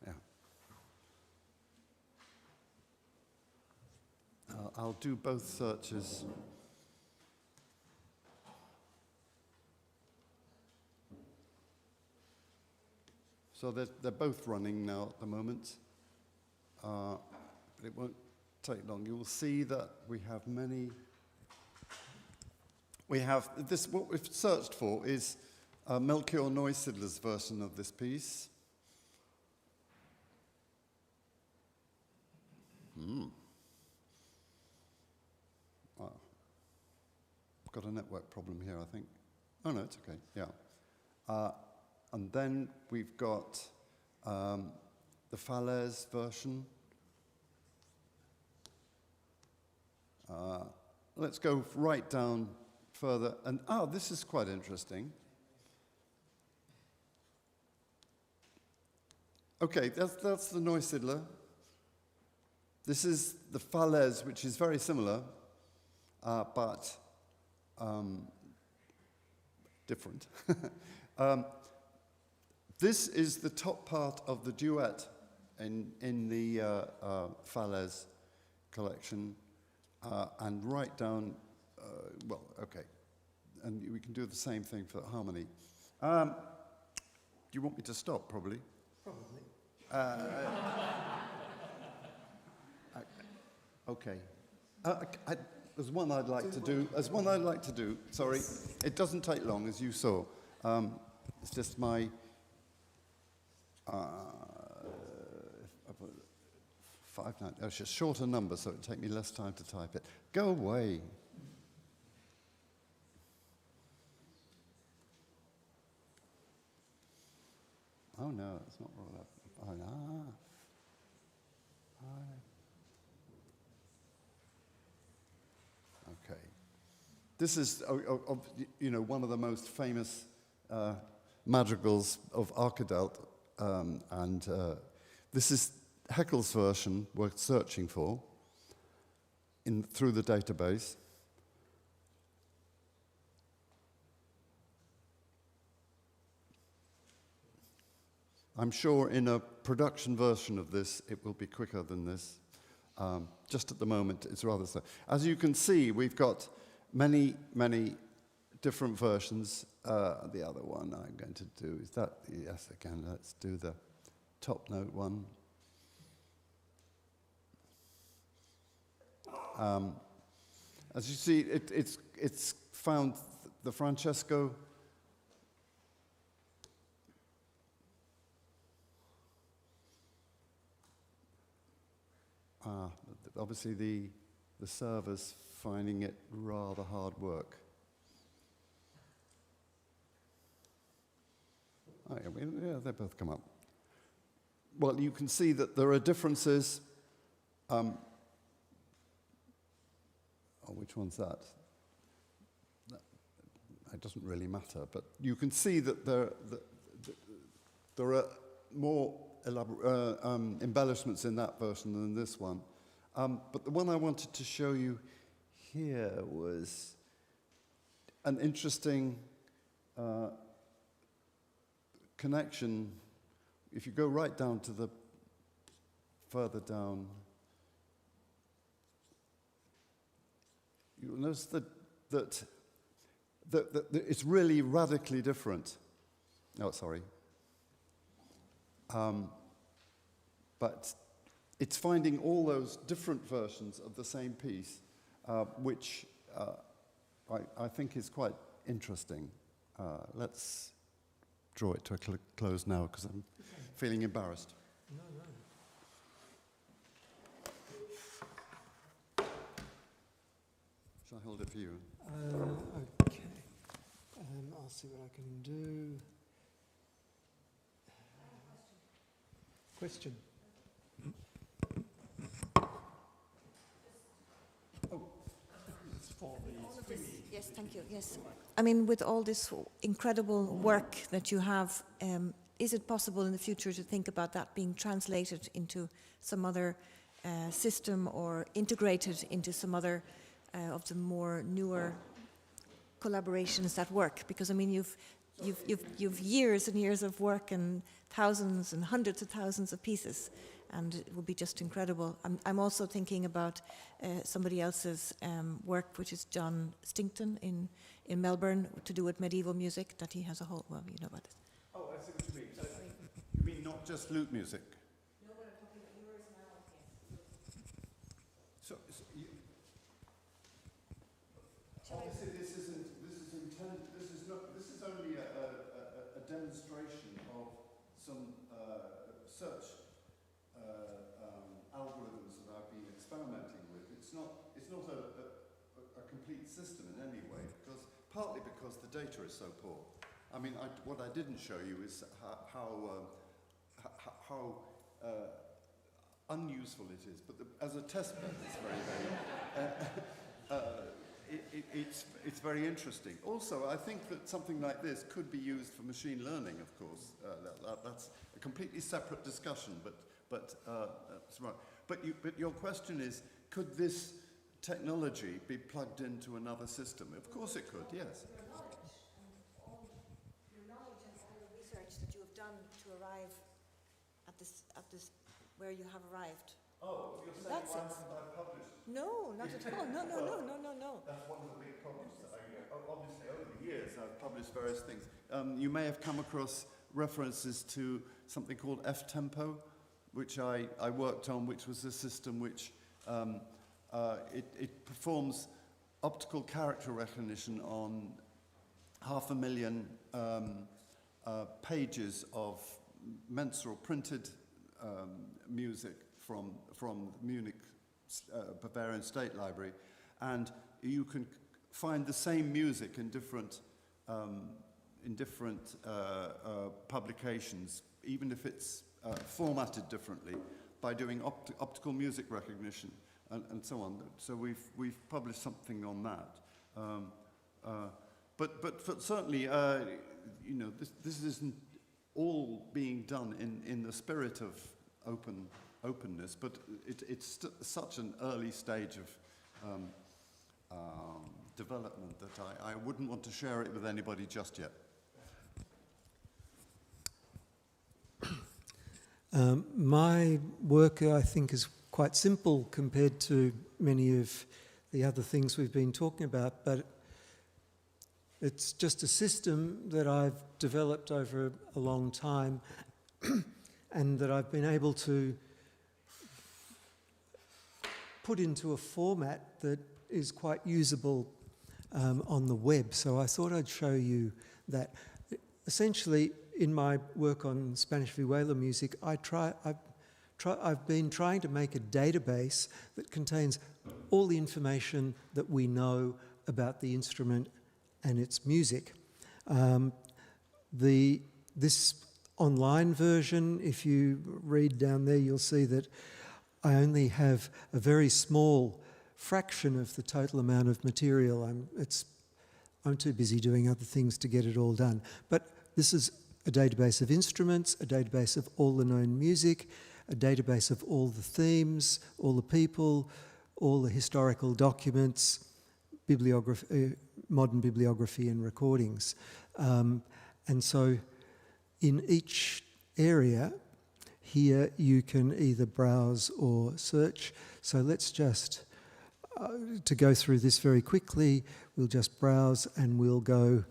Yeah. I'll do both searches. So they're both running now at the moment. But it won't take long. You will see that we have many. We have this. What we've searched for is Melchior Neusiedler's version of this piece. I've got a network problem here, I think. Oh no, it's okay. Yeah. And then we've got the Falaise version. Let's go right down further. And this is quite interesting. Okay, that's the Neusiedler. This is the Falaise, which is very similar, but different. This is the top part of the duet in the Falaise collection, and right down, well, okay, and we can do the same thing for the harmony. Do you want me to stop, probably? Probably. Okay. There's one I'd like to do. Sorry, it doesn't take long, as you saw. It's just my If I put 59, it's a shorter number, so it'd take me less time to type it. Go away. Oh no, it's not rolled up. Oh, no. Okay. This is, you know, one of the most famous madrigals of Arkadelt, and this is Haeckel's version we're searching for through the database. I'm sure in a production version of this, it will be quicker than this. Just at the moment, it's rather slow. As you can see, we've got many, many different versions. The other one I'm going to do is that. Yes, again, let's do the top note one. As you see, it's found the Francesco. Obviously, the server's finding it rather hard work. Oh, yeah, they both come up. Well, you can see that there are differences. Oh, which one's that? It doesn't really matter, but you can see that there are more embellishments in that version than this one. But the one I wanted to show you here was an interesting connection. If you go right down to the further down, you'll notice that it's really radically different. Oh, sorry. But it's finding all those different versions of the same piece, which I think is quite interesting. Let's draw it to a close now, because I'm feeling embarrassed. No. Shall I hold it for you? Okay. I'll see what I can do. Question? Yes, thank you. Yes. I mean, with all this incredible work that you have, is it possible in the future to think about that being translated into some other system or integrated into some other of the more newer collaborations that work? Because I mean, you've years and years of work and thousands and hundreds of thousands of pieces, and it would be just incredible. I'm also thinking about somebody else's work, which is John Stinkton in Melbourne, to do with medieval music, that he has a whole, well, you know about it. Oh, I see what you mean. You mean not just lute music? No, but I'm talking about yours now. So obviously this is only a demonstration of some search algorithms that I've been experimenting with. It's not a complete system in any way, partly because the data is so poor. I mean, what I didn't show you is how unuseful it is, but as a test bed, it's it's very interesting. Also, I think that something like this could be used for machine learning, of course. That's a completely separate discussion, but that's right. But your question is, could this technology be plugged into another system? Of course it could, yes. Your knowledge and all the research that you have done to arrive at this where you have arrived. Oh, you're saying why haven't I published? No, not at all. No. That's one of the big problems. Obviously, over the years, I've published various things. You may have come across references to something called F-Tempo, which I worked on, which was a system which it performs optical character recognition on 500,000 pages of mensural printed music from Munich Bavarian State Library, and you can find the same music in different publications, even if it's formatted differently, by doing optical music recognition and so on. So we've published something on that. But certainly, you know, this isn't all being done in the spirit of openness, but it's such an early stage of development that I wouldn't want to share it with anybody just yet. My work, I think, is quite simple compared to many of the other things we've been talking about, but it's just a system that I've developed over a long time and that I've been able to put into a format that is quite usable on the web. So I thought I'd show you that. Essentially, in my work on Spanish vihuela music, I've been trying to make a database that contains all the information that we know about the instrument and its music. This online version, if you read down there, you'll see that I only have a very small fraction of the total amount of material. I'm too busy doing other things to get it all done. But this is a database of instruments, a database of all the known music, a database of all the themes, all the people, all the historical documents, modern bibliography and recordings. And so in each area here you can either browse or search. So let's just, to go through this very quickly, we'll just browse and we'll go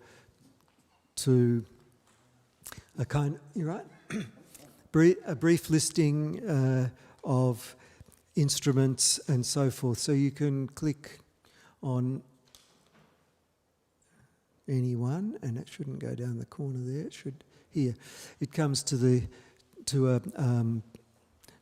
to a brief listing of instruments and so forth. So you can click on any one, and it shouldn't go down the corner there. It should here. It comes to the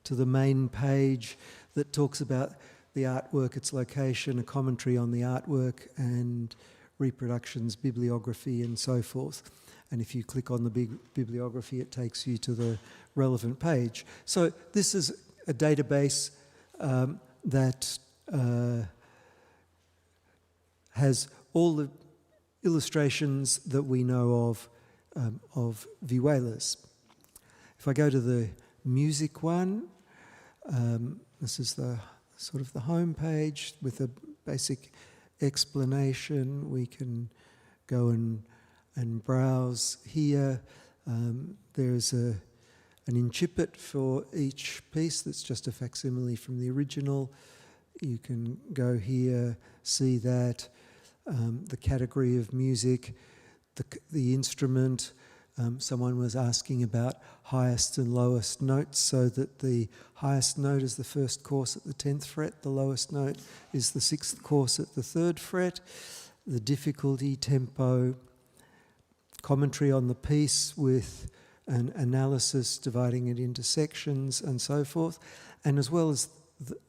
main page that talks about the artwork, its location, a commentary on the artwork, and reproductions, bibliography, and so forth. And if you click on the bibliography, it takes you to the relevant page. So this is a database that has all the illustrations that we know of vihuelas. If I go to the music one, this is the sort of the home page with a basic explanation. We can go and browse here. There's an incipit for each piece that's just a facsimile from the original. You can go here, see that, the category of music, the instrument. Someone was asking about highest and lowest notes, so that the highest note is the first course at the 10th fret, the lowest note is the 6th course at the 3rd fret, the difficulty, tempo, commentary on the piece with an analysis dividing it into sections and so forth, and as well as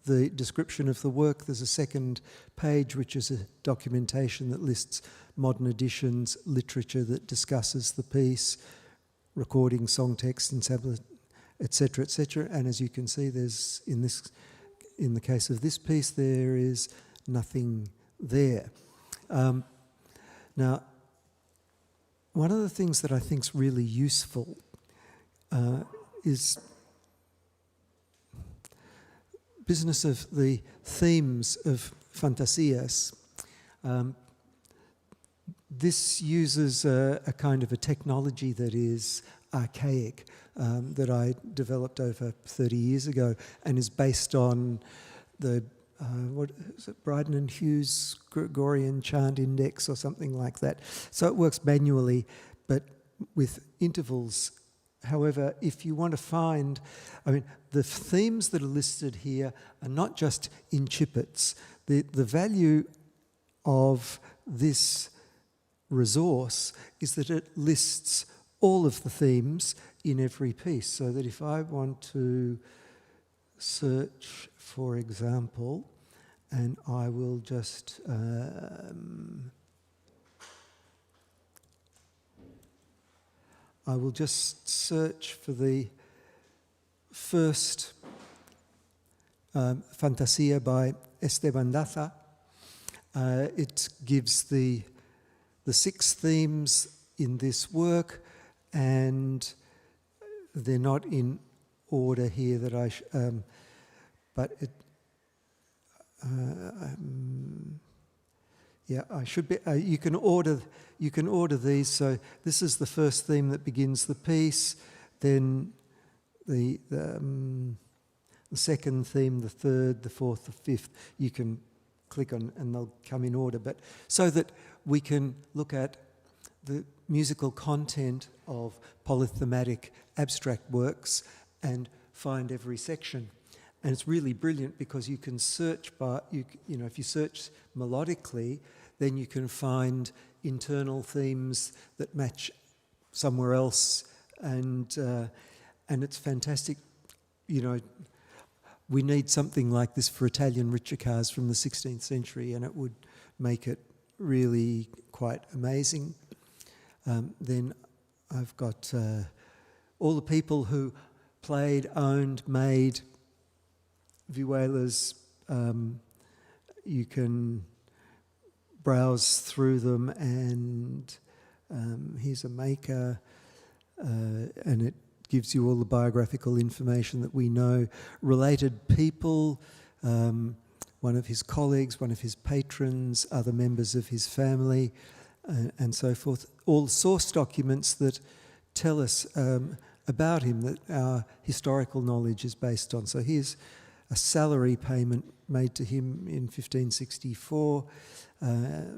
the description of the work, there's a second page which is a documentation that lists modern editions, literature that discusses the piece, recording, song text, and etc., etc. And as you can see, there's in the case of this piece, there is nothing there. Now, one of the things that I think is really useful is business of the themes of fantasias. This uses a kind of a technology that is archaic, that I developed over 30 years ago, and is based on the what is it, Bryden and Hughes Gregorian chant index or something like that. So it works manually, but with intervals. However, if you want to find, the themes that are listed here are not just incipits. The value of this resource is that it lists all of the themes in every piece, so that if I want to search, for example, and I will just search for the first Fantasia by Esteban Daza. It gives the 6 themes in this work, and they're not in order here that I but it yeah, I should be you can order these. So this is the first theme that begins the piece, then the second theme, the third, the fourth, the fifth. You can click on and they'll come in order, but so that we can look at the musical content of polythematic abstract works and find every section. And it's really brilliant because you can search by, you know, if you search melodically, then you can find internal themes that match somewhere else, and it's fantastic. You know, we need something like this for Italian ricercars from the 16th century, and it would make it really quite amazing. Then I've got all the people who played, owned, made vihuelas. You can browse through them, and here's a maker, and it gives you all the biographical information that we know. Related people, one of his colleagues, one of his patrons, other members of his family, and so forth. All source documents that tell us about him, that our historical knowledge is based on. So here's a salary payment made to him in 1564,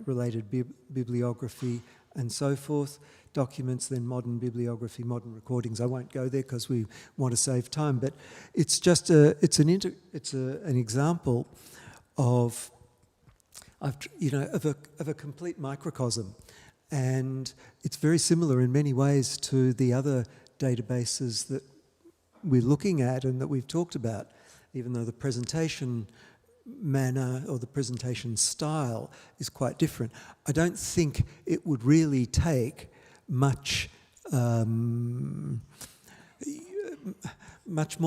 related bibliography and so forth. Documents, then modern bibliography, modern recordings. I won't go there because we want to save time, but it's just an example of a complete microcosm, and it's very similar in many ways to the other databases that we're looking at and that we've talked about, even though the presentation manner or the presentation style is quite different. I don't think it would really take much more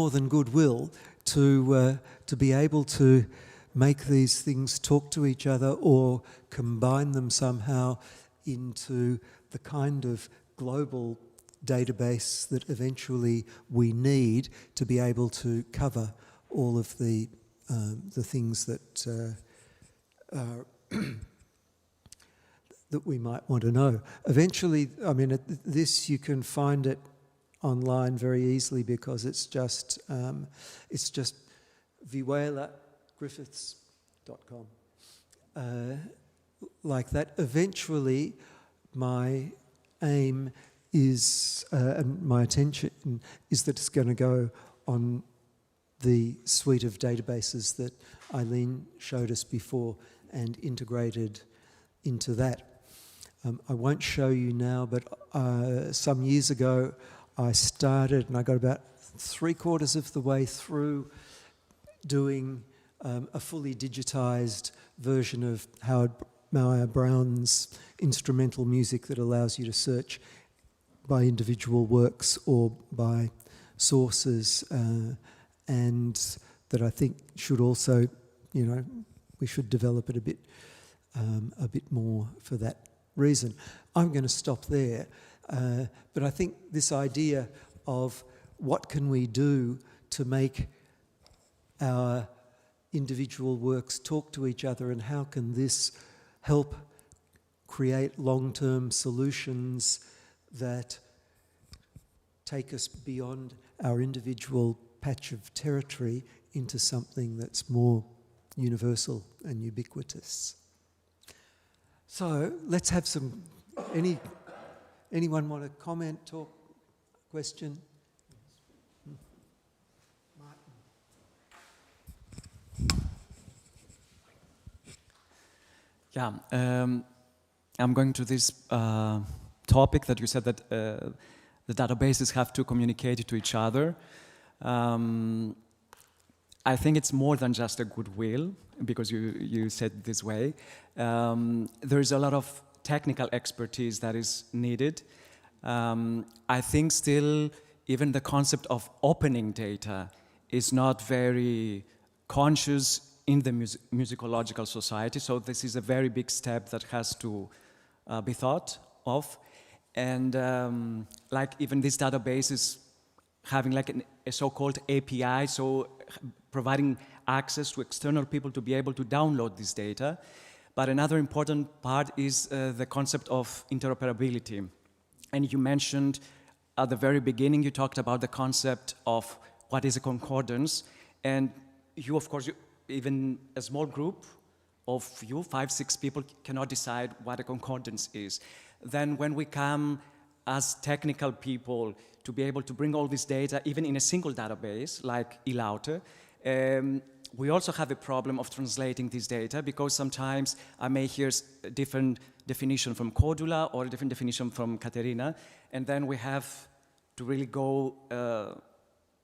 than goodwill to be able to make these things talk to each other or combine them somehow into the kind of global database that eventually we need to be able to cover all of the things that that we might want to know. Eventually, I mean, this you can find it online very easily because it's just vihuela Griffiths.com. Like that. Eventually, my aim is, and my attention is that it's going to go on the suite of databases that Eileen showed us before and integrated into that. I won't show you now, but some years ago I started, and I got about 3/4 of the way through doing a fully digitized version of Howard Mauer Brown's instrumental music that allows you to search by individual works or by sources, and that I think should also, you know, we should develop it a bit more for that reason. I'm going to stop there, but I think this idea of what can we do to make our individual works talk to each other, and how can this help create long-term solutions that take us beyond our individual patch of territory into something that's more universal and ubiquitous. So let's have some, anyone want to comment, talk, question? Yeah, I'm going to this topic that you said that the databases have to communicate to each other. I think it's more than just a goodwill, because you said it this way. There is a lot of technical expertise that is needed. I think still even the concept of opening data is not very conscious in the musicological society, so this is a very big step that has to be thought of. And like even these databases having like a so-called API, so providing access to external people to be able to download this data. But another important part is the concept of interoperability. And you mentioned at the very beginning, you talked about the concept of what is a concordance. And you, of course, even a small group of you, 5, 6 people, cannot decide what a concordance is. Then when we come as technical people to be able to bring all this data, even in a single database like E-LAUTE, we also have a problem of translating this data, because sometimes I may hear a different definition from Codula or a different definition from Kateryna, and then we have to really go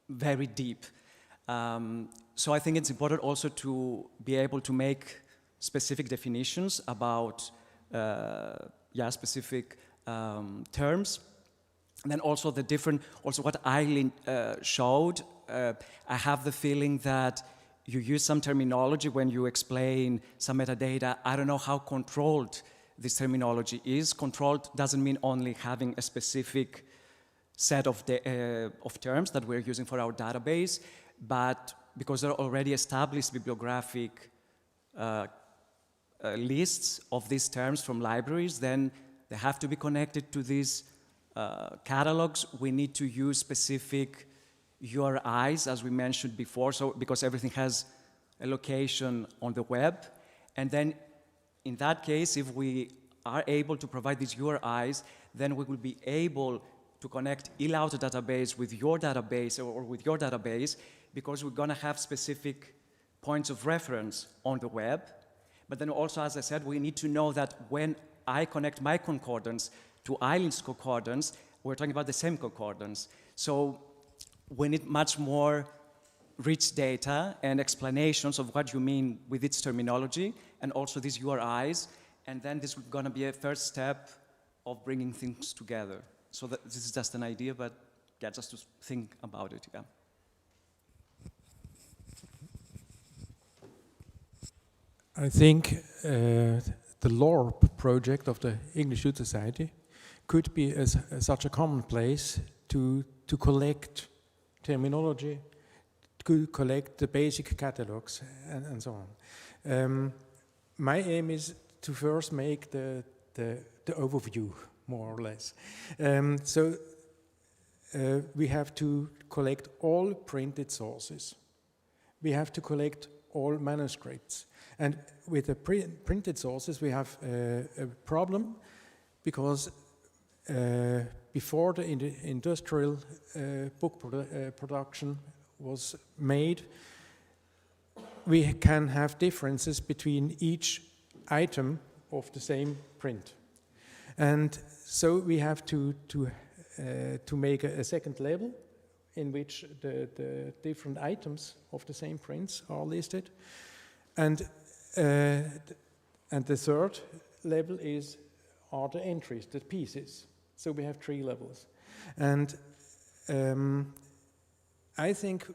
very deep. So I think it's important also to be able to make specific definitions about specific terms. And then also the different, also what Eileen showed, I have the feeling that you use some terminology when you explain some metadata. I don't know how controlled this terminology is. Controlled doesn't mean only having a specific set of terms that we're using for our database, but because there are already established bibliographic lists of these terms from libraries, then they have to be connected to these catalogs. We need to use specific URIs, as we mentioned before, so because everything has a location on the web. And then in that case, if we are able to provide these URIs, then we will be able to connect E-LAUTE database with your database or with your database, because we're going to have specific points of reference on the web. But then also, as I said, we need to know that when I connect my concordance to Eileen's concordance, we're talking about the same concordance. So we need much more rich data and explanations of what you mean with its terminology, and also these URIs. And then this is going to be a first step of bringing things together. So this is just an idea, but yeah, just to think about it. Yeah. I think the LORP project of the English Youth Society could be such a common place to collect terminology, to collect the basic catalogs, and so on. My aim is to first make the overview, more or less. So we have to collect all printed sources. We have to collect all manuscripts. And with the printed sources, we have a problem, because before the industrial book production was made, we can have differences between each item of the same print. And so we have to make a second level in which the different items of the same prints are listed. And the third level are the entries, the pieces. So we have 3 levels. And I think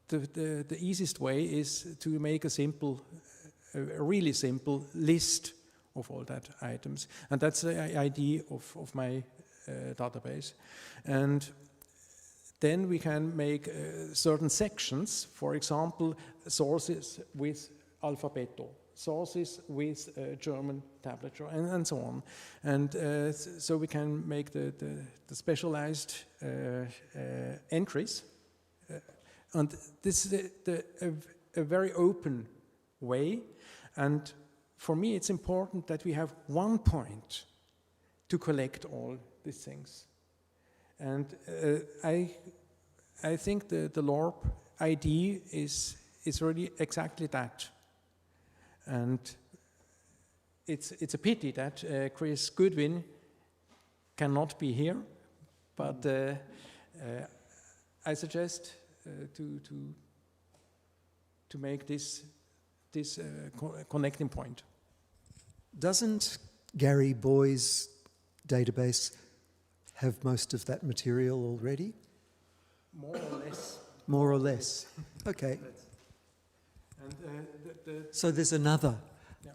the easiest way is to make a really simple list of all that items. And that's the idea of my database. And then we can make certain sections, for example, sources with alphabeto, sources with German tablature, and so on. And so we can make the specialized entries. And this is a very open way. And for me, it's important that we have one point to collect all these things. And I think the LORP idea is really exactly that. And it's a pity that Chris Goodwin cannot be here, but I suggest to make this connecting point. Doesn't Gary Boy's database have most of that material already? More or less. More or less. Okay. And so there's another,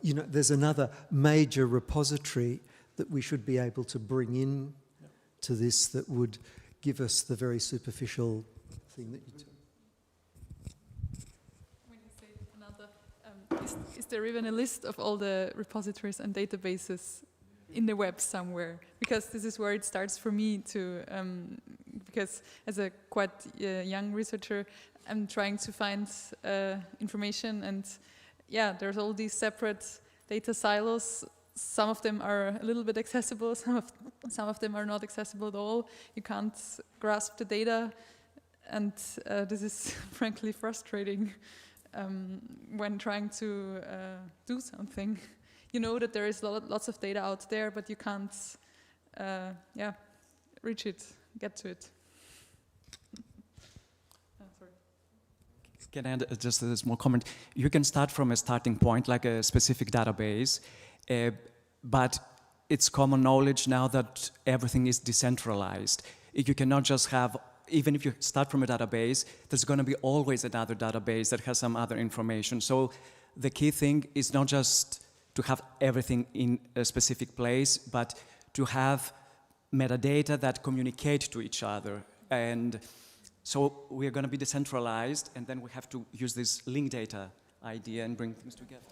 you know, there's another major repository that we should be able to bring in to this that would give us the very superficial thing that you took. When you say another, is there even a list of all the repositories and databases in the web somewhere? Because this is where it starts for me to, because as a quite young researcher, I'm trying to find information, and yeah, there's all these separate data silos. Some of them are a little bit accessible, some of them are not accessible at all. You can't grasp the data, and this is frankly frustrating when trying to do something. You know that there is lots of data out there, but you can't reach it, get to it. Sorry. Can I add just a small comment? You can start from a starting point, like a specific database, but it's common knowledge now that everything is decentralized. You cannot just have, even if you start from a database, there's going to be always another database that has some other information. So the key thing is not just to have everything in a specific place, but to have metadata that communicate to each other. And so we're going to be decentralized, and then we have to use this link data idea and bring things together.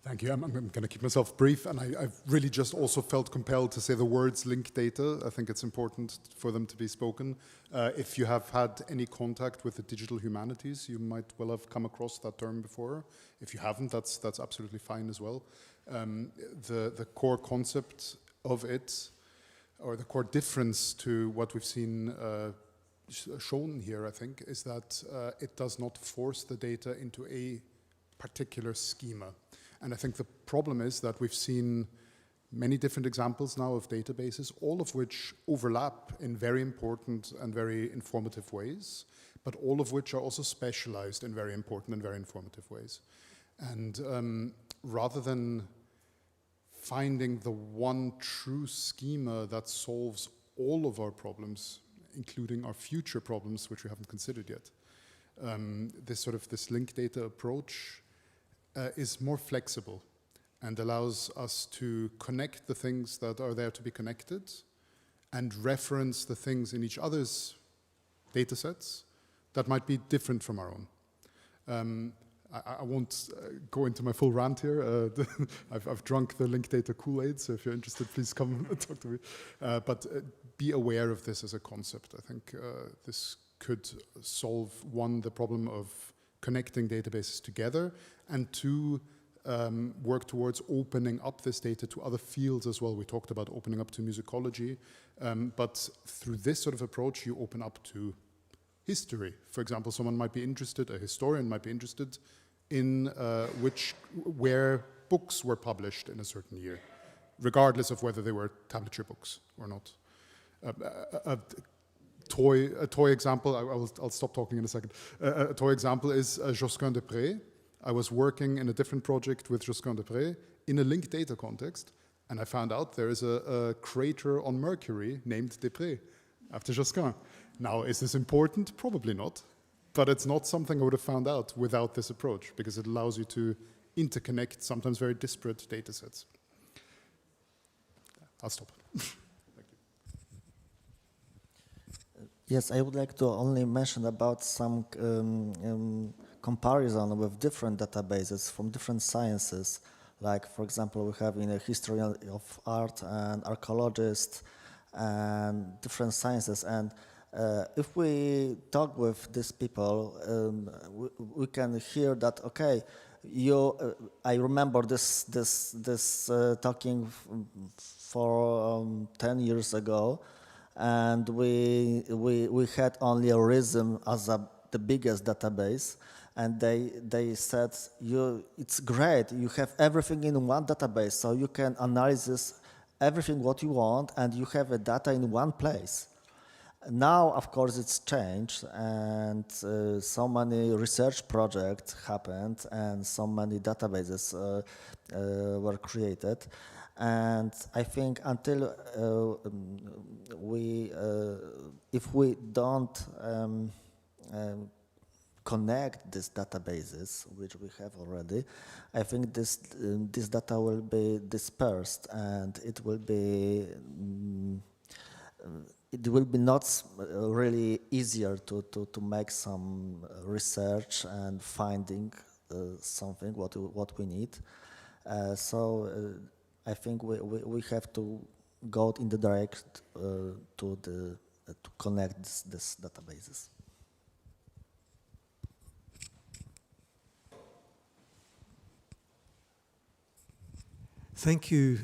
Thank you. I'm going to keep myself brief, and I've really just also felt compelled to say the words link data. I think it's important for them to be spoken. If you have had any contact with the digital humanities, you might well have come across that term before. If you haven't, that's absolutely fine as well. The core concept of it, or the core difference to what we've seen shown here, I think, is that it does not force the data into a particular schema. And I think the problem is that we've seen many different examples now of databases, all of which overlap in very important and very informative ways, but all of which are also specialized in very important and very informative ways. And rather than finding the one true schema that solves all of our problems, including our future problems, which we haven't considered yet, this link data approach is more flexible and allows us to connect the things that are there to be connected and reference the things in each other's data sets that might be different from our own. I won't go into my full rant here. I've drunk the link data Kool-Aid, so if you're interested, please come and talk to me. But be aware of this as a concept. I think this could solve, one, the problem of connecting databases together, and two, work towards opening up this data to other fields as well. We talked about opening up to musicology, but through this sort of approach, you open up to history. For example, someone might be interested, a historian might be interested in where books were published in a certain year, regardless of whether they were tablature books or not. A toy example, I'll stop talking in a second. A toy example is Josquin des Prés. I was working in a different project with Josquin des Prés in a linked data context, and I found out there is a crater on Mercury named Des Prés, after Josquin. Now, is this important? Probably not, but it's not something I would have found out without this approach, because it allows you to interconnect sometimes very disparate data sets. I'll stop. Yes, I would like to only mention about some comparison with different databases from different sciences. Like, for example, we have in a history of art and archaeologists and different sciences. And if we talk with these people, we can hear that, okay, I remember this talking for 10 years ago, and we had only a rhythm as the biggest database, and they said, it's great, you have everything in one database, so you can analyze everything what you want, and you have a data in one place. Now, of course, it's changed, and so many research projects happened, and so many databases were created. And I think until if we don't connect these databases, which we have already, I think this data will be dispersed, and it will be not really easier to make some research and finding something what we need. I think we have to go in the direct to connect these databases. Thank you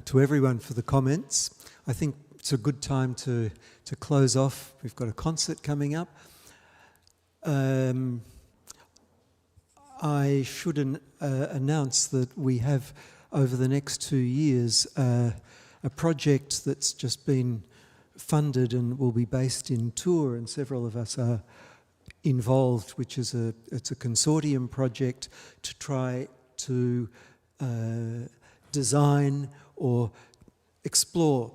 to everyone for the comments. I think it's a good time to close off. We've got a concert coming up. I should announce that we have, over the next 2 years, a project that's just been funded and will be based in Tours, and several of us are involved, which is it's a consortium project to try to design or explore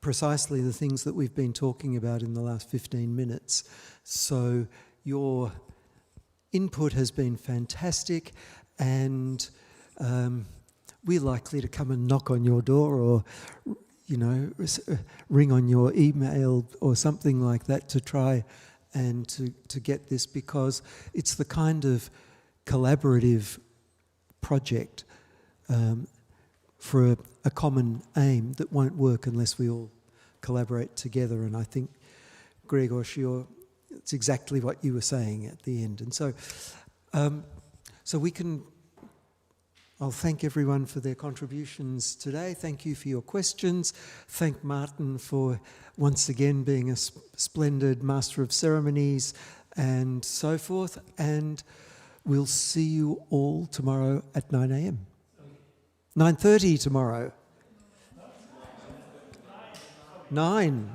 precisely the things that we've been talking about in the last 15 minutes. So your input has been fantastic, and we're likely to come and knock on your door, or ring on your email or something like that to try and to get this, because it's the kind of collaborative project for a common aim that won't work unless we all collaborate together. And I think, Gregor, it's exactly what you were saying at the end. And so I'll thank everyone for their contributions today. Thank you for your questions. Thank Martin for once again being a splendid master of ceremonies and so forth. And we'll see you all tomorrow at 9 a.m. 9:30 tomorrow. 9.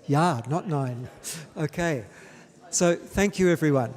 Yeah, not 9. Okay. So thank you, everyone.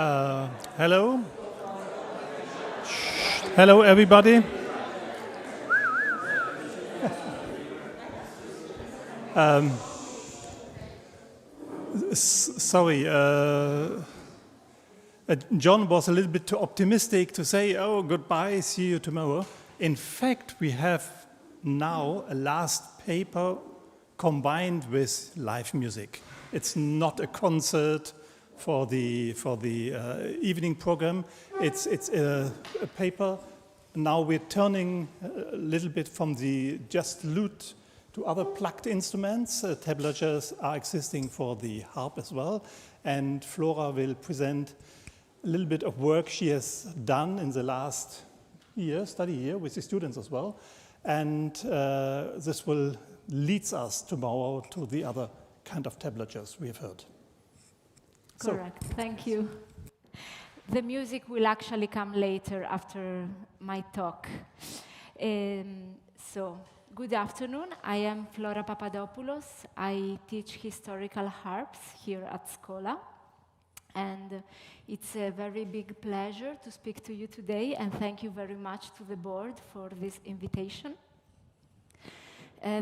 Hello. Hello, everybody. Sorry, John was a little bit too optimistic to say, oh, goodbye, see you tomorrow. In fact, we have now a last paper combined with live music. It's not a concert for the evening program. It's a paper. Now we're turning a little bit from the just lute to other plucked instruments. Tablatures are existing for the harp as well. And Flora will present a little bit of work she has done in the last year, study year, with the students as well. And this will lead us tomorrow to the other kind of tablatures we have heard. Correct, thank you. The music will actually come later after my talk. Good afternoon, I am Flora Papadopoulos. I teach historical harps here at Schola. And it's a very big pleasure to speak to you today, and thank you very much to the board for this invitation.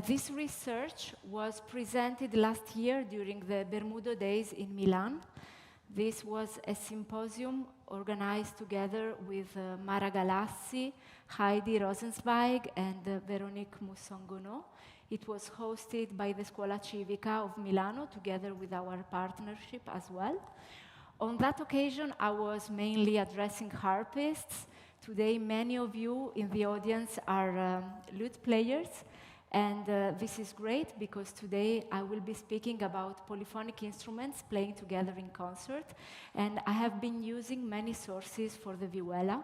This research was presented last year during the Bermudo Days in Milan. This was a symposium organized together with Mara Galassi, Heidi Rosenzweig, and Veronique Moussongono. It was hosted by the Scuola Civica of Milano, together with our partnership as well. On that occasion, I was mainly addressing harpists. Today, many of you in the audience are lute players. And this is great because today I will be speaking about polyphonic instruments playing together in concert. And I have been using many sources for the vihuela.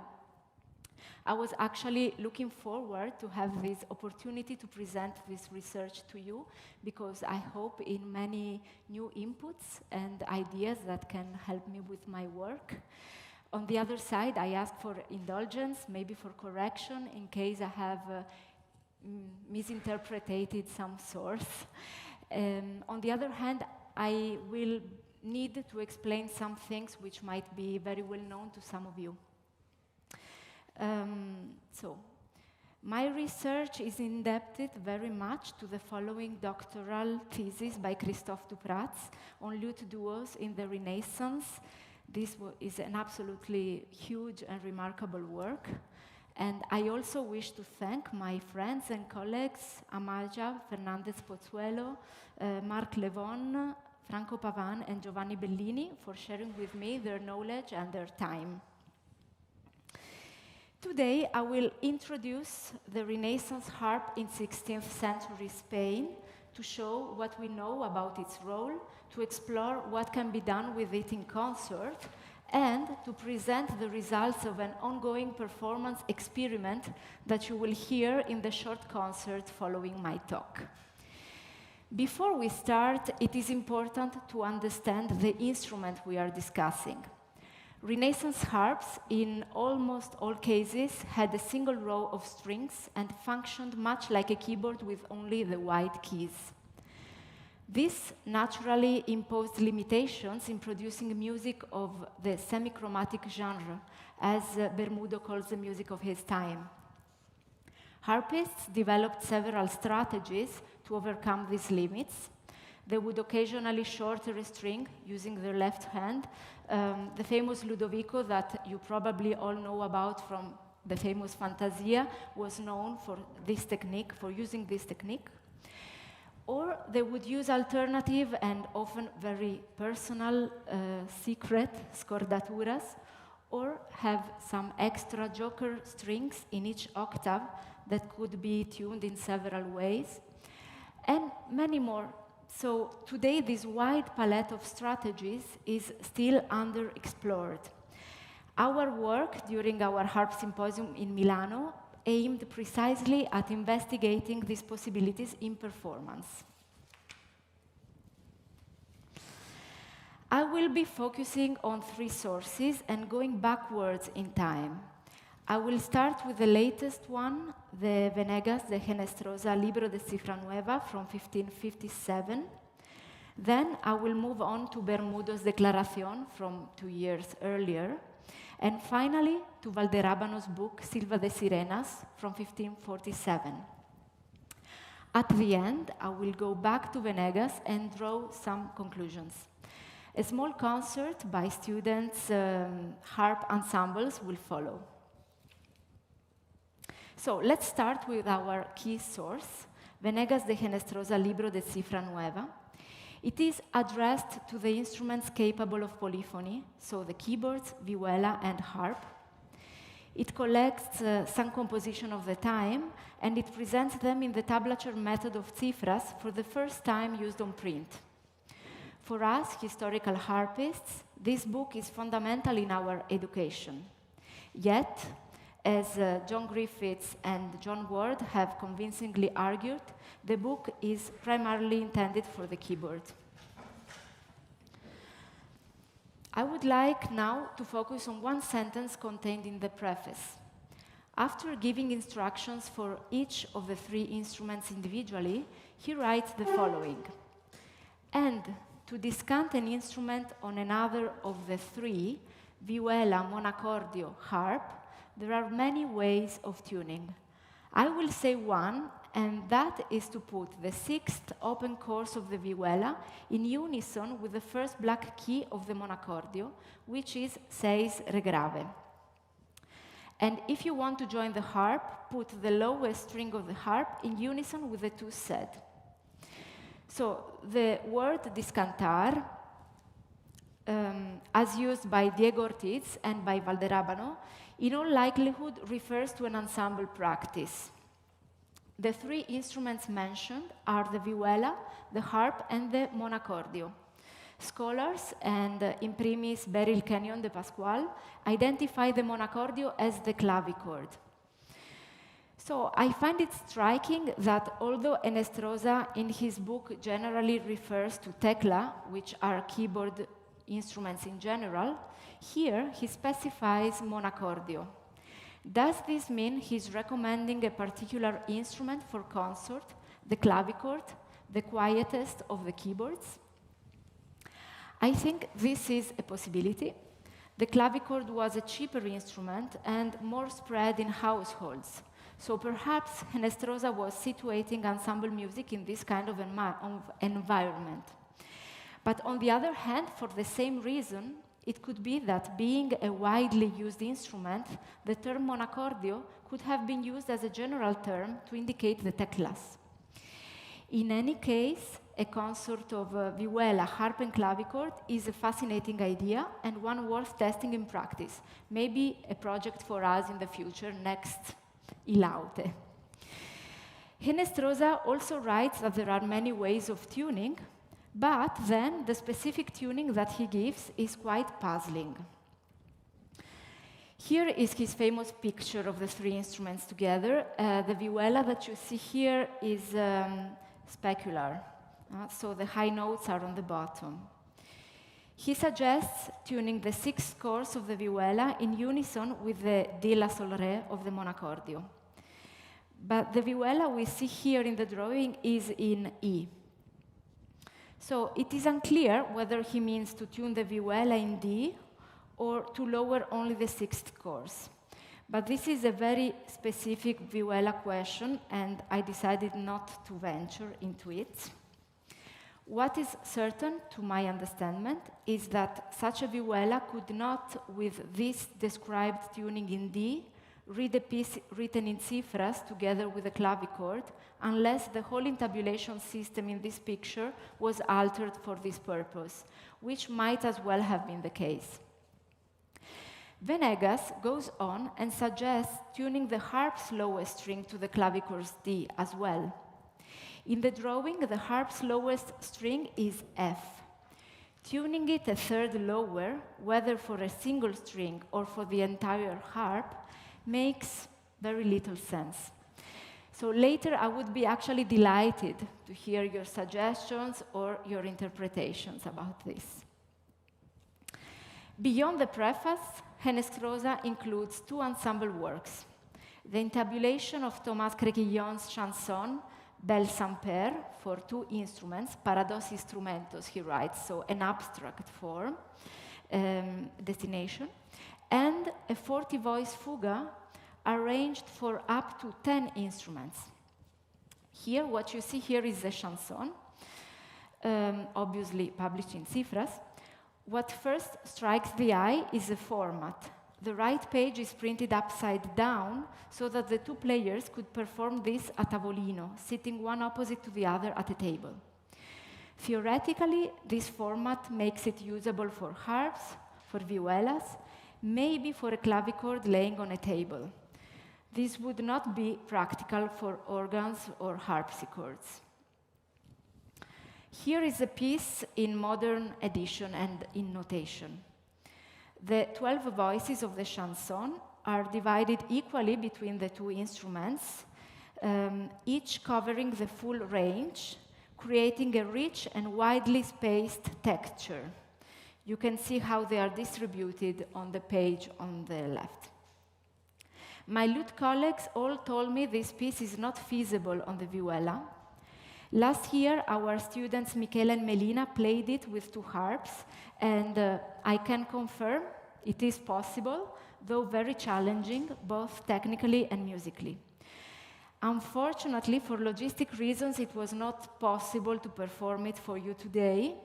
I was actually looking forward to have this opportunity to present this research to you because I hope in many new inputs and ideas that can help me with my work. On the other side, I ask for indulgence, maybe for correction in case I have misinterpreted some source. On the other hand, I will need to explain some things which might be very well known to some of you. My research is indebted very much to the following doctoral thesis by Christophe Dupratz on lute duos in the Renaissance. This is an absolutely huge and remarkable work. And I also wish to thank my friends and colleagues, Amalia Fernandez-Pozzuelo, Marc Lewon, Franco Pavan, and Giovanni Bellini for sharing with me their knowledge and their time. Today, I will introduce the Renaissance harp in 16th century Spain to show what we know about its role, to explore what can be done with it in concert, and to present the results of an ongoing performance experiment that you will hear in the short concert following my talk. Before we start, it is important to understand the instrument we are discussing. Renaissance harps, in almost all cases, had a single row of strings and functioned much like a keyboard with only the white keys. This naturally imposed limitations in producing music of the semi-chromatic genre, as Bermudo calls the music of his time. Harpists developed several strategies to overcome these limits. They would occasionally shorten a string using their left hand. The famous Ludovico that you probably all know about from the famous Fantasia was known for this technique, for using this technique. Or they would use alternative and often very personal secret scordaturas, or have some extra joker strings in each octave that could be tuned in several ways, and many more. So today, this wide palette of strategies is still underexplored. Our work during our harp symposium in Milano aimed precisely at investigating these possibilities in performance. I will be focusing on three sources and going backwards in time. I will start with the latest one, the Venegas de Genestrosa Libro de Cifra Nueva from 1557. Then I will move on to Bermudo's Declaración from 2 years earlier, and finally to Valderrábano's book Silva de Sirenas from 1547. At the end, I will go back to Venegas and draw some conclusions. A small concert by students' harp ensembles will follow. So let's start with our key source, Venegas de Henestrosa Libro de Cifra Nueva. It is addressed to the instruments capable of polyphony, so the keyboards, vihuela, and harp. It collects some composition of the time, and it presents them in the tablature method of cifras for the first time used on print. For us, historical harpists, this book is fundamental in our education. Yet, as John Griffiths and John Ward have convincingly argued, the book is primarily intended for the keyboard. I would like now to focus on one sentence contained in the preface. After giving instructions for each of the 3 instruments individually, he writes the following. And to descant an instrument on another of the 3, vihuela, monocordio, harp, there are many ways of tuning. I will say one, and that is to put the 6th open chords of the vihuela in unison with the first black key of the monocordio, which is 6 re grave. And if you want to join the harp, put the lowest string of the harp in unison with the 2 said. So the word discantar, as used by Diego Ortiz and by Valderrábano, in all likelihood refers to an ensemble practice. The 3 instruments mentioned are the vihuela, the harp, and the monocordio. Scholars, and in primis Beryl Kenyon de Pascual, identify the monocordio as the clavichord. So I find it striking that although Henestrosa in his book generally refers to tecla, which are keyboard instruments in general, here he specifies monocordio. Does this mean he's recommending a particular instrument for consort, the clavichord, the quietest of the keyboards? I think this is a possibility. The clavichord was a cheaper instrument and more spread in households. So perhaps Henestrosa was situating ensemble music in this kind of environment. But on the other hand, for the same reason, it could be that being a widely used instrument, the term monocordio could have been used as a general term to indicate the teclas. In any case, a consort of vihuela, harp, and clavichord is a fascinating idea and one worth testing in practice. Maybe a project for us in the future, next E-LAUTE. Henestrosa also writes that there are many ways of tuning, but then the specific tuning that he gives is quite puzzling. Here is his famous picture of the 3 instruments together. The vihuela that you see here is specular, so the high notes are on the bottom. He suggests tuning the 6th chords of the vihuela in unison with the di la sol re of the monocordio. But the vihuela we see here in the drawing is in E. So it is unclear whether he means to tune the vihuela in D or to lower only the 6th chords. But this is a very specific vihuela question, and I decided not to venture into it. What is certain, to my understanding, is that such a vihuela could not, with this described tuning in D, read a piece written in cifras together with a clavichord, unless the whole intabulation system in this picture was altered for this purpose, which might as well have been the case. Venegas goes on and suggests tuning the harp's lowest string to the clavichord's D as well. In the drawing, the harp's lowest string is F. Tuning it a third lower, whether for a single string or for the entire harp, makes very little sense. So later I would be actually delighted to hear your suggestions or your interpretations about this. Beyond the preface, Henestrosa includes 2 ensemble works. The intabulation of Thomas Créquillon's chanson, bel samper for 2 instruments, para dos instrumentos, he writes, so an abstract form, destination, and a 40-voice fuga arranged for up to 10 instruments. Here, what you see here is a chanson, obviously published in cifras. What first strikes the eye is the format. The right page is printed upside down so that the 2 players could perform this a tavolino, sitting one opposite to the other at a table. Theoretically, this format makes it usable for harps, for vihuelas, maybe for a clavichord laying on a table. This would not be practical for organs or harpsichords. Here is a piece in modern edition and in notation. The 12 voices of the chanson are divided equally between the 2 instruments, each covering the full range, creating a rich and widely spaced texture. You can see how they are distributed on the page on the left. My lute colleagues all told me this piece is not feasible on the vihuela. Last year, our students Michele and Melina played it with 2 harps, and I can confirm it is possible, though very challenging, both technically and musically. Unfortunately, for logistic reasons, it was not possible to perform it for you today.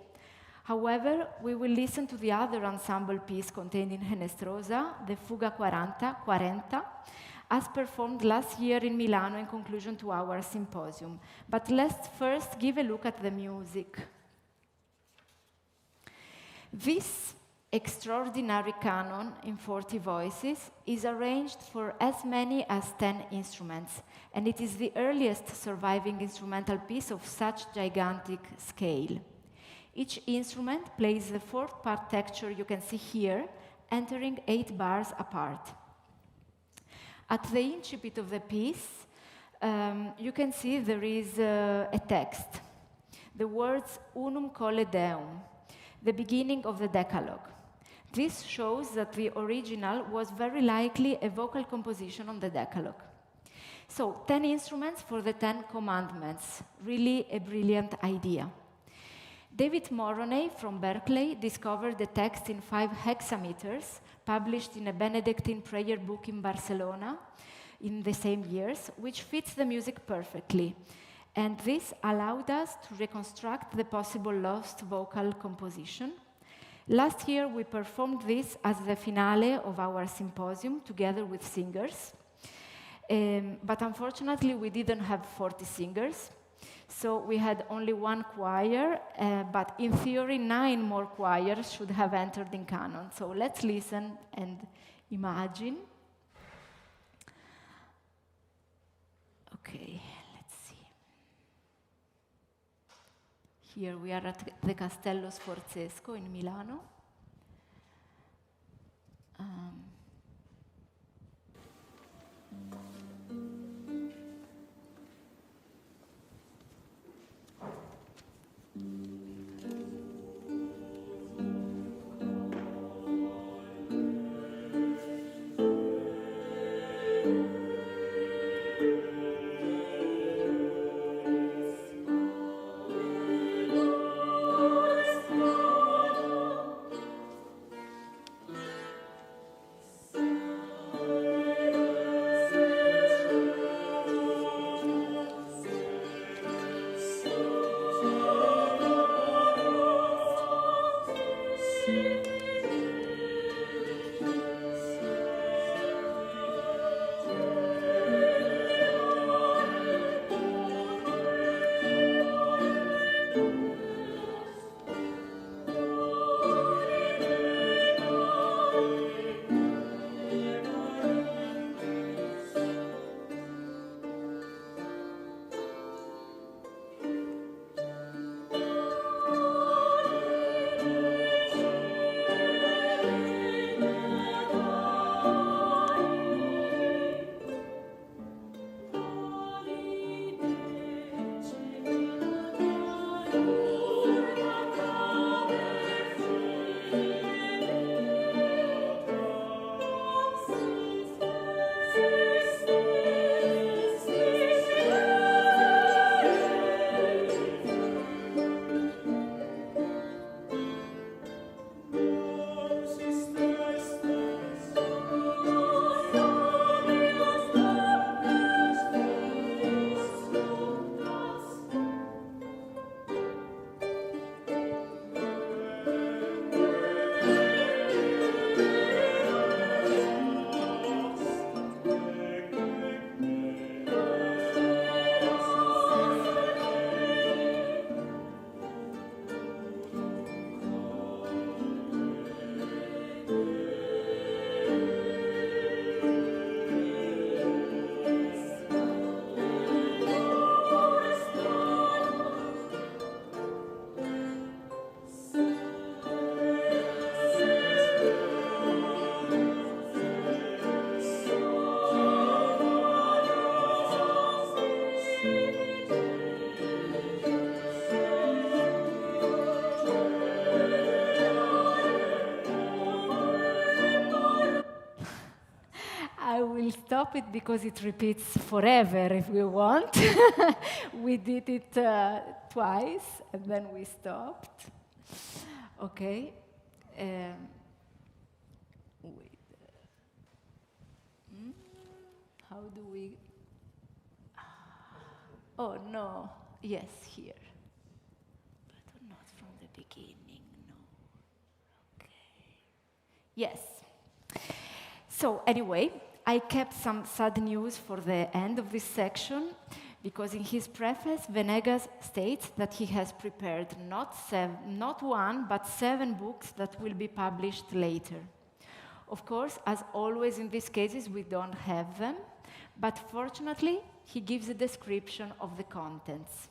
However, we will listen to the other ensemble piece contained in Henestrosa, the Fuga 40, as performed last year in Milano in conclusion to our symposium. But let's first give a look at the music. This extraordinary canon in 40 voices is arranged for as many as 10 instruments, and it is the earliest surviving instrumental piece of such gigantic scale. Each instrument plays the 4th part texture you can see here, entering 8 bars apart. At the incipit of the piece, you can see there is a text, the words Unum Cole Deum, the beginning of the Decalogue. This shows that the original was very likely a vocal composition on the Decalogue. So, 10 instruments for the 10 commandments, really a brilliant idea. David Moroney from Berkeley discovered the text in 5 hexameters, published in a Benedictine prayer book in Barcelona in the same years, which fits the music perfectly. And this allowed us to reconstruct the possible lost vocal composition. Last year, we performed this as the finale of our symposium, together with singers. But unfortunately, we didn't have 40 singers. So we had only 1 choir, but in theory, 9 more choirs should have entered in canon. So let's listen and imagine. Okay, let's see. Here we are at the Castello Sforzesco in Milano. stop it because it repeats forever if we want. We did it twice, and then we stopped. Okay. Wait. How do we... Oh, no. Yes, here. But not from the beginning, no. Okay. Yes. So anyway, I kept some sad news for the end of this section, because in his preface, Venegas states that he has prepared not one, but 7 books that will be published later. Of course, as always in these cases, we don't have them, but fortunately, he gives a description of the contents.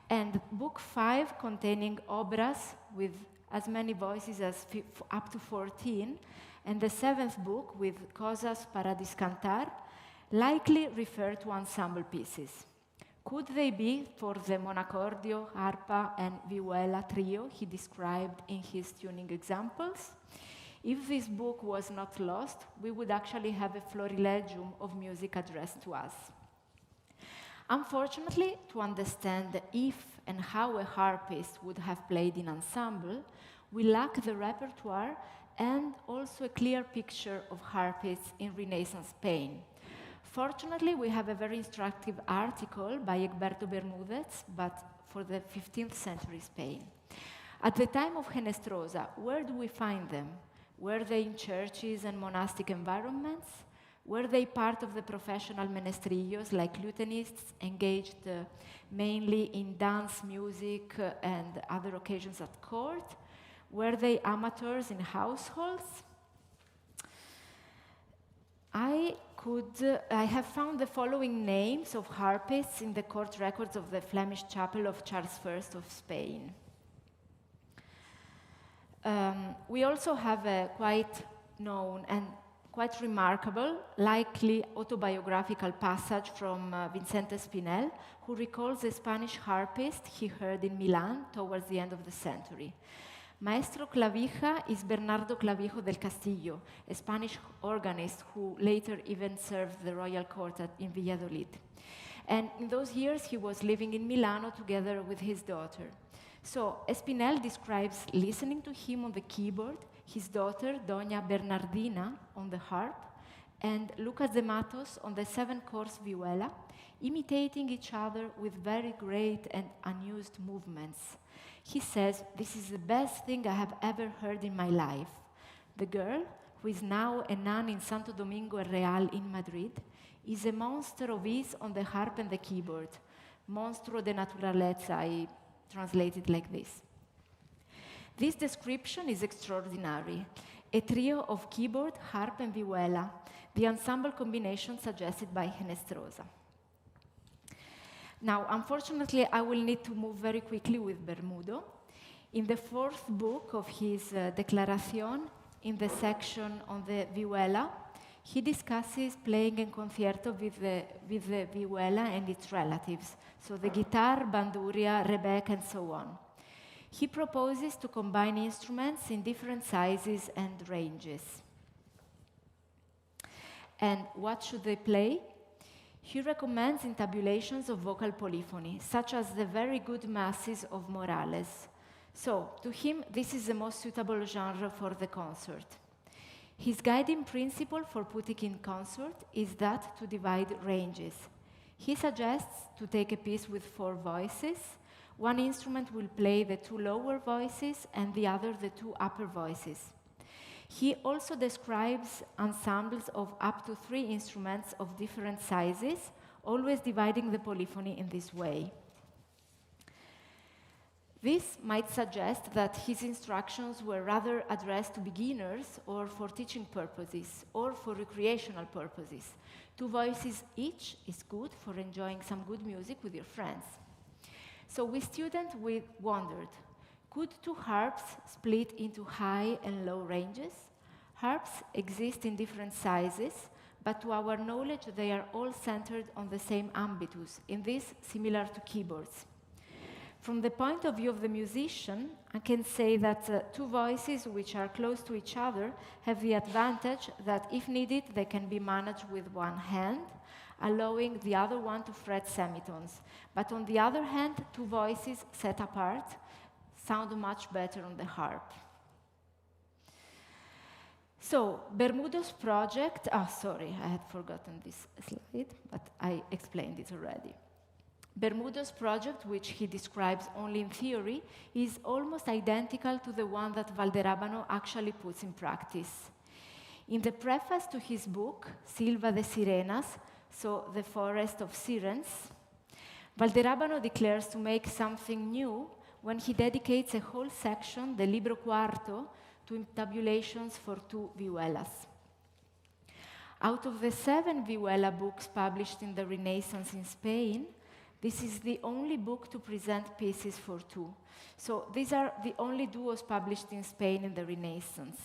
And book 5, containing obras with as many voices as up to 14, and the 7th book with Cosas para Discantar, likely refer to ensemble pieces. Could they be for the monocordio, harpa, and vihuela trio he described in his tuning examples? If this book was not lost, we would actually have a florilegium of music addressed to us. Unfortunately, to understand if and how a harpist would have played in ensemble, we lack the repertoire and also a clear picture of harpists in Renaissance Spain. Fortunately, we have a very instructive article by Egberto Bermúdez, but for the 15th century Spain. At the time of Henestrosa, where do we find them? Were they in churches and monastic environments? Were they part of the professional menestrillos, like lutenists, engaged mainly in dance, music, and other occasions at court? Were they amateurs in households? I have found the following names of harpists in the court records of the Flemish chapel of Charles I of Spain. We also have a quite known and quite remarkable, likely autobiographical passage from Vicente Espinel, who recalls a Spanish harpist he heard in Milan towards the end of the century. Maestro Clavija is Bernardo Clavijo del Castillo, a Spanish organist who later even served the royal court in Valladolid. And in those years, he was living in Milano together with his daughter. So Espinel describes listening to him on the keyboard, his daughter, Doña Bernardina, on the harp, and Lucas de Matos on the 7-course vihuela, imitating each other with very great and unused movements. He says, "This is the best thing I have ever heard in my life." The girl, who is now a nun in Santo Domingo Real in Madrid, is a monster of ease on the harp and the keyboard. Monstro de naturaleza, I translate it like this. This description is extraordinary. A trio of keyboard, harp, and vihuela, the ensemble combination suggested by Henestrosa. Now, unfortunately, I will need to move very quickly with Bermudo. In the 4th book of his Declaración, in the section on the vihuela, he discusses playing en concierto with the vihuela and its relatives, so the guitar, banduria, rebec, and so on. He proposes to combine instruments in different sizes and ranges. And what should they play? He recommends intabulations of vocal polyphony, such as the very good masses of Morales. So, to him, this is the most suitable genre for the concert. His guiding principle for putting in concert is that to divide ranges. He suggests to take a piece with 4 voices. One instrument will play the 2 lower voices and the other the 2 upper voices. He also describes ensembles of up to 3 instruments of different sizes, always dividing the polyphony in this way. This might suggest that his instructions were rather addressed to beginners or for teaching purposes or for recreational purposes. 2 voices each is good for enjoying some good music with your friends. So we students, we wondered, could 2 harps split into high and low ranges? Harps exist in different sizes, but to our knowledge, they are all centered on the same ambitus, in this similar to keyboards. From the point of view of the musician, I can say that two voices which are close to each other have the advantage that if needed, they can be managed with one hand, allowing the other one to fret semitones. But on the other hand, two voices set apart sound much better on the harp. So, Bermudo's project, sorry, I had forgotten this slide, but I explained it already. Bermudo's project, which he describes only in theory, is almost identical to the one that Valderabano actually puts in practice. In the preface to his book, Silva de Sirenas, so the forest of sirens, Valderabano declares to make something new when he dedicates a whole section, the Libro Quarto, to tabulations for two vihuelas. Out of the 7 vihuela books published in the Renaissance in Spain, this is the only book to present pieces for two. So these are the only duos published in Spain in the Renaissance.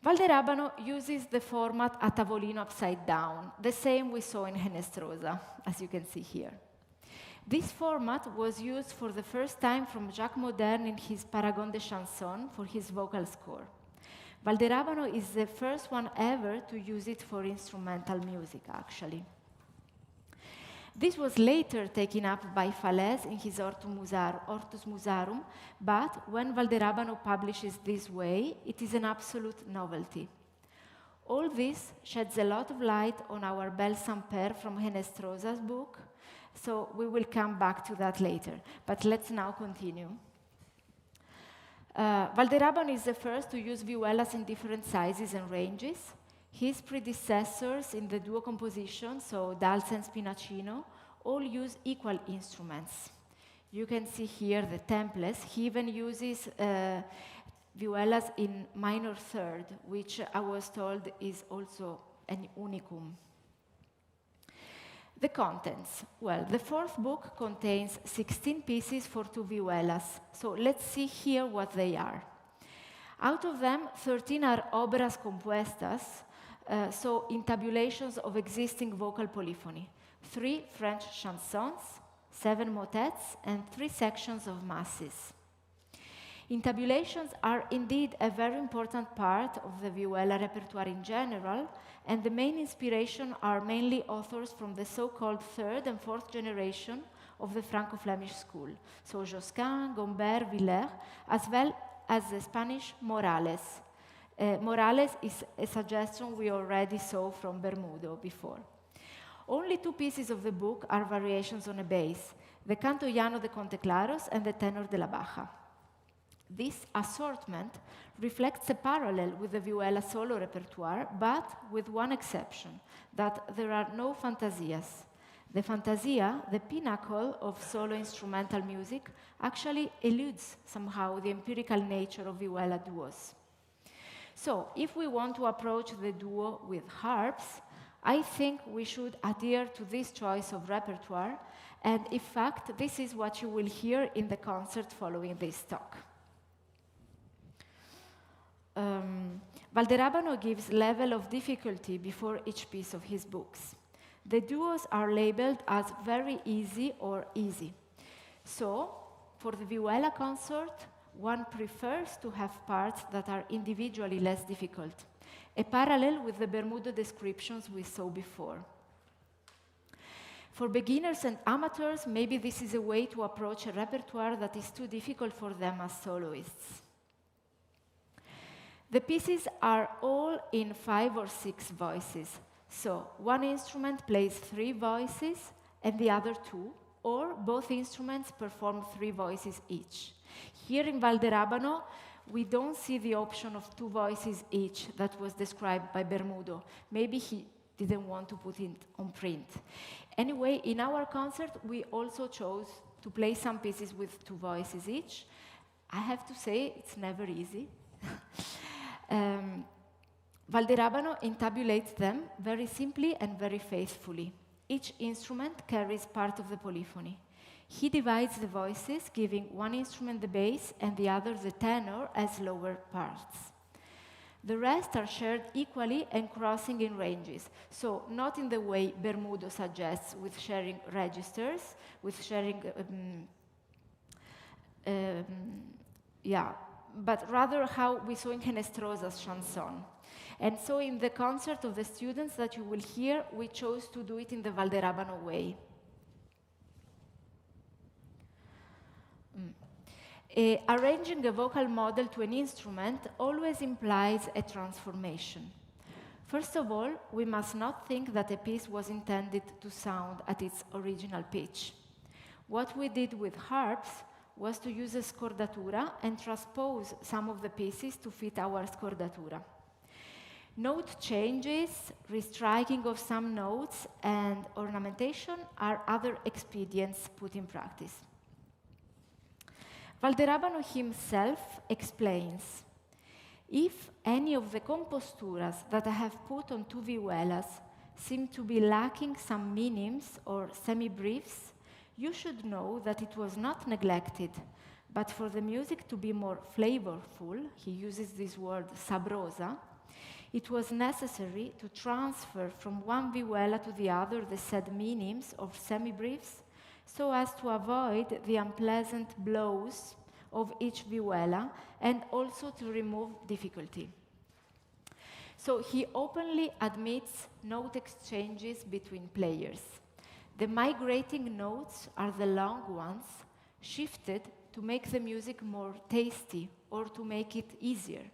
Valderabano uses the format a tavolino upside down, the same we saw in Henestrosa, as you can see here. This format was used for the first time from Jacques Moderne in his Paragon de Chanson for his vocal score. Valderabano is the first one ever to use it for instrumental music, actually. This was later taken up by Falès in his Hortus Musarum, but when Valderabano publishes this way, it is an absolute novelty. All this sheds a lot of light on our Bel Saint-Père from Henestrosa's book, so we will come back to that later. But let's now continue. Valderabano is the first to use vihuelas in different sizes and ranges. His predecessors in the duo composition, so Dalsa and Spinacino, all use equal instruments. You can see here the templates. He even uses vihuelas in minor third, which I was told is also an unicum. The contents. Well, the 4th book contains 16 pieces for two vihuelas. So let's see here what they are. Out of them, 13 are obras compuestas, so intabulations of existing vocal polyphony. 3 French chansons, 7 motets, and 3 sections of masses. Intabulations are indeed a very important part of the vihuela repertoire in general, and the main inspiration are mainly authors from the so-called 3rd and 4th generation of the Franco-Flemish school, so Josquin, Gombert, Villers, as well as the Spanish Morales. Morales is a suggestion we already saw from Bermudo before. Only 2 pieces of the book are variations on a bass, the Canto Llano de Conteclaros and the Tenor de la Baja. This assortment reflects a parallel with the vihuela solo repertoire, but with one exception, that there are no fantasias. The fantasia, the pinnacle of solo instrumental music, actually eludes somehow the empirical nature of vihuela duos. So, if we want to approach the duo with harps, I think we should adhere to this choice of repertoire, and in fact, this is what you will hear in the concert following this talk. Valderabano gives level of difficulty before each piece of his books. The duos are labeled as very easy or easy. So, for the vihuela consort, one prefers to have parts that are individually less difficult, a parallel with the Bermudo descriptions we saw before. For beginners and amateurs, maybe this is a way to approach a repertoire that is too difficult for them as soloists. The pieces are all in 5 or 6 voices. So one instrument plays 3 voices and the other 2, or both instruments perform 3 voices each. Here in Valderabano, we don't see the option of 2 voices each that was described by Bermudo. Maybe he didn't want to put it on print. Anyway, in our concert, we also chose to play some pieces with 2 voices each. I have to say, it's never easy. Valderabano intabulates them very simply and very faithfully. Each instrument carries part of the polyphony. He divides the voices, giving one instrument the bass and the other the tenor as lower parts. The rest are shared equally and crossing in ranges. So not in the way Bermudo suggests with sharing registers, with sharing, but rather how we saw in Henestrosa's chanson. And so in the concert of the students that you will hear, we chose to do it in the Valderabano way. Arranging a vocal model to an instrument always implies a transformation. First of all, we must not think that a piece was intended to sound at its original pitch. What we did with harps was to use a scordatura and transpose some of the pieces to fit our scordatura. Note changes, restriking of some notes, and ornamentation are other expedients put in practice. Valderabano himself explains, if any of the composturas that I have put on two vihuelas seem to be lacking some minims or semi-briefs, you should know that it was not neglected, but for the music to be more flavorful, he uses this word sabrosa, it was necessary to transfer from one vihuela to the other the said minims or semi-briefs, so as to avoid the unpleasant blows of each vihuela and also to remove difficulty. So he openly admits note exchanges between players. The migrating notes are the long ones, shifted to make the music more tasty or to make it easier.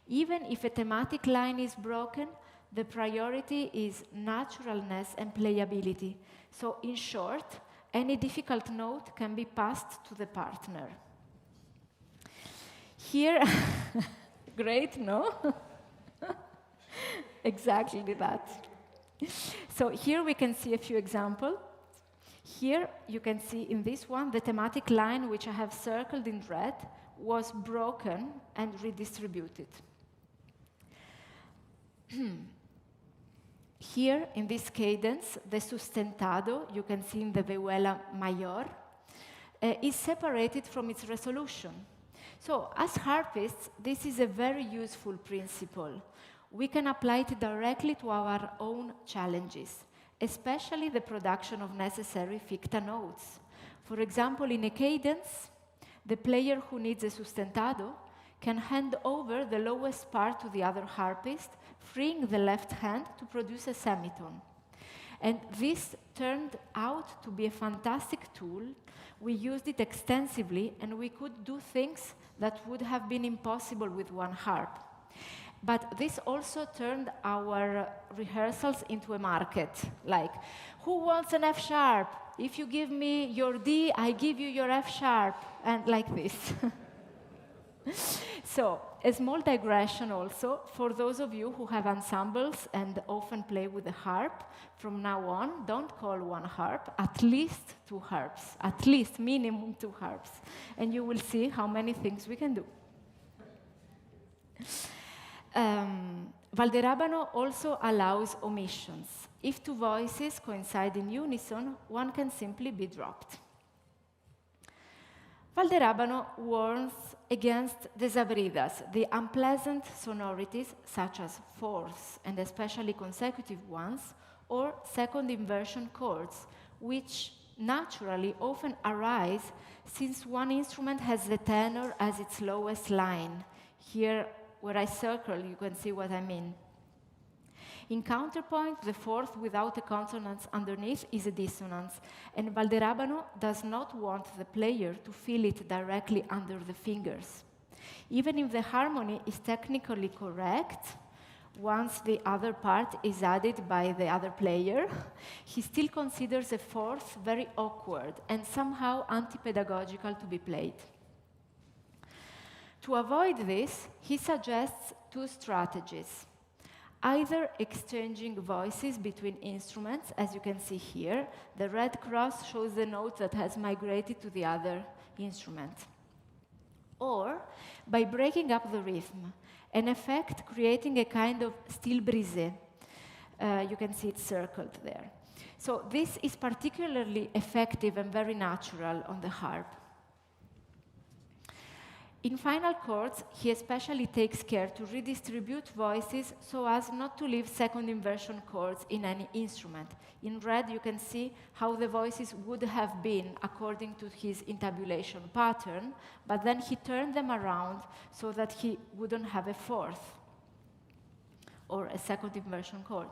Even if a thematic line is broken, the priority is naturalness and playability. So in short, any difficult note can be passed to the partner. Here, great, no? Exactly that. So here we can see a few examples. Here you can see in this one, the thematic line which I have circled in red was broken and redistributed. Here, in this cadence, the sustentado, you can see in the vihuela mayor, is separated from its resolution. So, as harpists, this is a very useful principle. We can apply it directly to our own challenges, especially the production of necessary ficta notes. For example, in a cadence, the player who needs a sustentado can hand over the lowest part to the other harpist, freeing the left hand to produce a semitone. And this turned out to be a fantastic tool. We used it extensively, and we could do things that would have been impossible with one harp. But this also turned our rehearsals into a market. Like, who wants an F sharp? If you give me your D, I give you your F sharp, and like this. So, a small digression also, for those of you who have ensembles and often play with the harp, from now on, don't call one harp, at least two harps, at least minimum two harps, and you will see how many things we can do. Valderabano also allows omissions. If two voices coincide in unison, one can simply be dropped. Valderabano warns against desabridas, the unpleasant sonorities such as fourths and especially consecutive ones, or second inversion chords, which naturally often arise since one instrument has the tenor as its lowest line. Here, where I circle, you can see what I mean. In counterpoint, the fourth without a consonant underneath is a dissonance, and Valderabano does not want the player to feel it directly under the fingers. Even if the harmony is technically correct, once the other part is added by the other player, he still considers a fourth very awkward and somehow anti-pedagogical to be played. To avoid this, he suggests two strategies. Either exchanging voices between instruments, as you can see here. The red cross shows the note that has migrated to the other instrument. Or by breaking up the rhythm, an effect creating a kind of style brisé. You can see it circled there. So this is particularly effective and very natural on the harp. In final chords, he especially takes care to redistribute voices so as not to leave second inversion chords in any instrument. In red, you can see how the voices would have been according to his intabulation pattern, but then he turned them around so that he wouldn't have a fourth or a second inversion chord.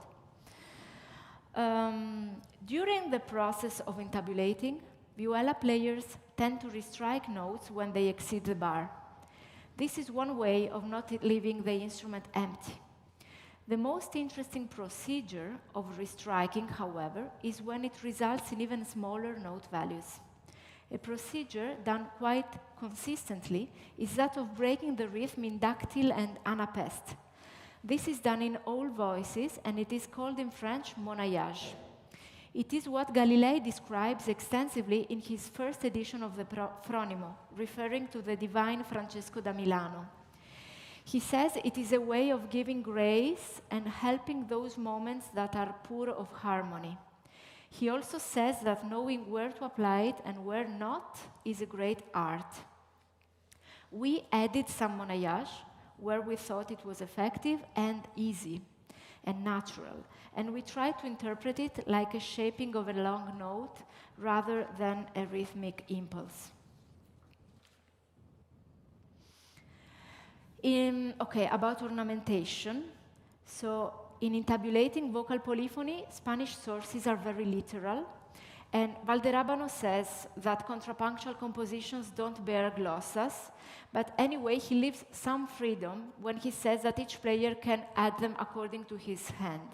During the process of intabulating, vihuela players tend to restrike notes when they exceed the bar. This is one way of not leaving the instrument empty. The most interesting procedure of restriking, however, is when it results in even smaller note values. A procedure done quite consistently is that of breaking the rhythm in dactyl and anapest. This is done in all voices, and it is called in French monnaillage. It is what Galilei describes extensively in his first edition of the Fronimo, referring to the divine Francesco da Milano. He says it is a way of giving grace and helping those moments that are poor of harmony. He also says that knowing where to apply it and where not is a great art. We added some monnaillage where we thought it was effective and easy and natural, and we try to interpret it like a shaping of a long note rather than a rhythmic impulse. About ornamentation. So in intabulating vocal polyphony, Spanish sources are very literal, and Valderabano says that contrapunctual compositions don't bear glossas, but anyway, he leaves some freedom when he says that each player can add them according to his hand.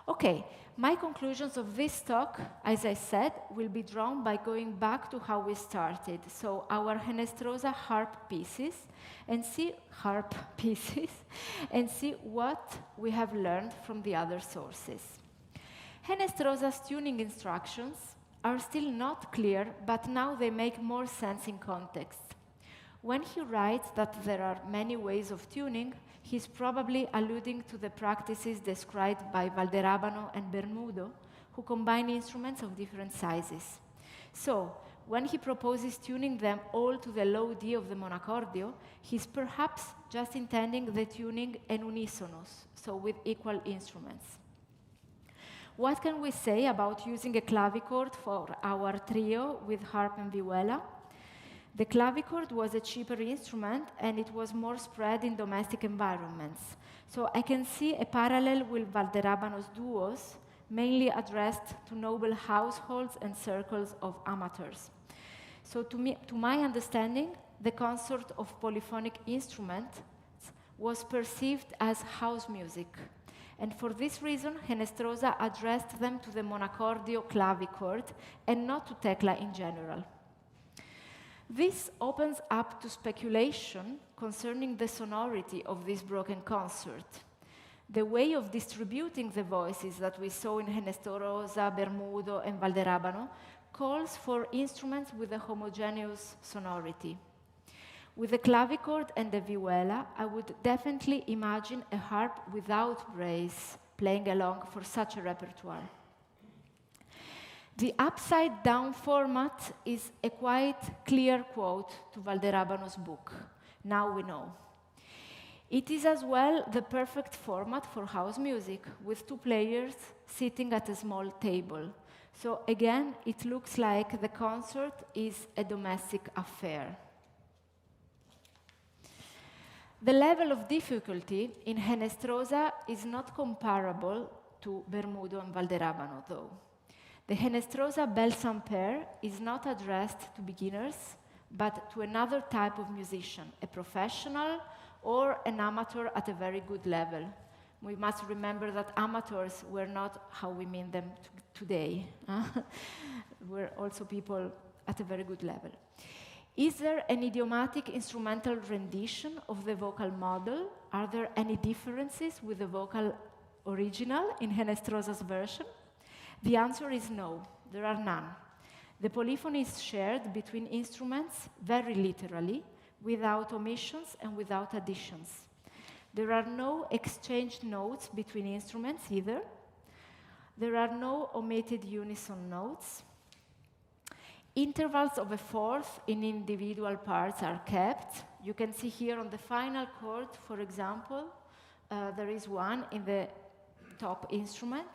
Okay, my conclusions of this talk, as I said, will be drawn by going back to how we started. So our Henestrosa harp pieces, and see what we have learned from the other sources. Henestrosa's tuning instructions are still not clear, but now they make more sense in context. When he writes that there are many ways of tuning, he's probably alluding to the practices described by Valderabano and Bermudo, who combine instruments of different sizes. So, when he proposes tuning them all to the low D of the monochordio, he's perhaps just intending the tuning en unisonos, so with equal instruments. What can we say about using a clavichord for our trio with harp and vihuela? The clavichord was a cheaper instrument and it was more spread in domestic environments. So I can see a parallel with Valderabano's duos, mainly addressed to noble households and circles of amateurs. So to my understanding, the consort of polyphonic instruments was perceived as house music. And for this reason, Henestrosa addressed them to the monochordio clavichord and not to tecla in general. This opens up to speculation concerning the sonority of this broken consort. The way of distributing the voices that we saw in Henestrosa, Bermudo, and Valderabano calls for instruments with a homogeneous sonority. With the clavichord and the vihuela, I would definitely imagine a harp without brace playing along for such a repertoire. The upside-down format is a quite clear quote to Valderabano's book. Now we know. It is as well the perfect format for house music, with two players sitting at a small table. So again, it looks like the concert is a domestic affair. The level of difficulty in Henestrosa is not comparable to Bermudo and Valderabano, though. The Henestrosa Bel Saint-Père is not addressed to beginners, but to another type of musician, a professional or an amateur at a very good level. We must remember that amateurs were not how we mean them today. We're also people at a very good level. Is there an idiomatic instrumental rendition of the vocal model? Are there any differences with the vocal original in Henestrosa's version? The answer is no, there are none. The polyphony is shared between instruments very literally, without omissions and without additions. There are no exchanged notes between instruments either. There are no omitted unison notes. Intervals of a fourth in individual parts are kept. You can see here on the final chord, for example, there is one in the top instrument.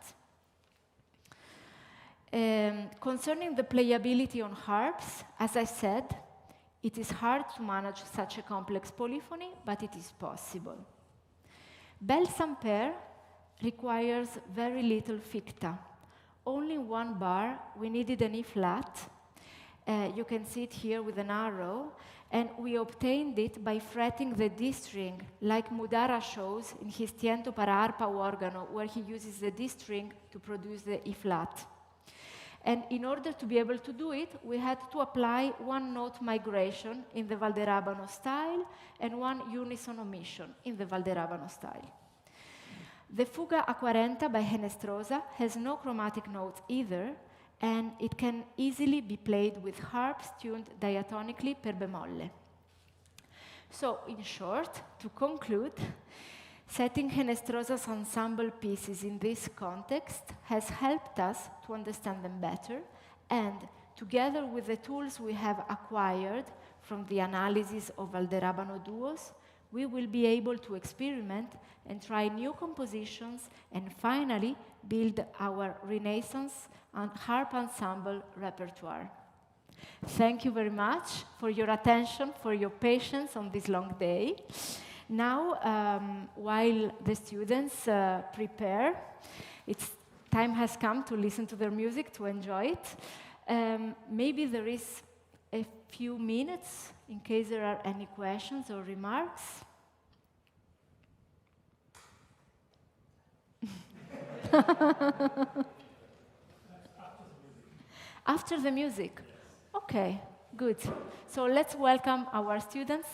Concerning the playability on harps, as I said, it is hard to manage such a complex polyphony, but it is possible. Bells and pair requires very little ficta. Only one bar, we needed an E-flat. You can see it here with an arrow, and we obtained it by fretting the D string, like Mudara shows in his Tiento para arpa o organo, where he uses the D string to produce the E-flat. And in order to be able to do it, we had to apply one note migration in the Valderrabano style and one unison omission in the Valderrabano style. The Fuga a 40 by Henestrosa has no chromatic notes either, and it can easily be played with harps tuned diatonically per bemolle. So, in short, to conclude, setting Henestrosa's ensemble pieces in this context has helped us to understand them better, and together with the tools we have acquired from the analysis of Valderrabano duos, we will be able to experiment and try new compositions and finally build our Renaissance and harp ensemble repertoire. Thank you very much for your attention, for your patience on this long day. Now, while the students prepare, time has come to listen to their music, to enjoy it. Maybe there is a few minutes in case there are any questions or remarks. After the music. Okay, good. So let's welcome our students.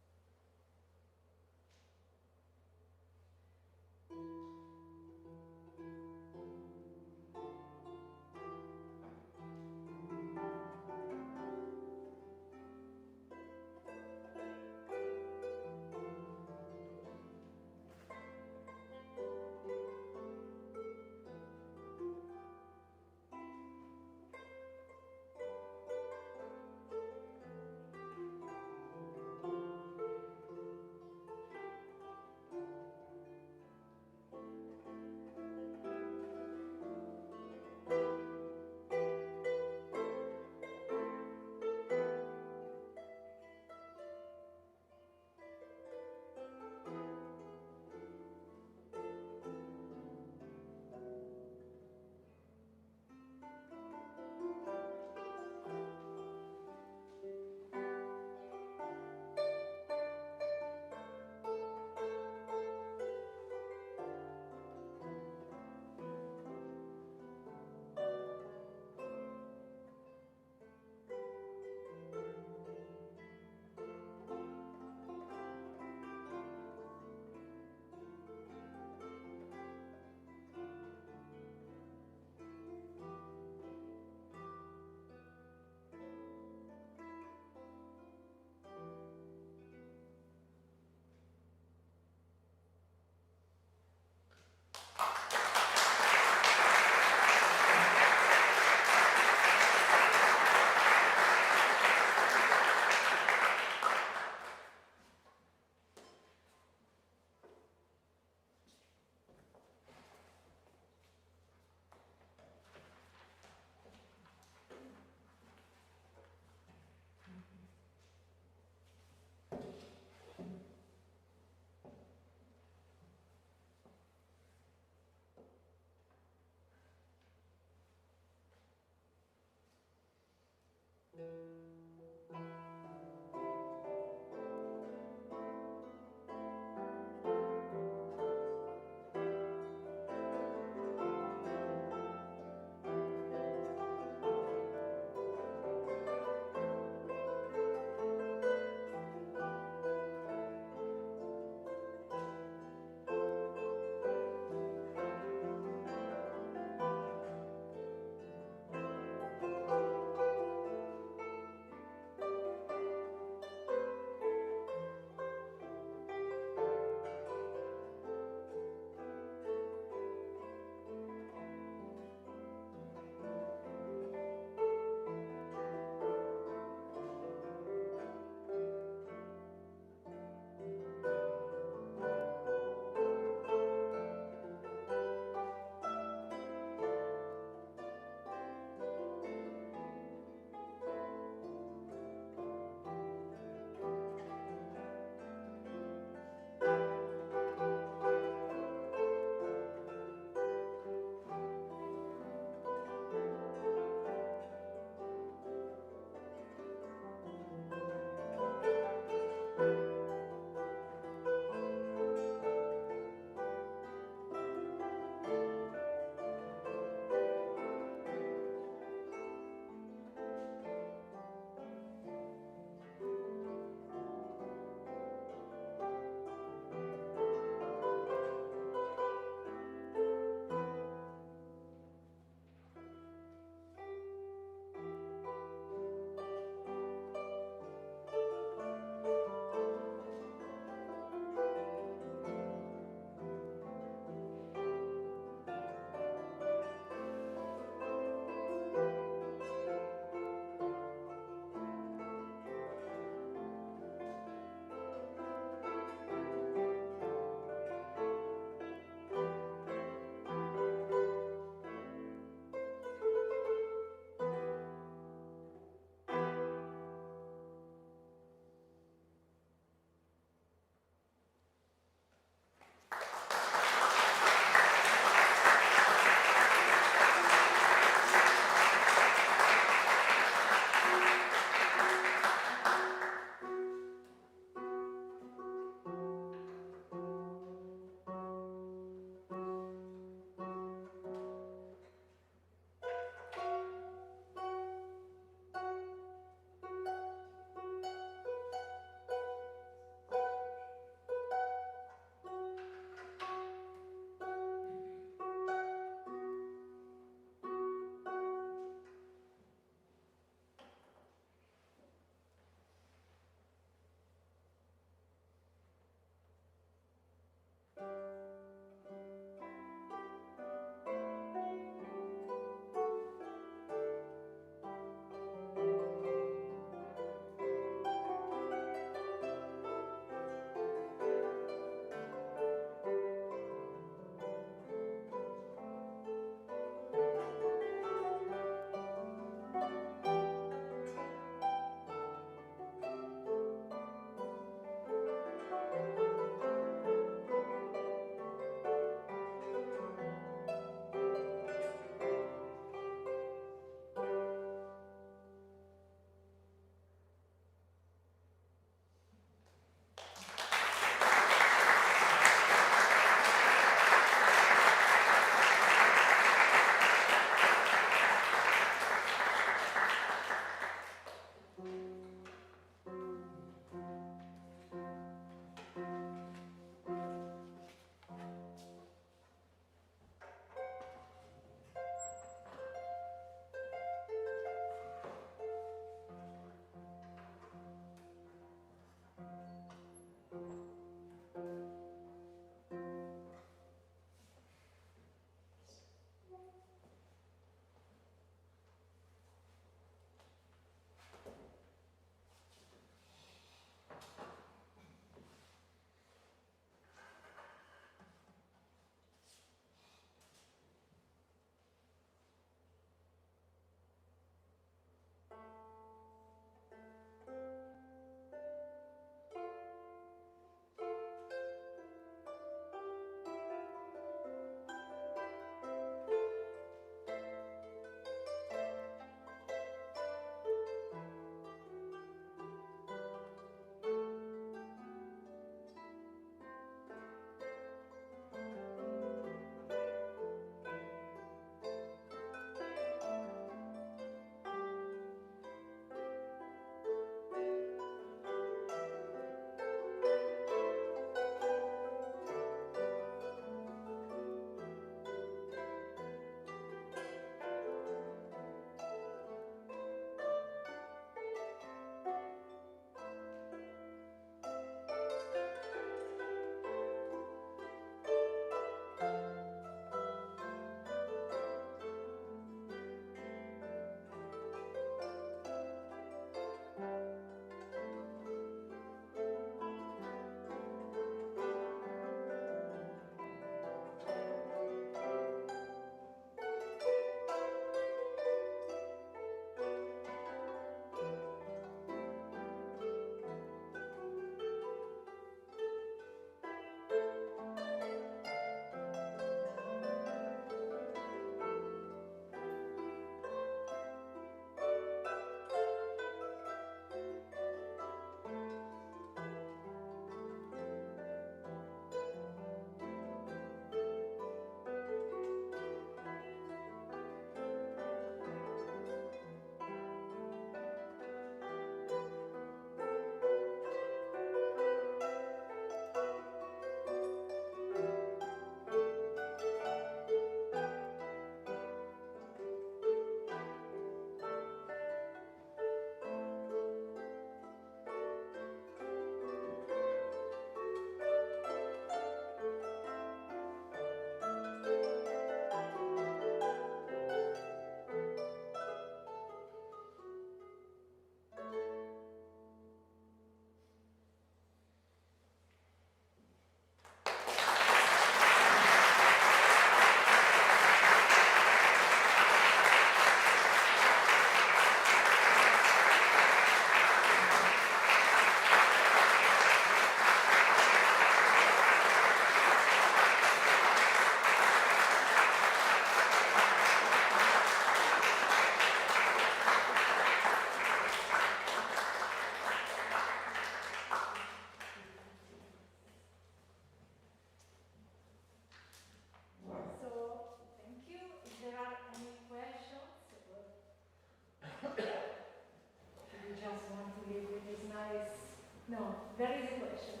No, very good question.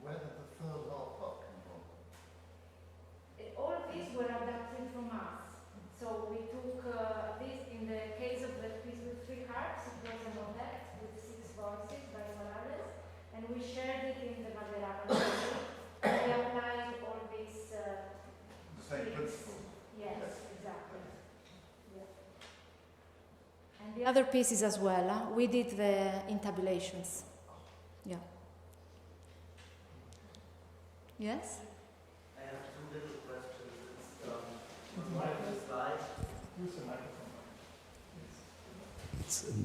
Where did the third half part come from? All of these were adapted from us. So we took this, in the case of the piece with 3 harps, it was a motet with 6 voices by Morales, and we shared it in the Valderrama. We applied all these same principle. Yes, exactly. Yeah. And the other pieces as well, we did the intabulations. Yeah. Yes? I have 2 little questions. On one of the slides. Use the microphone.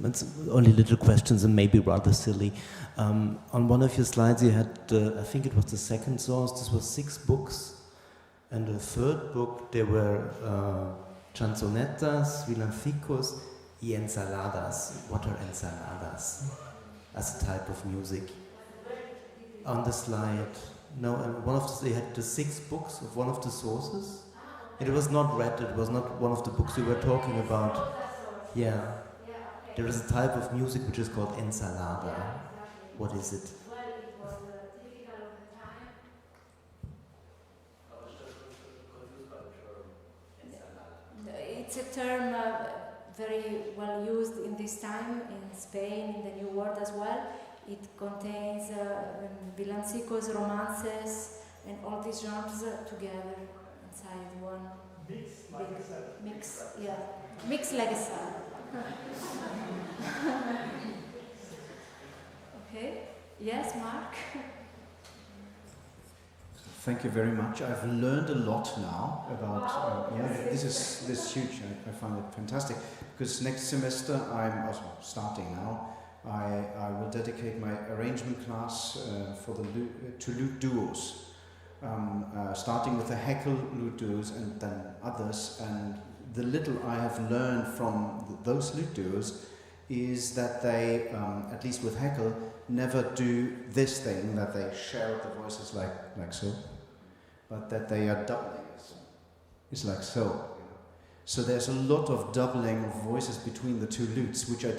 It's only little questions and maybe rather silly. On one of your slides you had, I think it was the second source, this was 6 books. And the third book, there were chanzonetas, villancicos, y ensaladas. What are ensaladas as a type of music? On the slide. No, and they had the 6 books of one of the sources. It was not read, it was not one of the books we were talking about. Yeah. There is a type of music which is called ensalada. What is it? Well, it was typical of the time. I was just confused by the term ensalada. It's a term very well used in this time in Spain, in the New World as well. It contains villancicos, romances, and all these genres together inside one. Mix like a salad. Mix, yeah. Mix like a salad. Okay. Yes, Marc? Thank you very much. I've learned a lot now about, this is huge. I find it fantastic because next semester I'm also starting now. I will dedicate my arrangement class to lute duos, starting with the Heckel lute duos and then others. And the little I have learned from those lute duos is that they, at least with Heckel, never do this thing that they share the voices like so, but that they are doubling. It's like so. So there's a lot of doubling of voices between the 2 lutes, which I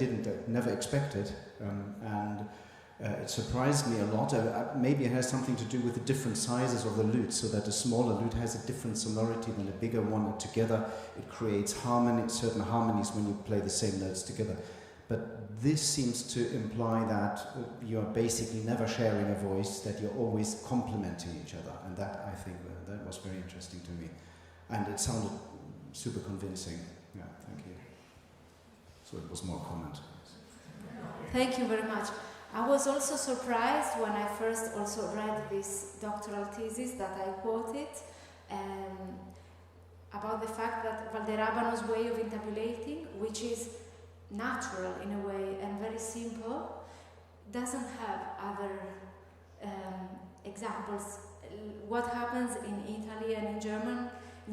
never expected, and it surprised me a lot. Maybe it has something to do with the different sizes of the lute, so that a smaller lute has a different sonority than a bigger one, and together it creates certain harmonies when you play the same notes together. But this seems to imply that you're basically never sharing a voice, that you're always complementing each other, and that, I think, that was very interesting to me. And it sounded super convincing. Yeah, thank you. So it was more comment. Thank you very much. I was also surprised when I first also read this doctoral thesis that I quoted about the fact that Valderrabano's way of intabulating, which is natural in a way and very simple, doesn't have other examples. What happens in Italy and in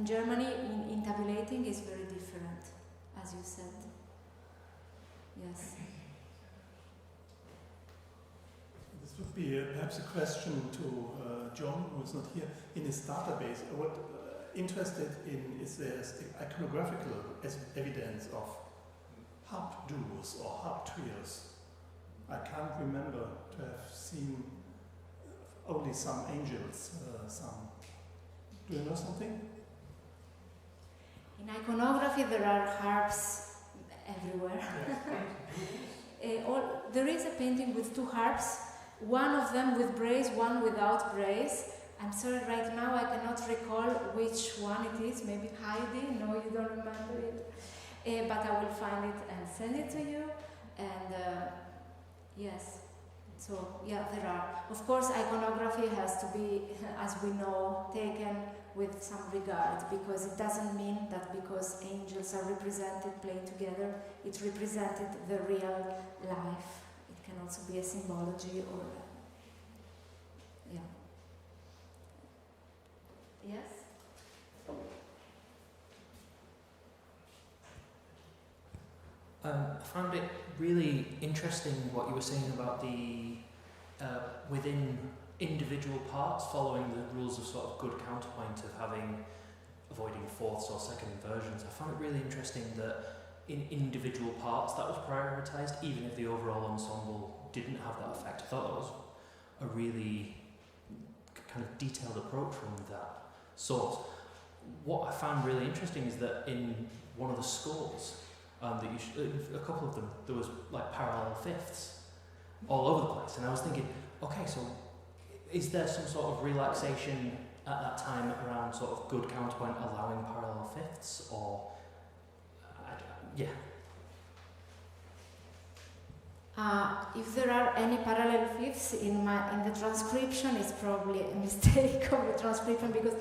Germany in intabulating is very different, as you said. Yes. This would be perhaps a question to John, who is not here. In his database, what interested in is there iconographical evidence of harp duos or harp trios. I can't remember to have seen only some angels, some. Do you know something? In iconography there are harps everywhere. There is a painting with 2 harps, one of them with brace, one without brace. I'm sorry, right now I cannot recall which one it is. Maybe Heidi? No, you don't remember it. But I will find it and send it to you. And yes, so yeah, there are. Of course, iconography has to be, as we know, taken with some regard, because it doesn't mean that because angels are represented playing together, it represented the real life. It can also be a symbology or, yeah. Yes? I found it really interesting what you were saying about the within individual parts following the rules of sort of good counterpoint of avoiding fourths or second inversions. I found it really interesting that in individual parts that was prioritized, even if the overall ensemble didn't have that effect. I thought that was a really kind of detailed approach from that source. What I found really interesting is that in one of the scores, that a couple of them, there was like parallel fifths all over the place, and I was thinking, okay, so is there some sort of relaxation at that time around sort of good counterpoint allowing parallel fifths, or yeah? If there are any parallel fifths in the transcription, it's probably a mistake of the transcription because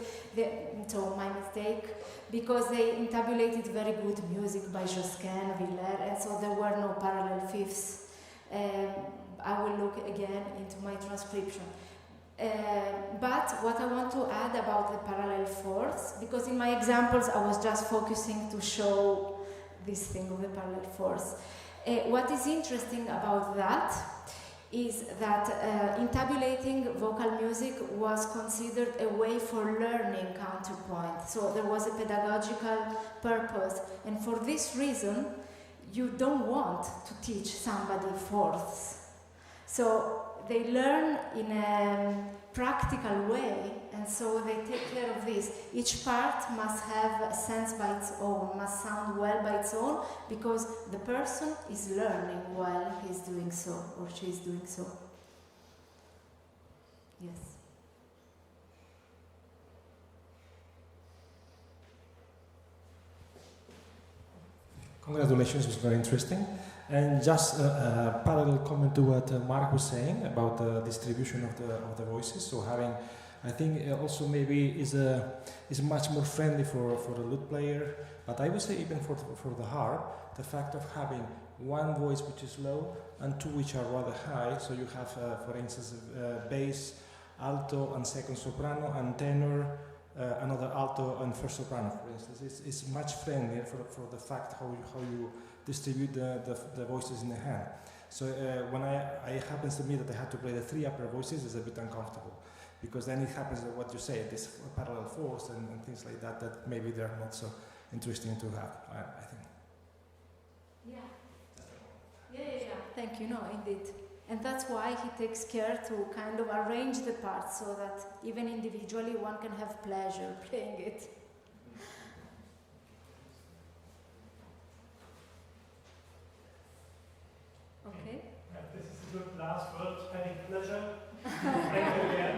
my mistake, because they intabulated very good music by Josquin, Villers, and so there were no parallel fifths. I will look again into my transcription. But what I want to add about the parallel fourths, because in my examples I was just focusing to show this thing of the parallel fourths. What is interesting about that is that intabulating vocal music was considered a way for learning counterpoint. So there was a pedagogical purpose, and for this reason, you don't want to teach somebody fourths. So they learn in a practical way, and so they take care of this. Each part must have a sense by its own, must sound well by its own, because the person is learning while he's doing so, or she's doing so. Yes. Congratulations, it was very interesting. And just a parallel comment to what Marc was saying about the distribution of the voices. So having, I think also maybe is much more friendly for the lute player. But I would say even for the harp, the fact of having one voice which is low and two which are rather high. So you have, for instance, bass, alto, and second soprano, and tenor, another alto and first soprano, for instance. It's much friendlier for the fact how you distribute the voices in the hand. So when I happens to me that I had to play the three upper voices, it's a bit uncomfortable, because then it happens that what you say, this parallel fourths and things like that, that maybe they're not so interesting to have, I think. Yeah. Thank you. No, indeed. And that's why he takes care to kind of arrange the parts so that even individually one can have pleasure playing it. Okay. This is a good last word. Having pleasure. Thank you again.